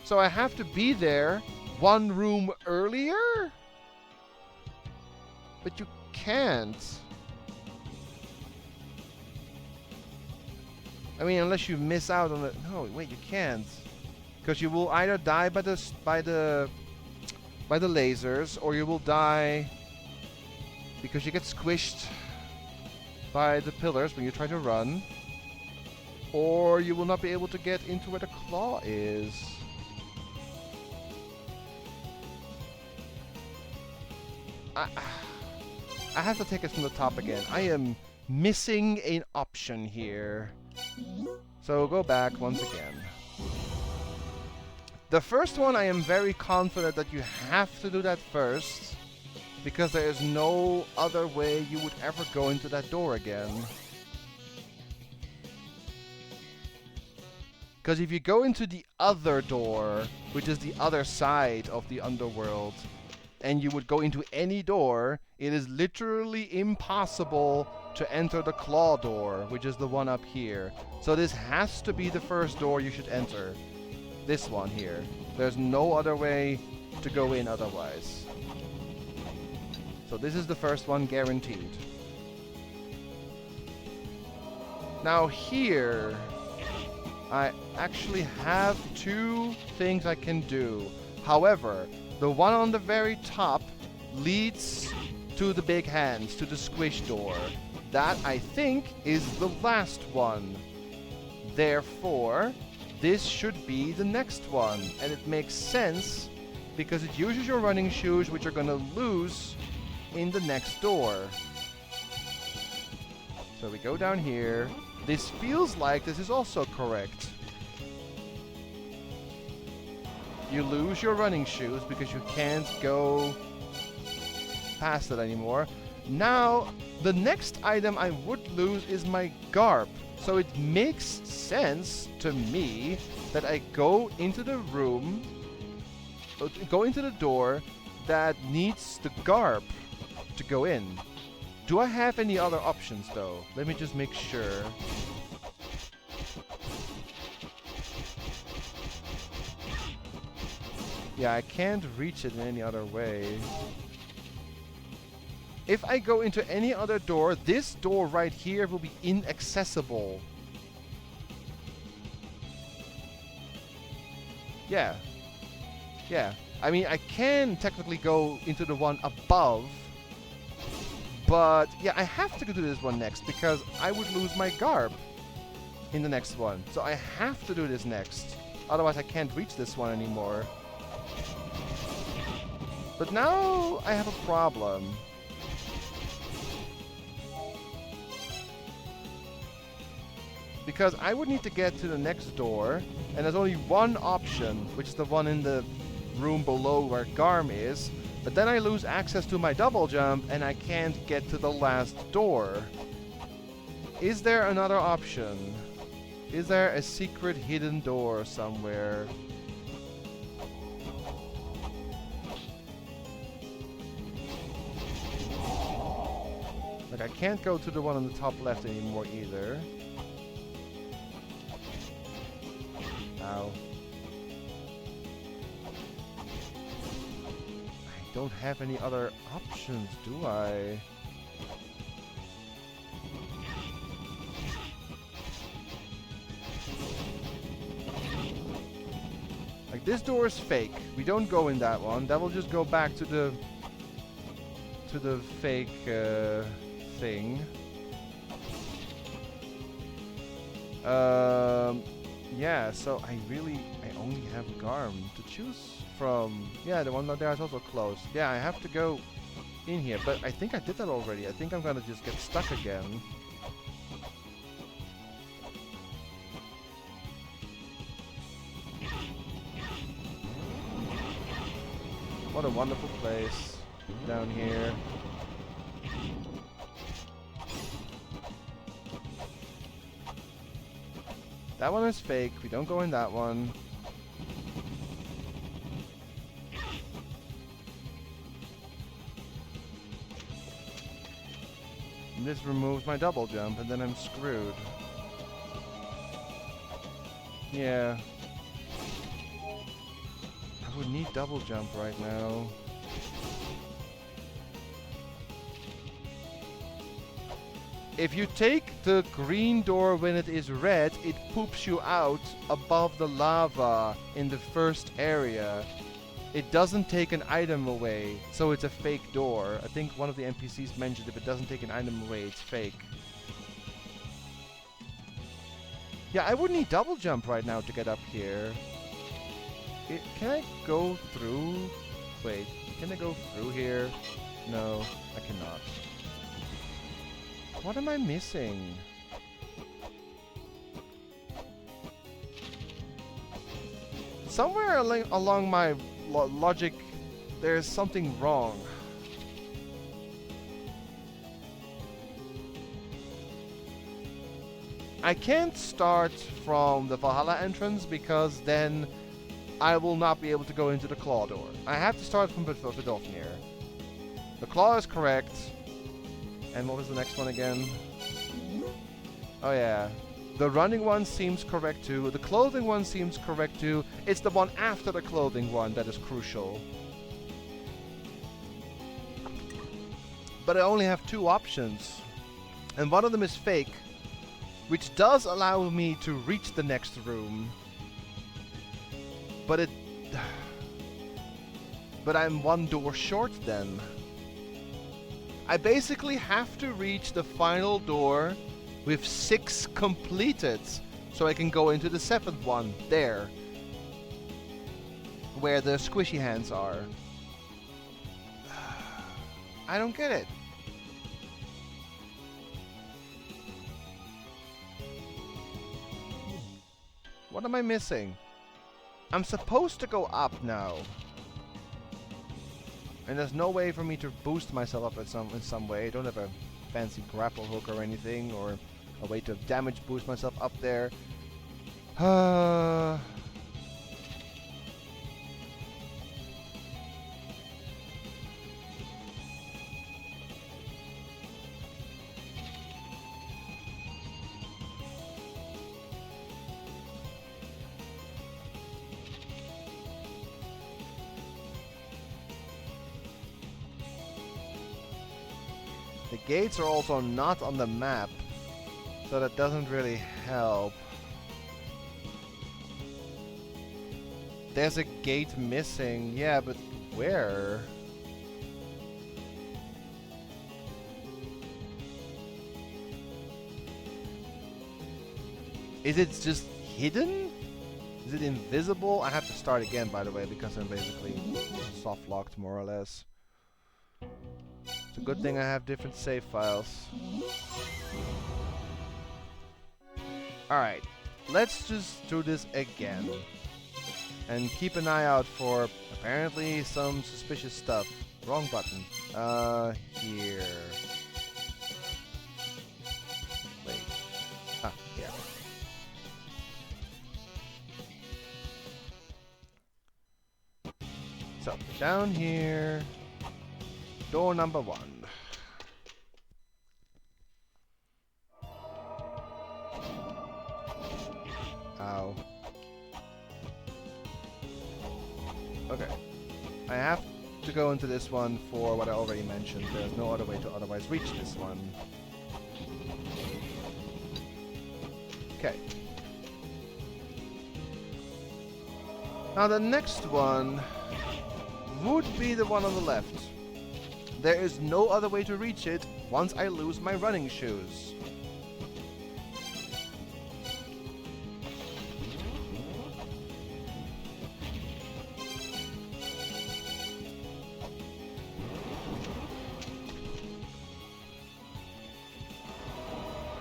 So I have to be there one room earlier? But you can't. I mean, unless you miss out on it. No, wait, you can't. Because you will either die by the lasers, or you will die because you get squished by the pillars when you try to run, or you will not be able to get into where the claw is. I have to take it from the top again. I am missing an option here. So go back once again. The first one, I am very confident that you have to do that first, because there is no other way you would ever go into that door again. Because if you go into the other door, which is the other side of the underworld, and you would go into any door, it is literally impossible to enter the claw door, which is the one up here. So this has to be the first door you should enter. This one here. There's no other way to go in otherwise. So this is the first one, guaranteed. Now here, I actually have two things I can do. However, the one on the very top leads to the big hands, to the squish door. That, I think, is the last one. Therefore, this should be the next one. And it makes sense because it uses your running shoes, which are going to lose in the next door. So we go down here. This feels like this is also correct. You lose your running shoes because you can't go past it anymore. Now, the next item I would lose is my garb. So it makes sense to me that I go into the room, go into the door that needs the garb to go in. Do I have any other options though? Let me just make sure. Yeah, I can't reach it in any other way. If I go into any other door, this door right here will be inaccessible. Yeah. Yeah. I mean, I can technically go into the one above. But, yeah, I have to go to this one next because I would lose my garb in the next one. So I have to do this next. Otherwise, I can't reach this one anymore. But now I have a problem. Because I would need to get to the next door, and there's only one option, which is the one in the room below where Garm is. But then I lose access to my double jump and I can't get to the last door. Is there another option? Is there a secret hidden door somewhere? Like, I can't go to the one on the top left anymore either. Ow. I don't have any other options, do I? Like, this door is fake. We don't go in that one. That will just go back to the fake thing. Yeah, so I only have Garm to choose from. Yeah, the one there is also closed. Yeah, I have to go in here, but I think I did that already. I think I'm gonna just get stuck again. What a wonderful place down here. That one is fake. We don't go in that one. And this removes my double jump, and then I'm screwed. Yeah. I would need double jump right now. If you take the green door when it is red, it poops you out above the lava in the first area. It doesn't take an item away, so it's a fake door. I think one of the NPCs mentioned if it doesn't take an item away, it's fake. Yeah, I would need double jump right now to get up here. Can I go through? Wait, can I go through here? No, I cannot. What am I missing? Somewhere along my logic, there's something wrong. I can't start from the Valhalla entrance because then I will not be able to go into the claw door. I have to start from Vidofnir. The claw is correct. And what was the next one again? Oh yeah. The running one seems correct too. The clothing one seems correct too. It's the one after the clothing one that is crucial. But I only have two options. And one of them is fake, which does allow me to reach the next room. But I'm one door short then. I basically have to reach the final door with 6 completed, so I can go into the 7th one, there. Where the squishy hands are. I don't get it. What am I missing? I'm supposed to go up now. And there's no way for me to boost myself up in some way. I don't have a fancy grapple hook or anything, or a way to damage boost myself up there. The gates are also not on the map, so that doesn't really help. There's a gate missing, yeah, but where? Is it just hidden? Is it invisible? I have to start again, by the way, because I'm basically soft locked more or less. It's a good thing I have different save files. Alright, let's just do this again. And keep an eye out for, apparently, some suspicious stuff. Wrong button. Here. Wait. Ah, here. So, down here. Door number 1. Ow. Okay. I have to go into this one for what I already mentioned. There's no other way to otherwise reach this one. Okay. Now the next one would be the one on the left. There is no other way to reach it once I lose my running shoes.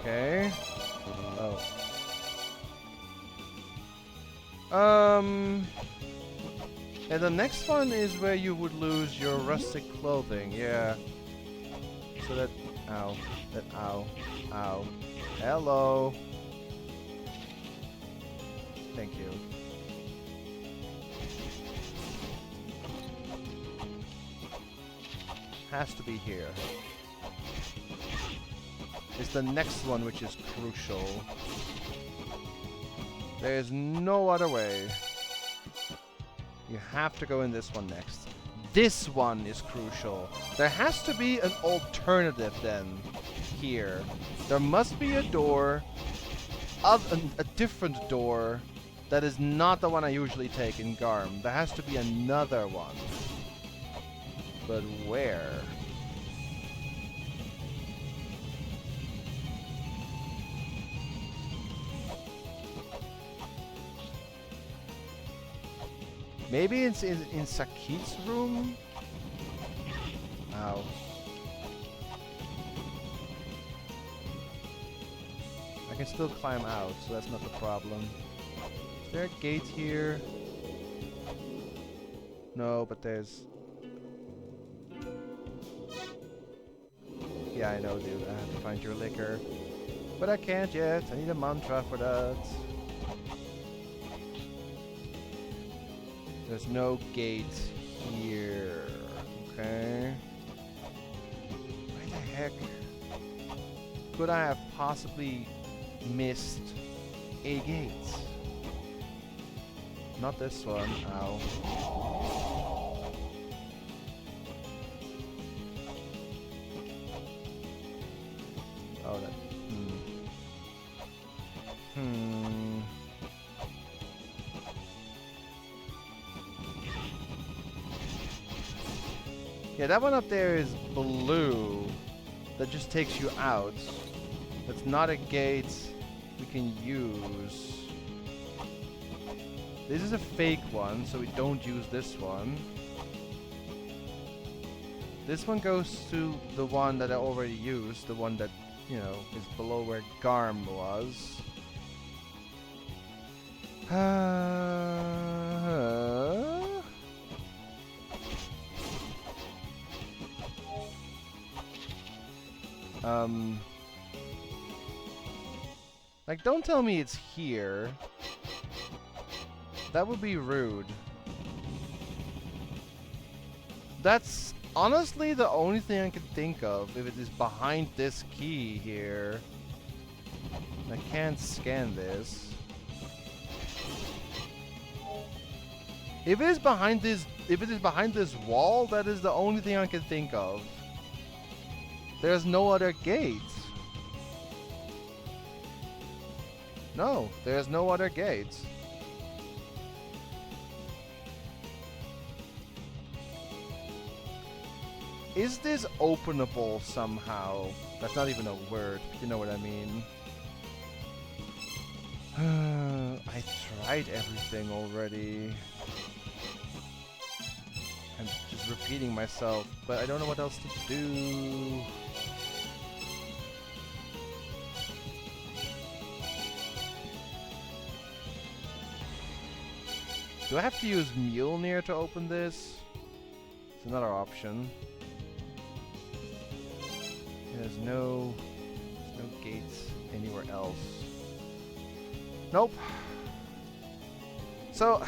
Okay. Oh. And the next one is where you would lose your rustic clothing, yeah. So that, ow, ow. Hello. Thank you. Has to be here. It's the next one which is crucial. There's no other way. You have to go in this one next. This one is crucial. There has to be an alternative then. Here. There must be a door. A different door. That is not the one I usually take in Garm. There has to be another one. But where? Maybe it's in Sakit's room? Ow. I can still climb out, so that's not the problem. Is there a gate here? No, but there's... Yeah, I know, dude. I have to find your liquor. But I can't yet. I need a mantra for that. There's no gate here. Okay. Where the heck could I have possibly missed a gate? Not this one. Ow. Oh, that. Yeah, that one up there is blue. That just takes you out. That's not a gate we can use. This is a fake one, so we don't use this one. This one goes to the one that I already used, the one that, you know, is below where Garm was. Like, don't tell me it's here. That would be rude. That's honestly the only thing I can think of. If it is behind this key here. I can't scan this. If it is behind this wall, that is the only thing I can think of. There's no other gate. No, there's no other gate. Is this openable somehow? That's not even a word. You know what I mean. I tried everything already. I'm just repeating myself, but I don't know what else to do. Do I have to use Mjolnir to open this? It's another option. There's no gates anywhere else. Nope. So,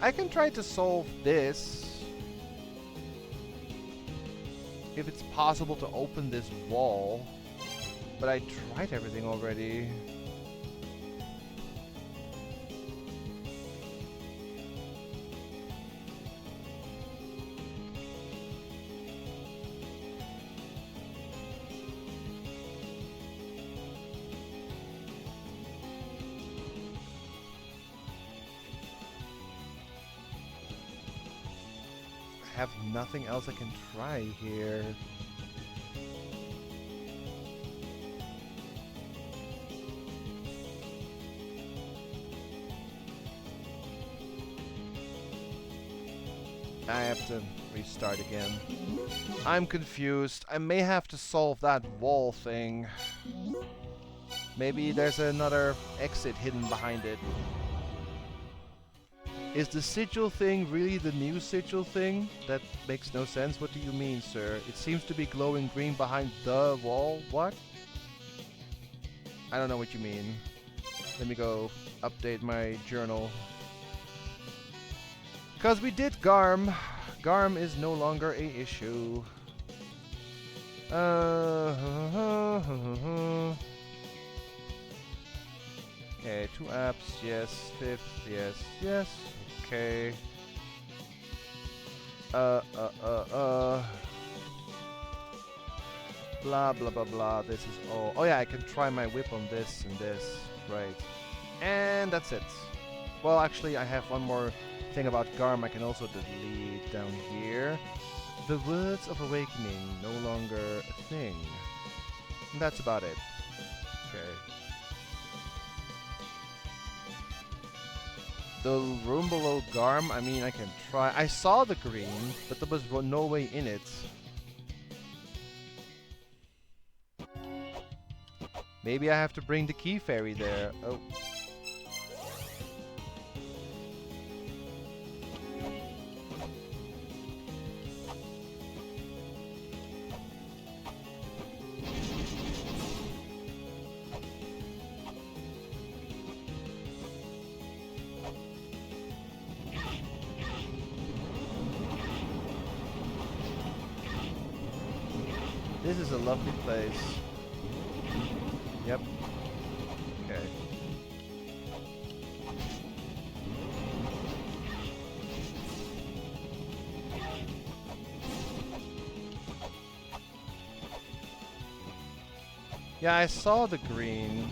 I can try to solve this. If it's possible to open this wall. But I tried everything already. I have nothing else I can try here. I have to restart again. I'm confused. I may have to solve that wall thing. Maybe there's another exit hidden behind it. Is the sigil thing really the new sigil thing? That makes no sense. What do you mean, sir? It seems to be glowing green behind the wall. What? I don't know what you mean. Let me go update my journal. Because we did Garm. Garm is no longer a issue. Okay, 2 apps, yes. 5th, yes, yes. Okay. Blah, blah, blah, blah. This is all. Oh yeah, I can try my whip on this and this. Right. And that's it. Well, actually, I have one more thing about Garm I can also delete down here. The Words of Awakening, no longer a thing. And that's about it. Okay. The room below Garm, I mean, I can try. I saw the green, but there was no way in it. Maybe I have to bring the key fairy there. Oh. This is a lovely place. Yep. Okay. Yeah, I saw the green.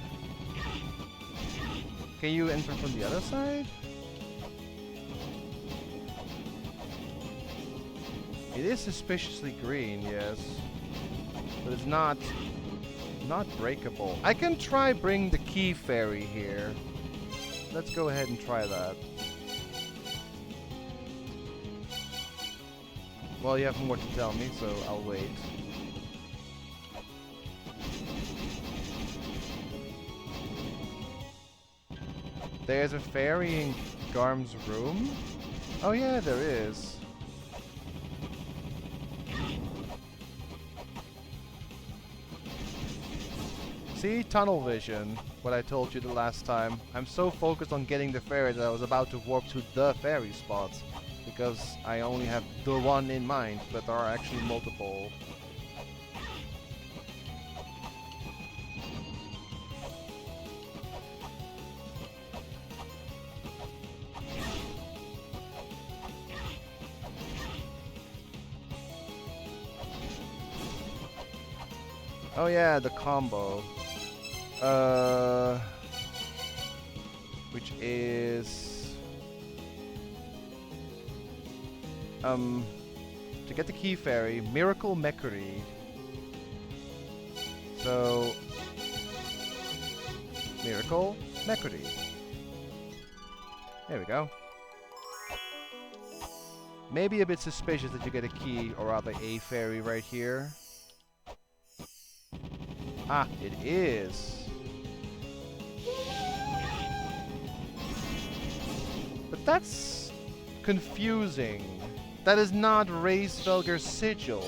Can you enter from the other side? It is suspiciously green, yes. But it's not breakable. I can try bring the key fairy here. Let's go ahead and try that. Well, you have more to tell me, so I'll wait. There's a fairy in Garm's room? Oh yeah, there is. See? Tunnel vision. What I told you the last time. I'm so focused on getting the fairy that I was about to warp to the fairy spot. Because I only have the one in mind, but there are actually multiple. Oh yeah, the combo. Which is to get the key fairy, Miracle Meckery. So Miracle Meckery. There we go. Maybe a bit suspicious that you get a key, or rather a fairy right here. Ah, it is. But that's confusing. That is not Raisfelger's sigil.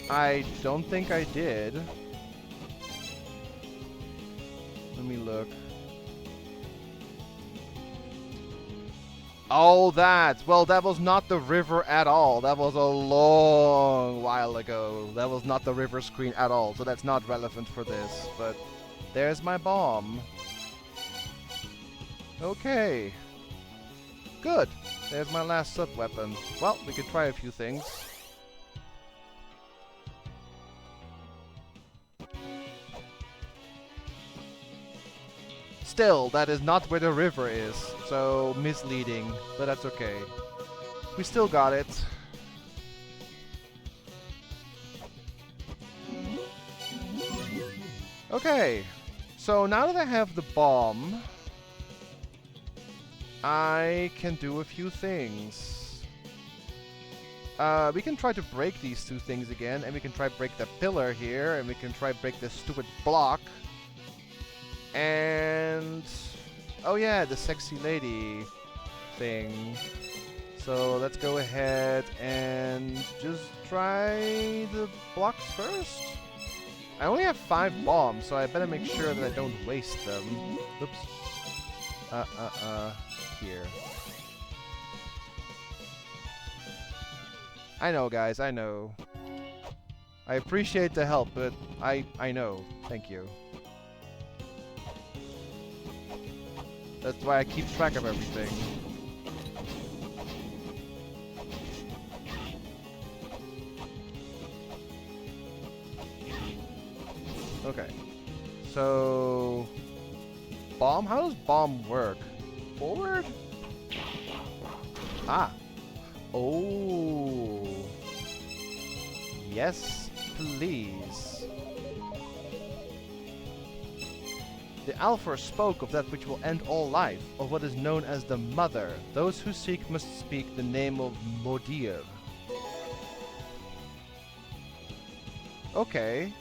I don't think I did. Let me look. Oh, that! Well, that was not the river at all. That was a long while ago. That was not the river screen at all, so that's not relevant for this. But there's my bomb. Okay. Good. There's my last sub-weapon. Well, we could try a few things. Still, that is not where the river is, so misleading, but that's okay. We still got it. Okay, so now that I have the bomb, I can do a few things. We can try to break these two things again, and we can try to break the pillar here, and we can try to break this stupid block. And oh yeah, the sexy lady thing. So let's go ahead and just try the blocks first. I only have 5 bombs, so I better make sure that I don't waste them. Oops. Here. I know, guys, I know. I appreciate the help, but I know. Thank you. That's why I keep track of everything. Okay. So... bomb? How does bomb work? Forward? Ah. Oh. Yes, please. The Alpha spoke of that which will end all life, of what is known as the Mother. Those who seek must speak the name of Modir. Okay.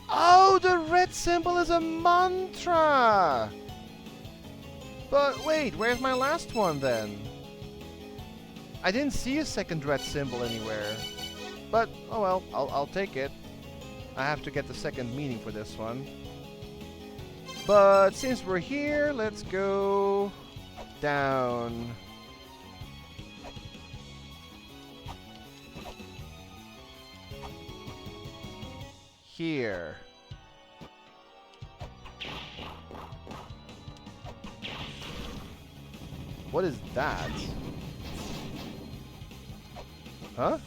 Oh, the red symbol is a mantra! But wait, where's my last one then? I didn't see a second red symbol anywhere. But, oh well, I'll take it. I have to get the second meaning for this one. But since we're here, let's go down. Here. What is that? Huh?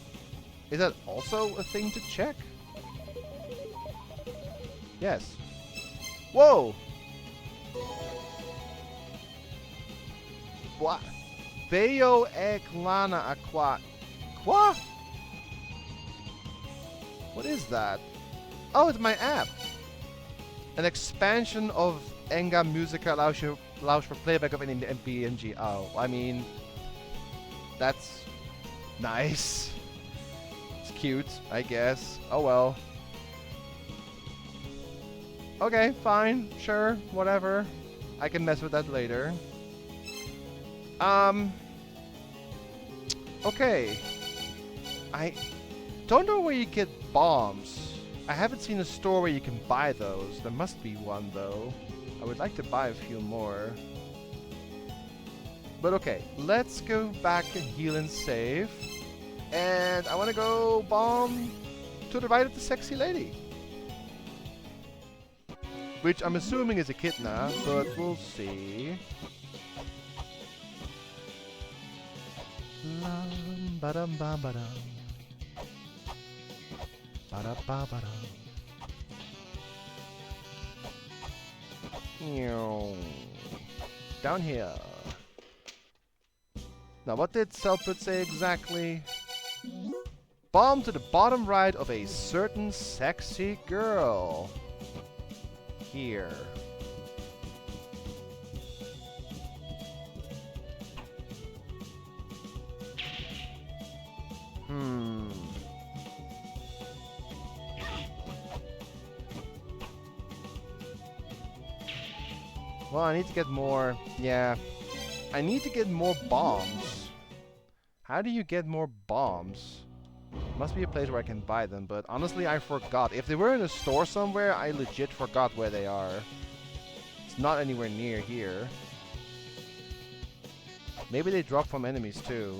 Is that also a thing to check? Yes. Whoa! What? Veo ek lana aqua. What? What is that? Oh, it's my app. An expansion of Enga Musica allows for playback of any MPNG. Oh, I mean, that's nice. It's cute, I guess. Oh well. Okay, fine, sure, whatever. I can mess with that later. Okay. I don't know where you get bombs. I haven't seen a store where you can buy those. There must be one, though. I would like to buy a few more. But okay, let's go back and heal and save. And I want to go bomb to the right of the sexy lady. Which I'm assuming is Echidna, but we'll see. Ba-dum-ba-ba-dum. Ba-da-ba-ba-dum. Down here. Now, what did Selput say exactly? bomb to the bottom right of a certain sexy girl. Here. Well, I need to get more... Yeah. I need to get more bombs. How do you get more bombs? Must be a place where I can buy them, but honestly, I forgot. If they were in a store somewhere, I legit forgot where they are. It's not anywhere near here. Maybe they drop from enemies too.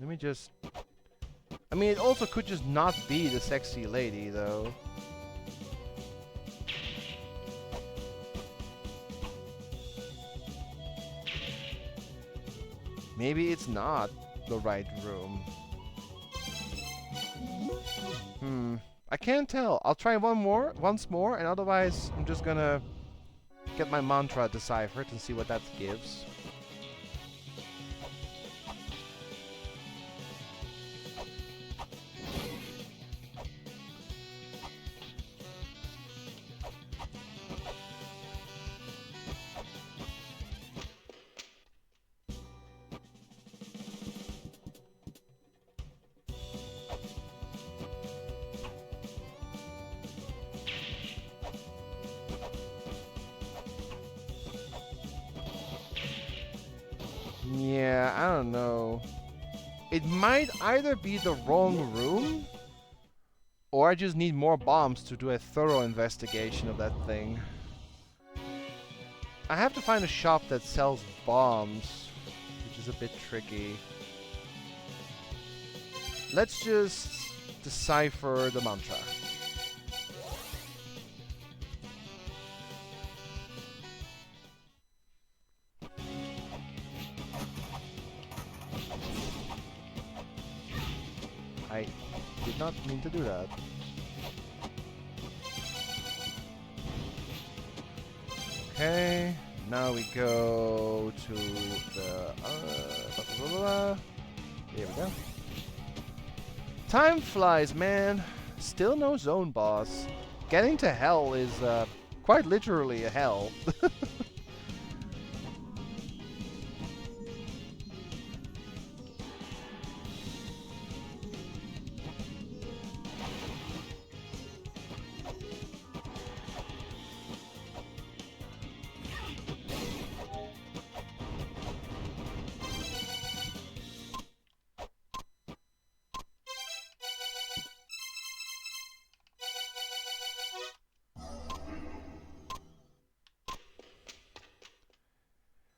Let me just... I mean, it also could just not be the sexy lady, though. Maybe it's not the right room. I can't tell. I'll try once more, and otherwise I'm just gonna get my mantra deciphered and see what that gives. Yeah, I don't know. It might either be the wrong room, or I just need more bombs to do a thorough investigation of that thing. I have to find a shop that sells bombs, which is a bit tricky. Let's just decipher the mantra. I did not mean to do that. Okay, now we go to the... Here we go. Time flies, man. Still no zone boss. Getting to hell is quite literally a hell.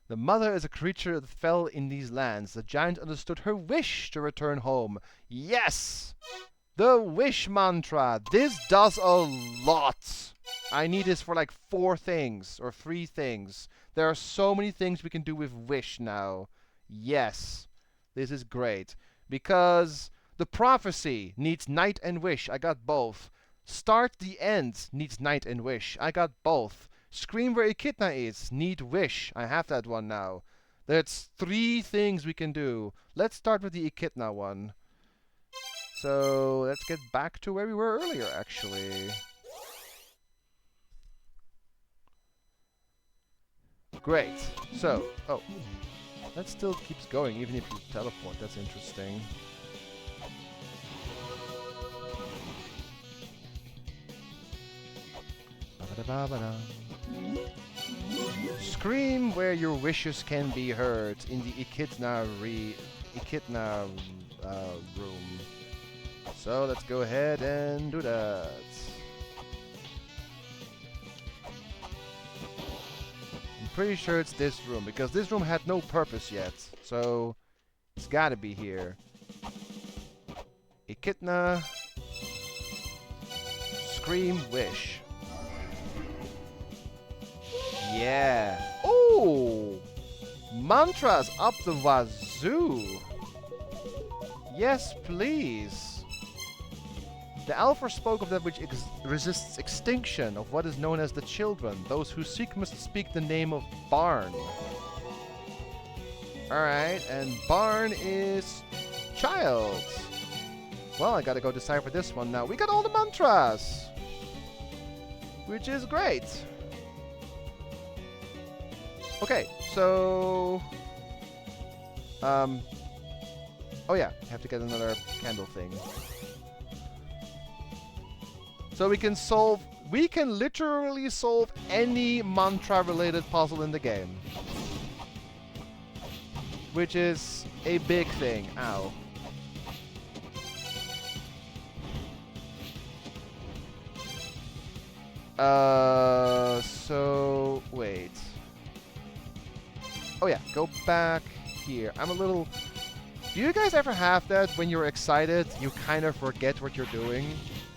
The mother is a creature that fell in these lands. The giant understood her wish to return home. Yes! The wish mantra. This does a lot. I need this for like 4 things or 3 things. There are so many things we can do with wish now. Yes. This is great. Because the prophecy needs night and wish. I got both. Start the end needs night and wish. I got both. Scream where Echidna is. Need wish. I have that one now. There's 3 things we can do. Let's start with the Echidna one. So let's get back to where we were earlier, actually. Great. So, oh, that still keeps going even if you teleport. That's interesting. Ba-da-ba-ba-da. Scream where your wishes can be heard in the Echidna room. So let's go ahead and do that. I'm pretty sure it's this room because this room had no purpose yet. So it's gotta be here. Echidna. Scream wish. Yeah. Oh! Mantras up the wazoo. Yes, please. The Alpha spoke of that which resists extinction, of what is known as the children. Those who seek must speak the name of Barn. Alright, and Barn is child. Well, I gotta go decipher this one now. We got all the mantras! Which is great. Okay, so... oh yeah, I have to get another candle thing. So we can literally solve any mantra-related puzzle in the game. Which is a big thing. Ow. So... wait. Oh yeah, go back here. I'm a little... Do you guys ever have that when you're excited, you kind of forget what you're doing?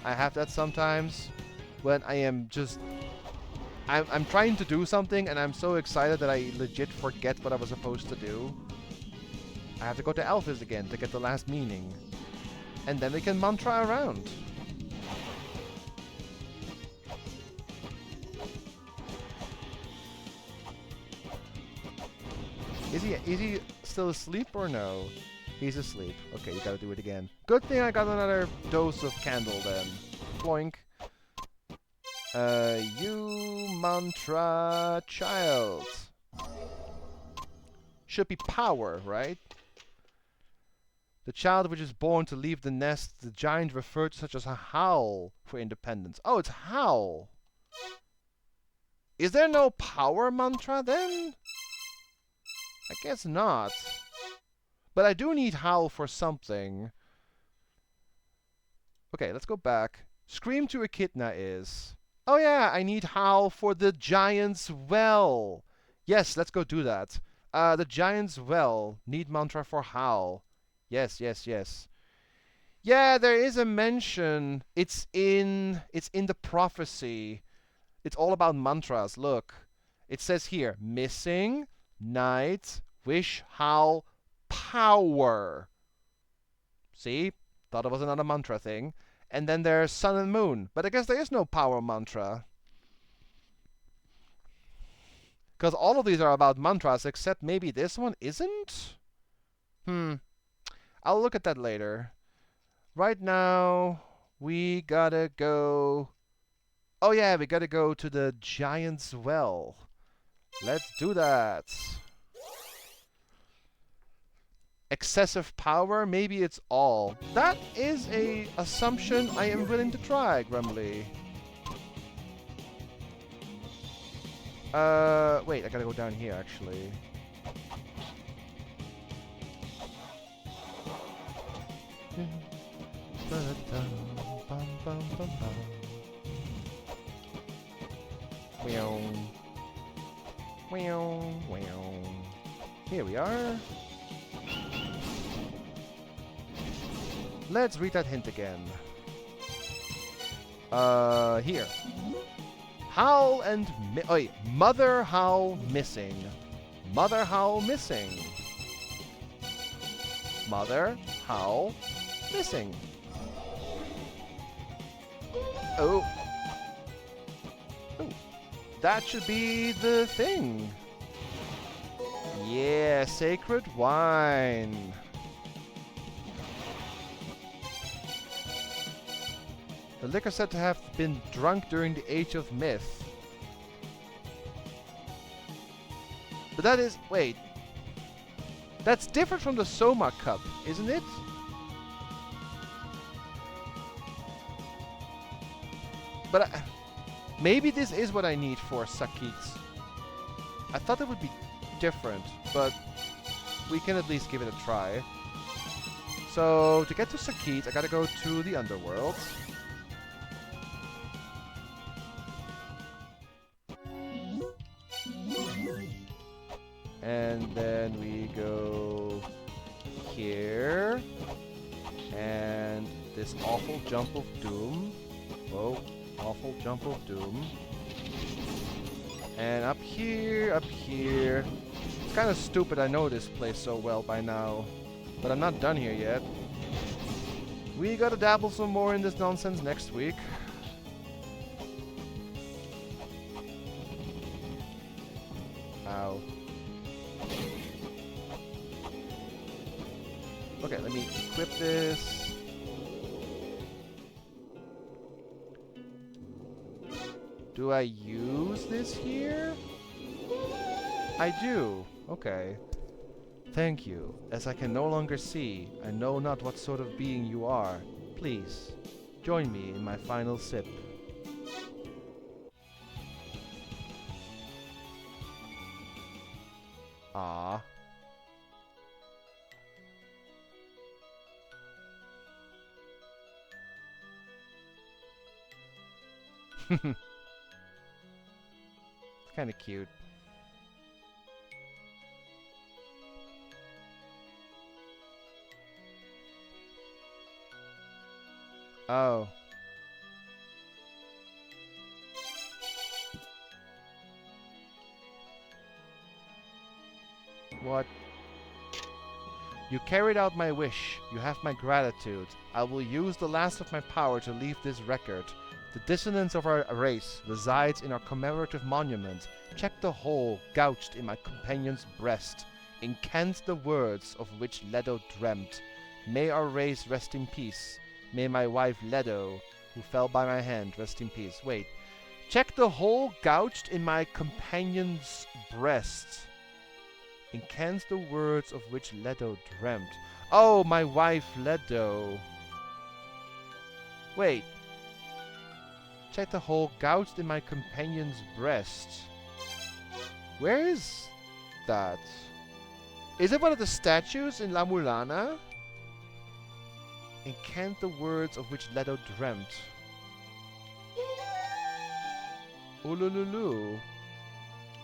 I have that sometimes. When I am just... I'm trying to do something and I'm so excited that I legit forget what I was supposed to do. I have to go to Alphys again to get the last meaning. And then we can mantra around. Is he still asleep or no? He's asleep. Okay, you gotta do it again. Good thing I got another dose of candle then. Ploink. You mantra child. Should be power, right? The child which is born to leave the nest, the giant referred to such as a howl for independence. Oh, it's howl. Is there no power mantra then? I guess not. But I do need howl for something. Okay, let's go back. Scream to Echidna is... Oh yeah, I need howl for the giant's well. Yes, let's go do that. The giant's well. Need mantra for howl. Yes, yes, yes. Yeah, there is a mention. It's in the prophecy. It's all about mantras. Look. It says here, missing, night, wish, howl, power. See? Thought it was another mantra thing. And then there's sun and moon. But I guess there is no power mantra. Because all of these are about mantras, except maybe this one isn't? I'll look at that later. Right now, we gotta go... Oh yeah, we gotta go to the giant's well. Let's do that. Excessive power? Maybe it's all. That is a assumption I am willing to try, Grumly. Wait, I gotta go down here, actually. Here we are. Let's read that hint again. Here. Howl and Mother Howl missing. Mother Howl missing. Mother Howl missing. Oh. Oh. That should be the thing. Yeah, sacred wine. The liquor said to have been drunk during the Age of Myth. But that is... Wait. That's different from the Soma cup, isn't it? But maybe this is what I need for Sakit. I thought it would be different, but we can at least give it a try. So, to get to Sakit, I gotta go to the Underworld. And then we go here. And this awful jump of doom. Whoa, awful jump of doom. And up here, up here. It's kind of stupid, I know this place so well by now. But I'm not done here yet. We gotta dabble some more in this nonsense next week. Ow. Okay, let me equip this. Do I use this here? I do. Okay. Thank you. As I can no longer see, I know not what sort of being you are. Please, join me in my final sip. Ah. Kinda cute. Oh. What? You carried out my wish. You have my gratitude. I will use the last of my power to leave this record. The dissonance of our race resides in our commemorative monument. Check the hole gouged in my companion's breast. Incant the words of which Leto dreamt. May our race rest in peace. May my wife Leto, who fell by my hand, rest in peace. Wait. Check the hole gouged in my companion's breast. Incants the words of which Leto dreamt. Oh, my wife Leto. Wait. Check the hole gouged in my companion's breast. Where is that? Is it one of the statues in La-Mulana? Incant the words of which Leto dreamt. Ulululu.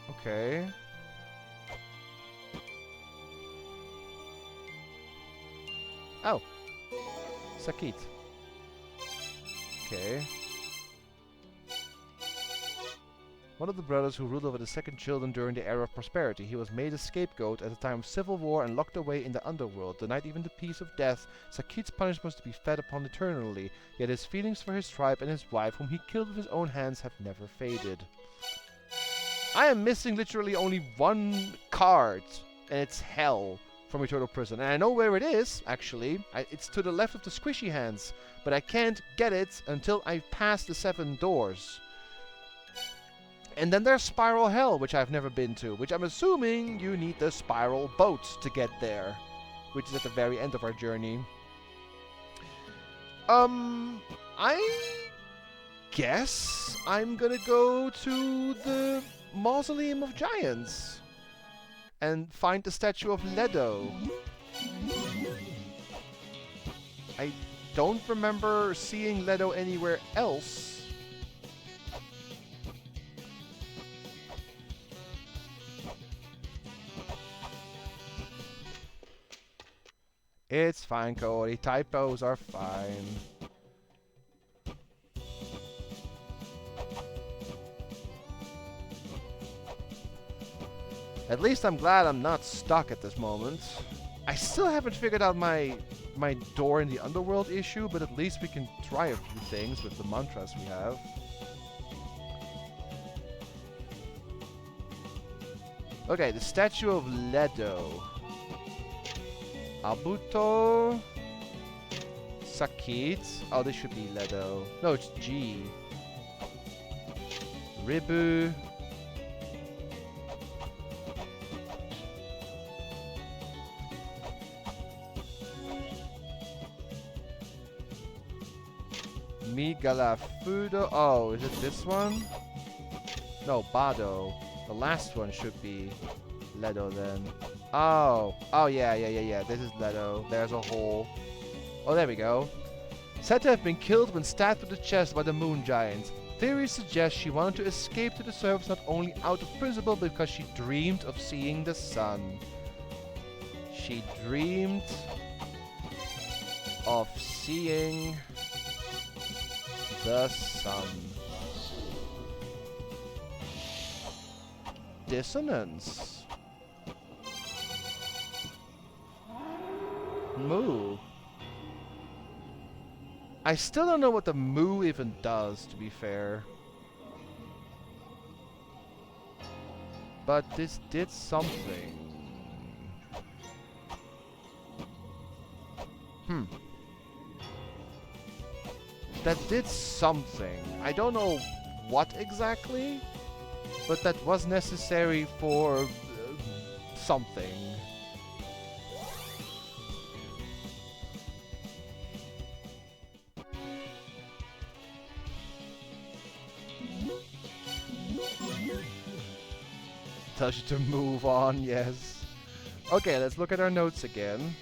Okay. Oh. Sakit. Okay. One of the brothers who ruled over the second children during the era of prosperity. He was made a scapegoat at the time of civil war and locked away in the underworld. Denied even the peace of death, Sakit's punishment was to be fed upon eternally. Yet his feelings for his tribe and his wife, whom he killed with his own hands, have never faded. I am missing literally only one card, and it's Hell from Eternal Prison. And I know where it is, actually. It's to the left of the squishy hands, but I can't get it until I pass the 7 doors. And then there's Spiral Hell, which I've never been to, which I'm assuming you need the spiral boat to get there, which is at the very end of our journey. I guess I'm gonna go to the Mausoleum of Giants and find the statue of Leto. I don't remember seeing Leto anywhere else. It's fine, Cody. Typos are fine. At least I'm glad I'm not stuck at this moment. I still haven't figured out my door in the underworld issue, but at least we can try a few things with the mantras we have. Okay, the statue of Leto. Abuto. Sakit. Oh, this should be Leto. No, it's G. Ribu. Migalafudo. Oh, is it this one? No, Bado. The last one should be Leto then. Oh. Oh, yeah. This is Leto. There's a hole. Oh, there we go. Said to have been killed when stabbed to the chest by the moon giant. Theories suggest she wanted to escape to the surface not only out of principle, but because she dreamed of seeing the sun. She dreamed of seeing the sun. Dissonance. Moo. I still don't know what the moo even does, to be fair. But this did something. That did something. I don't know what exactly, but that was necessary for something. Tells you to move on, yes. Okay, let's look at our notes again.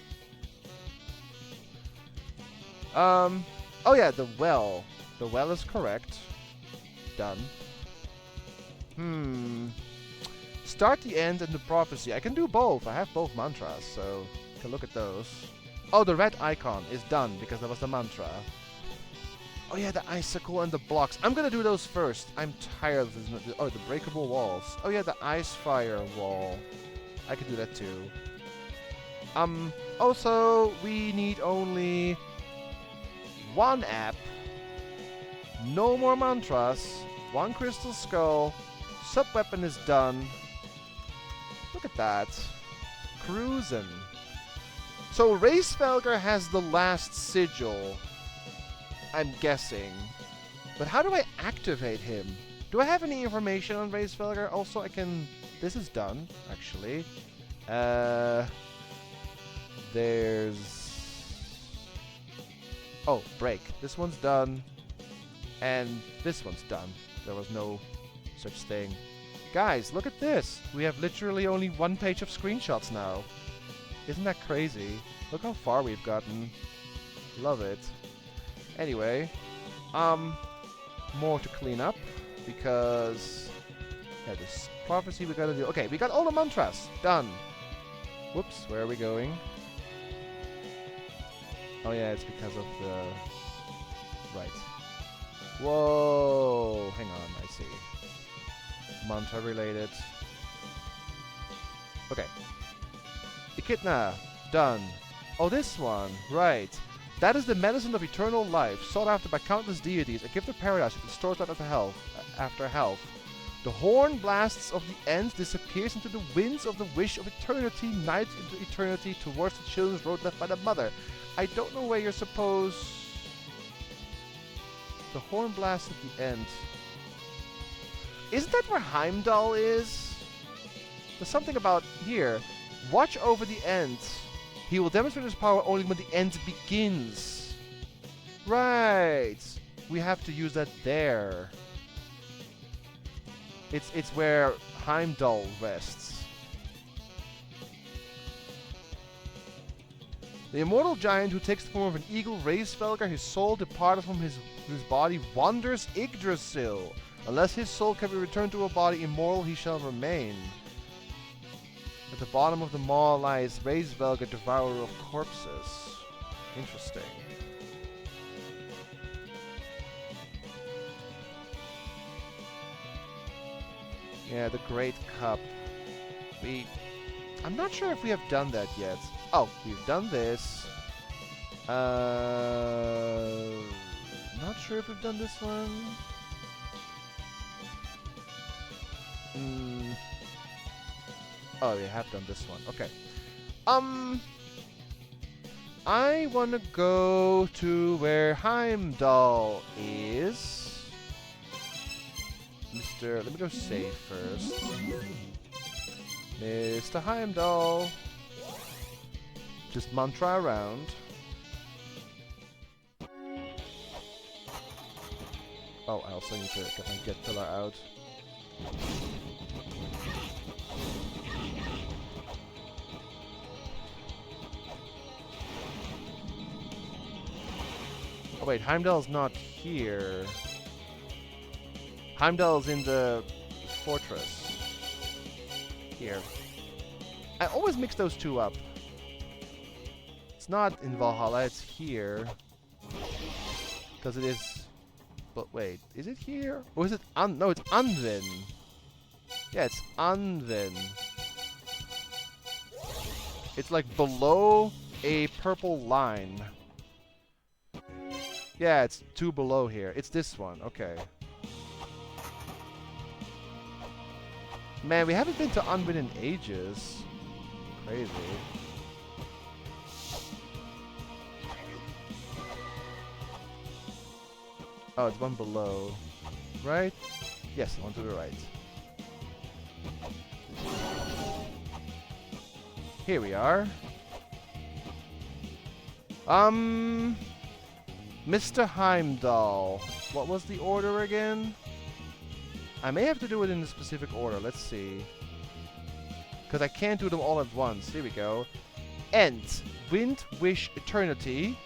Oh yeah, the well. The well is correct. Done. Start the end and the prophecy. I can do both. I have both mantras, so you can look at those. Oh, the red icon is done because that was the mantra. Oh yeah, the icicle and the blocks. I'm gonna do those first. I'm tired of this. Oh, the breakable walls. Oh yeah, the ice fire wall. I can do that too. Also, we need only one app. No more mantras. One crystal skull. Sub-weapon is done. Look at that. Cruisin'. So Racefelger has the last sigil. I'm guessing. But how do I activate him? Do I have any information on Racefelger? Also, I can... This is done, actually. There's... Oh, break. This one's done. And this one's done. There was no such thing. Guys, look at this. We have literally only one page of screenshots now. Isn't that crazy? Look how far we've gotten. Love it. Anyway, more to clean up, because yeah, this prophecy we gotta do. Okay, we got all the mantras done. Whoops, where are we going? Oh yeah, it's because of the... Right. Whoa, hang on, I see. Mantra related. Okay. Echidna, done. Oh, this one, right. That is the medicine of eternal life, sought after by countless deities, a gift of paradise that restores life after health. The horn blasts of the ends disappears into the winds of the wish of eternity, night into eternity, towards the children's road left by the mother. I don't know where you're supposed... The horn blast at the end. Isn't that where Heimdall is? There's something about here. Watch over the end. He will demonstrate his power only when the end begins. Right. We have to use that there. It's where Heimdall rests. The immortal giant who takes the form of an eagle, Racefelger, his soul departed from his body, wanders Yggdrasil. Unless his soul can be returned to a body immortal, he shall remain. At the bottom of the maw lies Racefelger, devourer of corpses. Interesting. Yeah, the Great Cup. I'm not sure if we have done that yet. Oh, we've done this. Not sure if we've done this one. Oh, we have done this one. Okay. I wanna go to where Heimdall is. Let me go save first. Mr. Heimdall. Just mantra around. Oh, I also need to get my get pillar out. Oh wait, Heimdall's not here. Heimdall's in the fortress. Here. I always mix those two up. It's not in Valhalla, it's here. Because it is... But wait, is it here? Or is it... No, it's Anvin. Yeah, it's Anvin. It's like below a purple line. Yeah, it's 2 below here. It's this one. Okay. Man, we haven't been to Unwin in ages. Crazy. Oh, it's 1 below. Right? Yes, one to the right. Here we are. Mr. Heimdall. What was the order again? I may have to do it in a specific order. Let's see. Because I can't do them all at once. Here we go. End. Wind, Wish, Eternity.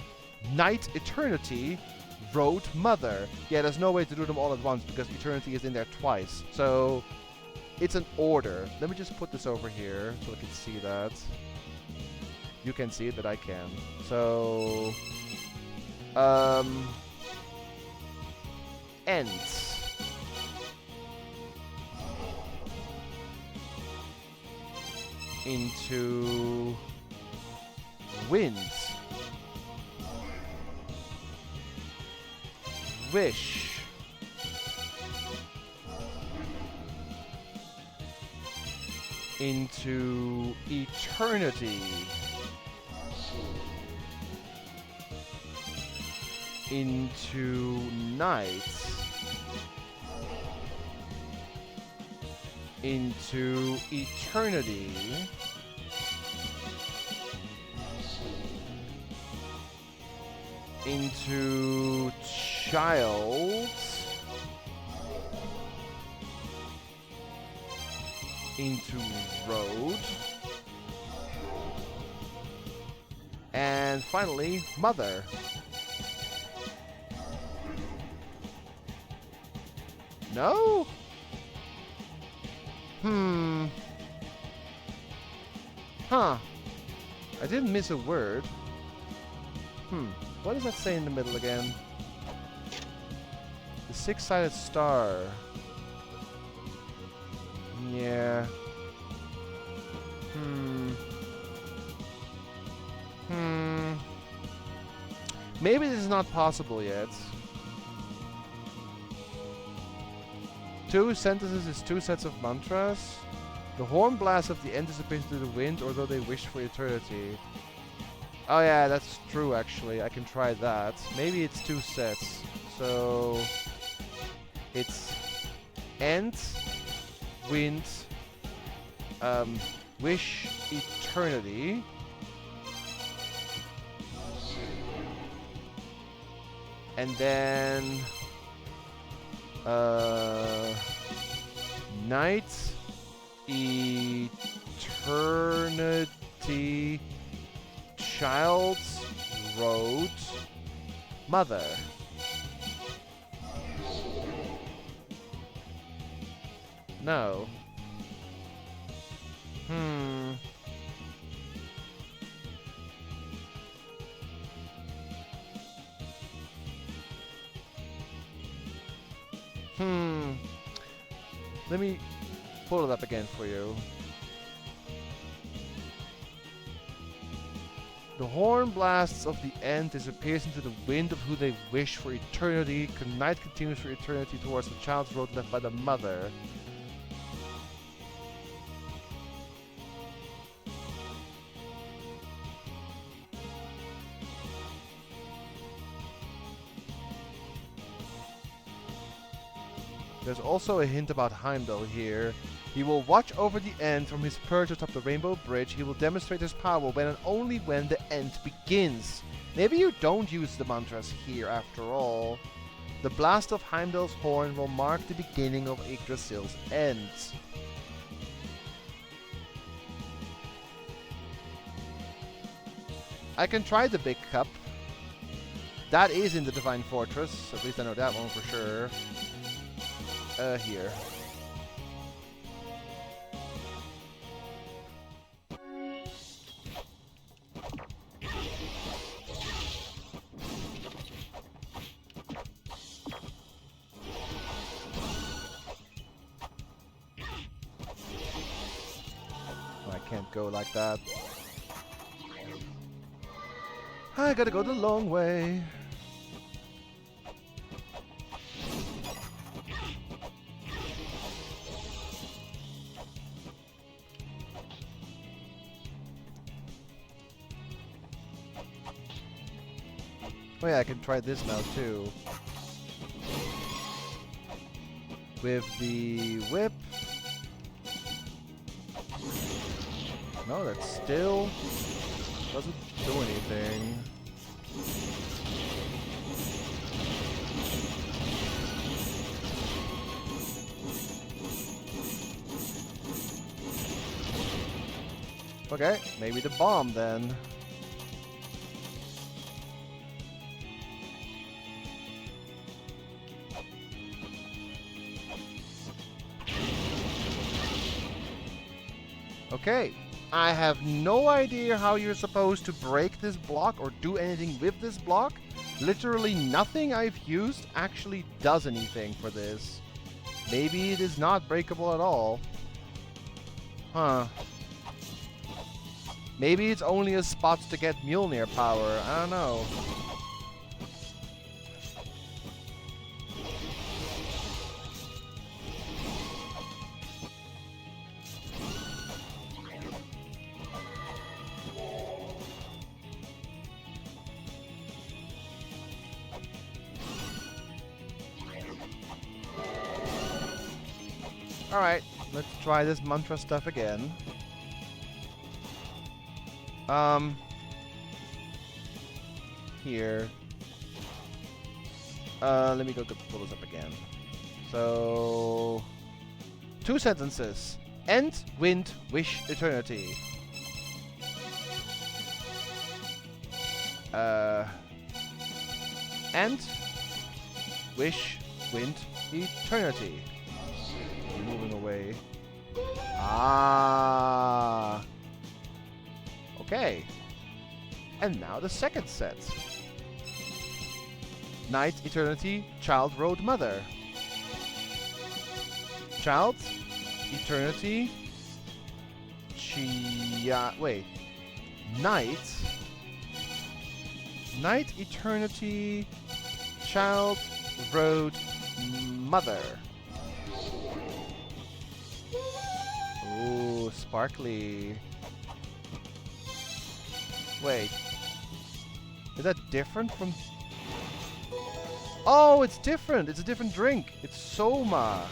Night, Eternity. Road, Mother. Yeah, there's no way to do them all at once because Eternity is in there twice. So, it's an order. Let me just put this over here so I can see that. You can see it, but I can. So, End. Into Wind. Wish. Into Eternity. Into Night. Into Eternity. Into Child. Into Road. And finally, Mother. No? Huh. I didn't miss a word. What does that say in the middle again? The 6-sided star. Yeah. Maybe this is not possible yet. 2 sentences is 2 sets of mantras. The horn blast of the end disappears into the wind, although they wish for eternity. Oh yeah, that's true actually. I can try that. Maybe it's 2 sets. So it's end, wind, wish, eternity. And then night, eternity, child's road, mother. No. Let me pull it up again for you. The horn blasts of the end disappears into the wind of who they wish for eternity. Night continues for eternity towards the child's road left by the mother. There's also a hint about Heimdall here. He will watch over the end from his perch atop the Rainbow Bridge. He will demonstrate his power when and only when the end begins. Maybe you don't use the mantras here after all. The blast of Heimdall's horn will mark the beginning of Yggdrasil's end. I can try the Big Cup. That is in the Divine Fortress. At least I know that one for sure. Here. I can't go like that. I gotta go the long way. Oh yeah, I can try this now too. With the whip. No, that still doesn't do anything. Okay, maybe the bomb then. Okay, I have no idea how you're supposed to break this block or do anything with this block. Literally nothing I've used actually does anything for this. Maybe it is not breakable at all. Huh. Maybe it's only a spot to get Mjolnir power. I don't know. Alright, let's try this mantra stuff again. Here. Let me go pull this up again. So, 2 sentences. End, wind, wish, eternity. End, wish, wind, eternity. Moving away. Ah. Okay. And now the second set. Night, eternity, child, road, mother. Child, eternity, wait. Night. Night, eternity, child, road, mother. Ooh, sparkly. Wait. Is that different from... Oh, it's different! It's a different drink! It's Soma!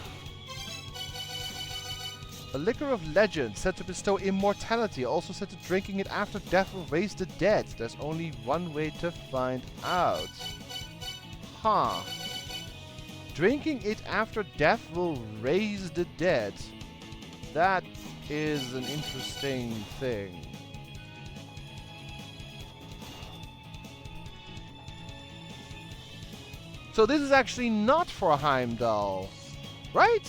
A liquor of legend, said to bestow immortality, also said to drinking it after death will raise the dead. There's only one way to find out. Huh. Drinking it after death will raise the dead. That is an interesting thing. So this is actually not for Heimdall, right?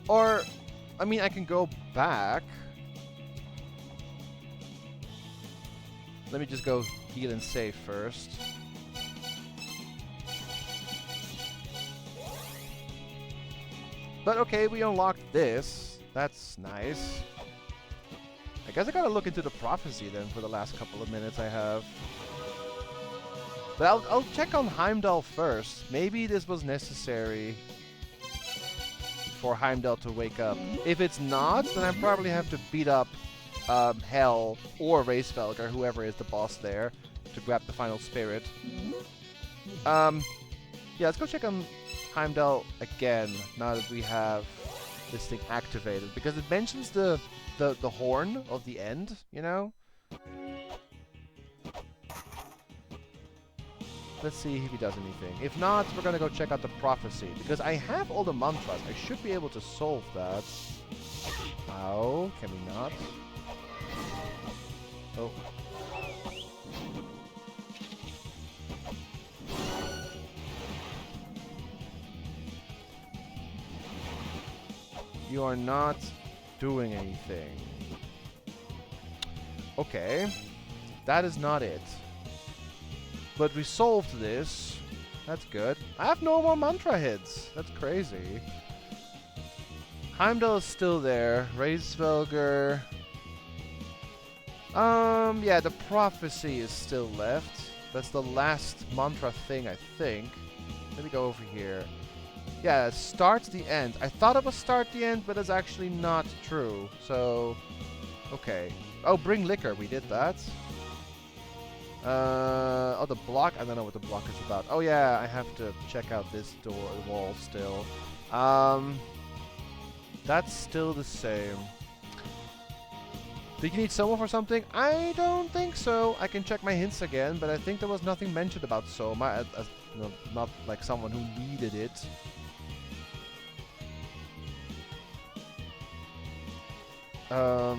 Or, I mean, I can go back. Let me just go heal and save first. But okay, we unlocked this. That's nice. I guess I gotta look into the prophecy then for the last couple of minutes I have. But I'll check on Heimdall first. Maybe this was necessary for Heimdall to wake up. If it's not, then I probably have to beat up Hel or Racefelger, whoever is the boss there, to grab the final spirit. Yeah, let's go check on Heimdall again, now that we have this thing activated. Because it mentions the horn of the end, you know? Let's see if he does anything. If not, we're gonna go check out the prophecy. Because I have all the mantras. I should be able to solve that. Ow, can we not? Oh. You are not doing anything. Okay. That is not it. But we solved this. That's good. I have no more mantra hits. That's crazy. Heimdall is still there. Racefelger. Yeah, the prophecy is still left. That's the last mantra thing, I think. Let me go over here. Yeah, start the end. I thought it was start the end, but it's actually not true. So, okay. Oh, bring liquor. We did that. Oh, the block? I don't know what the block is about. Oh yeah, I have to check out this wall still. That's still the same. Do you need Soma for something? I don't think so. I can check my hints again, but I think there was nothing mentioned about Soma, no, not like someone who needed it. Oh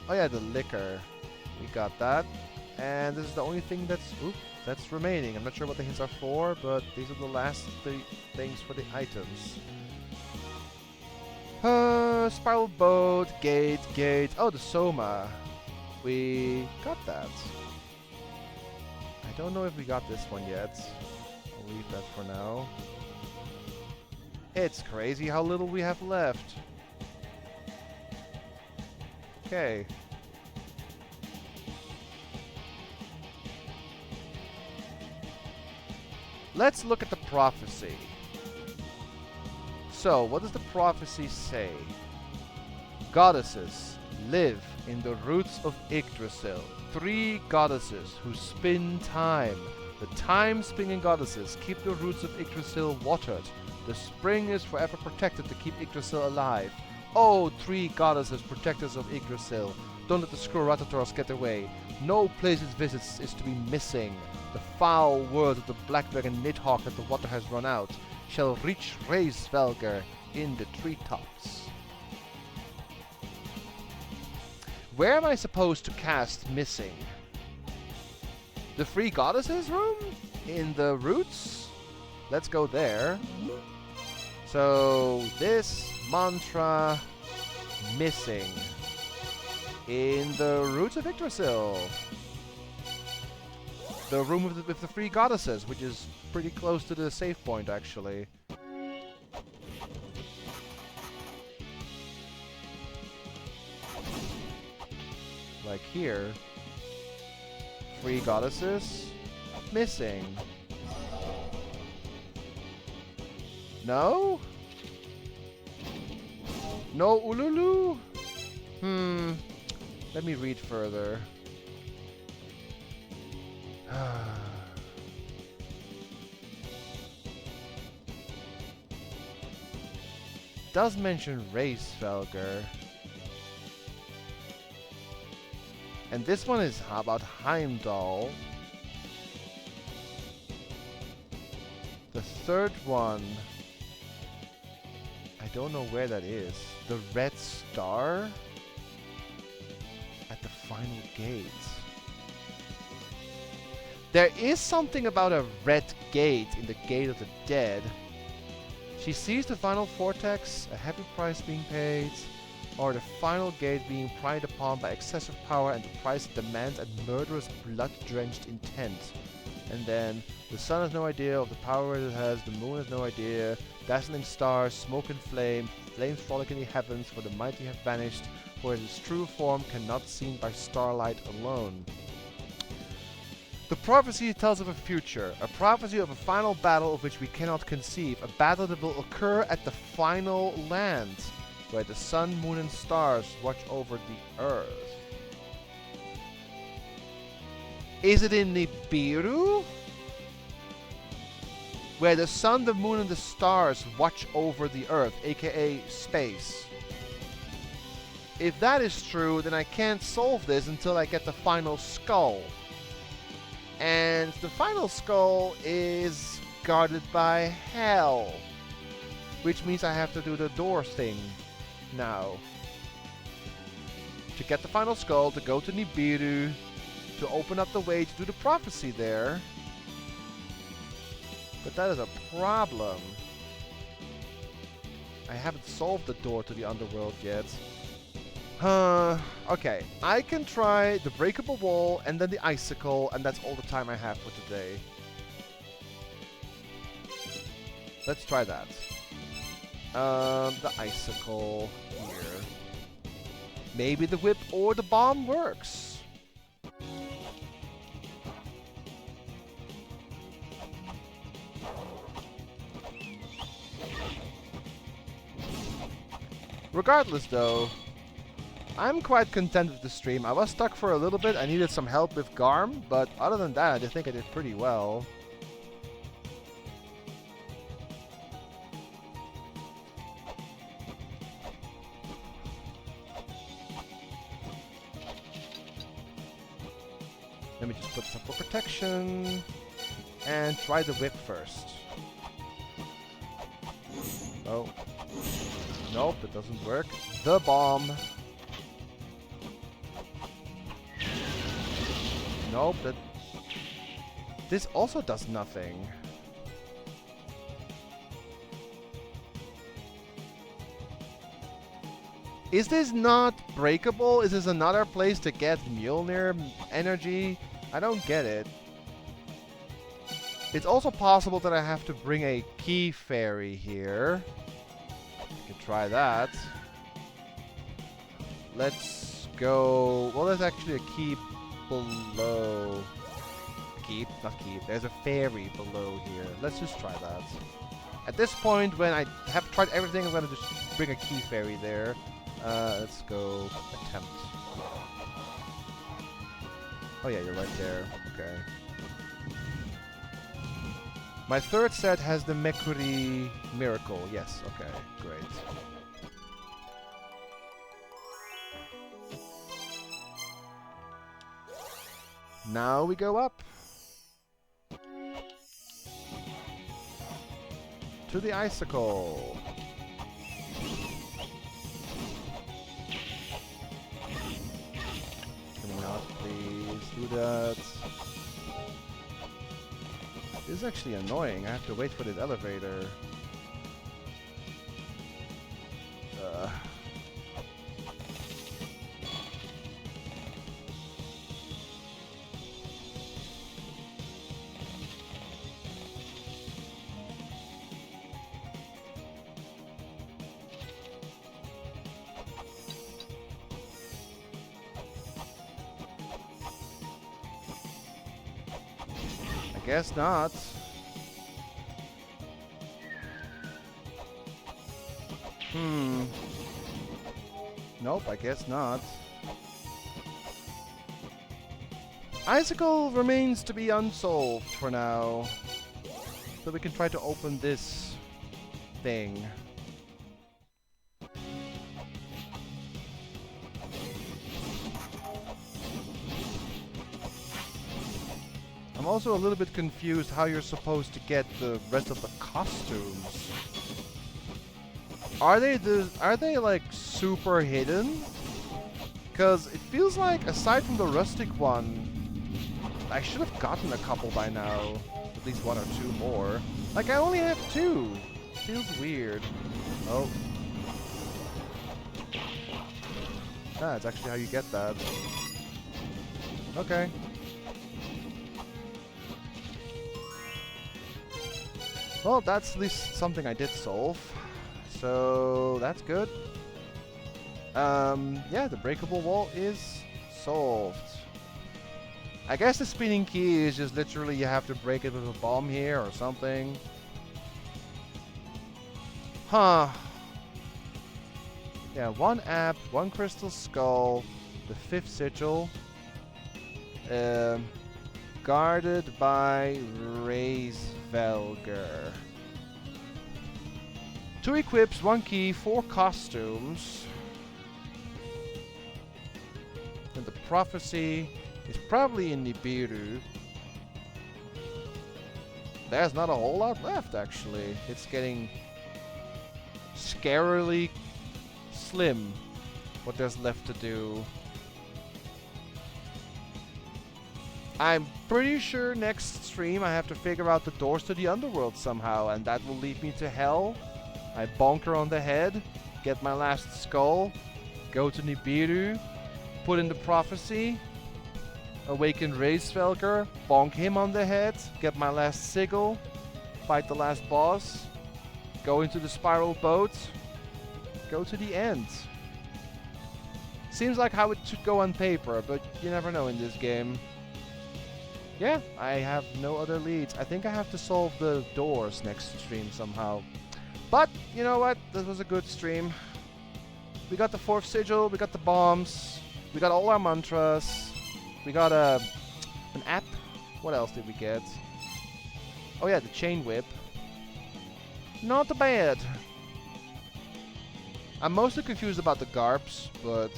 yeah, the liquor. We got that. And this is the only thing that's remaining. I'm not sure what the hints are for, but these are the last 3 things for the items. Spiral boat, gate. Oh, the Soma. We got that. I don't know if we got this one yet. I'll leave that for now. It's crazy how little we have left. Okay. Let's look at the prophecy. So, what does the prophecy say? Goddesses live in the roots of Yggdrasil. 3 goddesses who spin time. The time-spinning goddesses keep the roots of Yggdrasil watered. The spring is forever protected to keep Yggdrasil alive. Oh, 3 goddesses, protectors of Yggdrasil. Don't let the Scroratators get away. No place its visits is to be missing. The foul words of the black dragon Nidhogg that the water has run out shall reach Reisvelger in the treetops. Where am I supposed to cast Missing? The 3 goddesses room? In the roots? Let's go there. So, this mantra Missing in the roots of Yggdrasil. The room with the 3 goddesses, which is pretty close to the save point, actually. Like here. 3 goddesses. Missing. No? No Ululu? Let me read further. Does mention Reisvelger. And this one is about Heimdall. The third one, I don't know where that is. The Red Star? At the final gate. There is something about a red gate in the Gate of the Dead. She sees the final vortex, a heavy price being paid, or the final gate being pried upon by excessive power and the price it demands and murderous blood-drenched intent. And then, the sun has no idea of the power it has, the moon has no idea, dazzling stars, smoke and flame, flames frolic in the heavens, for the mighty have vanished, for its true form cannot seen by starlight alone. The prophecy tells of a future, a prophecy of a final battle of which we cannot conceive, a battle that will occur at the final land, where the sun, moon and stars watch over the earth. Is it in Nibiru? Where the sun, the moon and the stars watch over the earth, aka space. If that is true, then I can't solve this until I get the final skull. And the final skull is guarded by hell. Which means I have to do the door thing now. To get the final skull, to go to Nibiru, to open up the way to do the prophecy there. But that is a problem. I haven't solved the door to the underworld yet. Okay, I can try the breakable wall and then the icicle, and that's all the time I have for today. Let's try that. The icicle here. Maybe the whip or the bomb works. Regardless, though, I'm quite content with the stream. I was stuck for a little bit. I needed some help with Garm, but other than that, I think I did pretty well. Let me just put this up for protection. And try the whip first. Oh. Nope, that doesn't work. The bomb. Nope, that... This also does nothing. Is this not breakable? Is this another place to get Mjolnir energy? I don't get it. It's also possible that I have to bring a key fairy here. We can try that. Let's go... Well, there's actually a key below. Not keep. There's a fairy below here. Let's just try that. At this point, when I have tried everything, I'm going to just bring a key fairy there. Let's go attempt. Oh yeah, you're right there. Okay. My third set has the Mekuri Miracle. Yes, okay, great. Now we go up. To the icicle. Can we not please do that? This is actually annoying. I have to wait for this elevator. Guess not. Nope, I guess not. Icicle remains to be unsolved for now. So we can try to open this thing. I'm also a little bit confused how you're supposed to get the rest of the costumes. Are they like super hidden? Because it feels like aside from the rustic one, I should have gotten a couple by now. At least one or two more. Like I only have two. Feels weird. Oh. That's actually how you get that. Okay. Well, that's at least something I did solve. So, that's good. Yeah, the breakable wall is solved. I guess the spinning key is just literally you have to break it with a bomb here or something. Huh. Yeah, one app, one crystal skull, the 5th sigil. Guarded by Velger. 2 equips, 1 key, 4 costumes. And the prophecy is probably in Nibiru. There's not a whole lot left, actually. It's getting scarily slim, what there's left to do. I'm pretty sure next stream I have to figure out the doors to the underworld somehow, and that will lead me to hell. I bonk her on the head, get my last skull, go to Nibiru, put in the prophecy, awaken Svelger, bonk him on the head, get my last sigil, fight the last boss, go into the spiral boat, go to the end. Seems like how it should go on paper, but you never know in this game. Yeah, I have no other leads. I think I have to solve the doors next stream somehow. But, you know what? This was a good stream. We got the 4th sigil, we got the bombs, we got all our mantras, we got an app. What else did we get? Oh yeah, the chain whip. Not bad. I'm mostly confused about the Garps, but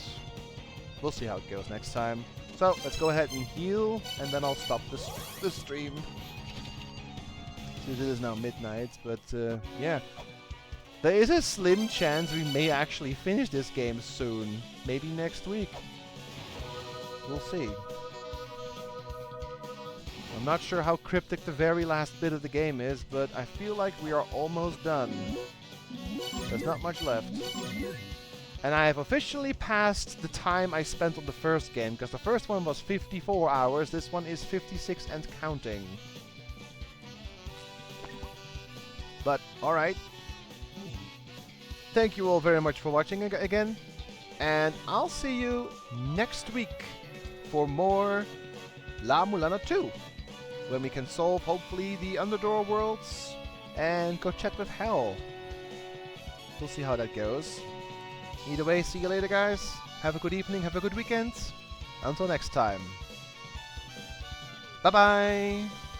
we'll see how it goes next time. So, let's go ahead and heal, and then I'll stop the stream. Since it is now midnight, but yeah. There is a slim chance we may actually finish this game soon. Maybe next week. We'll see. I'm not sure how cryptic the very last bit of the game is, but I feel like we are almost done. There's not much left. And I have officially passed the time I spent on the first game, because the first one was 54 hours, this one is 56 and counting. But, alright. Thank you all very much for watching again, and I'll see you next week for more La-Mulana 2, when we can solve, hopefully, the Underdoor worlds and go chat with Hell. We'll see how that goes. Either way, see you later, guys. Have a good evening, have a good weekend. Until next time. Bye-bye!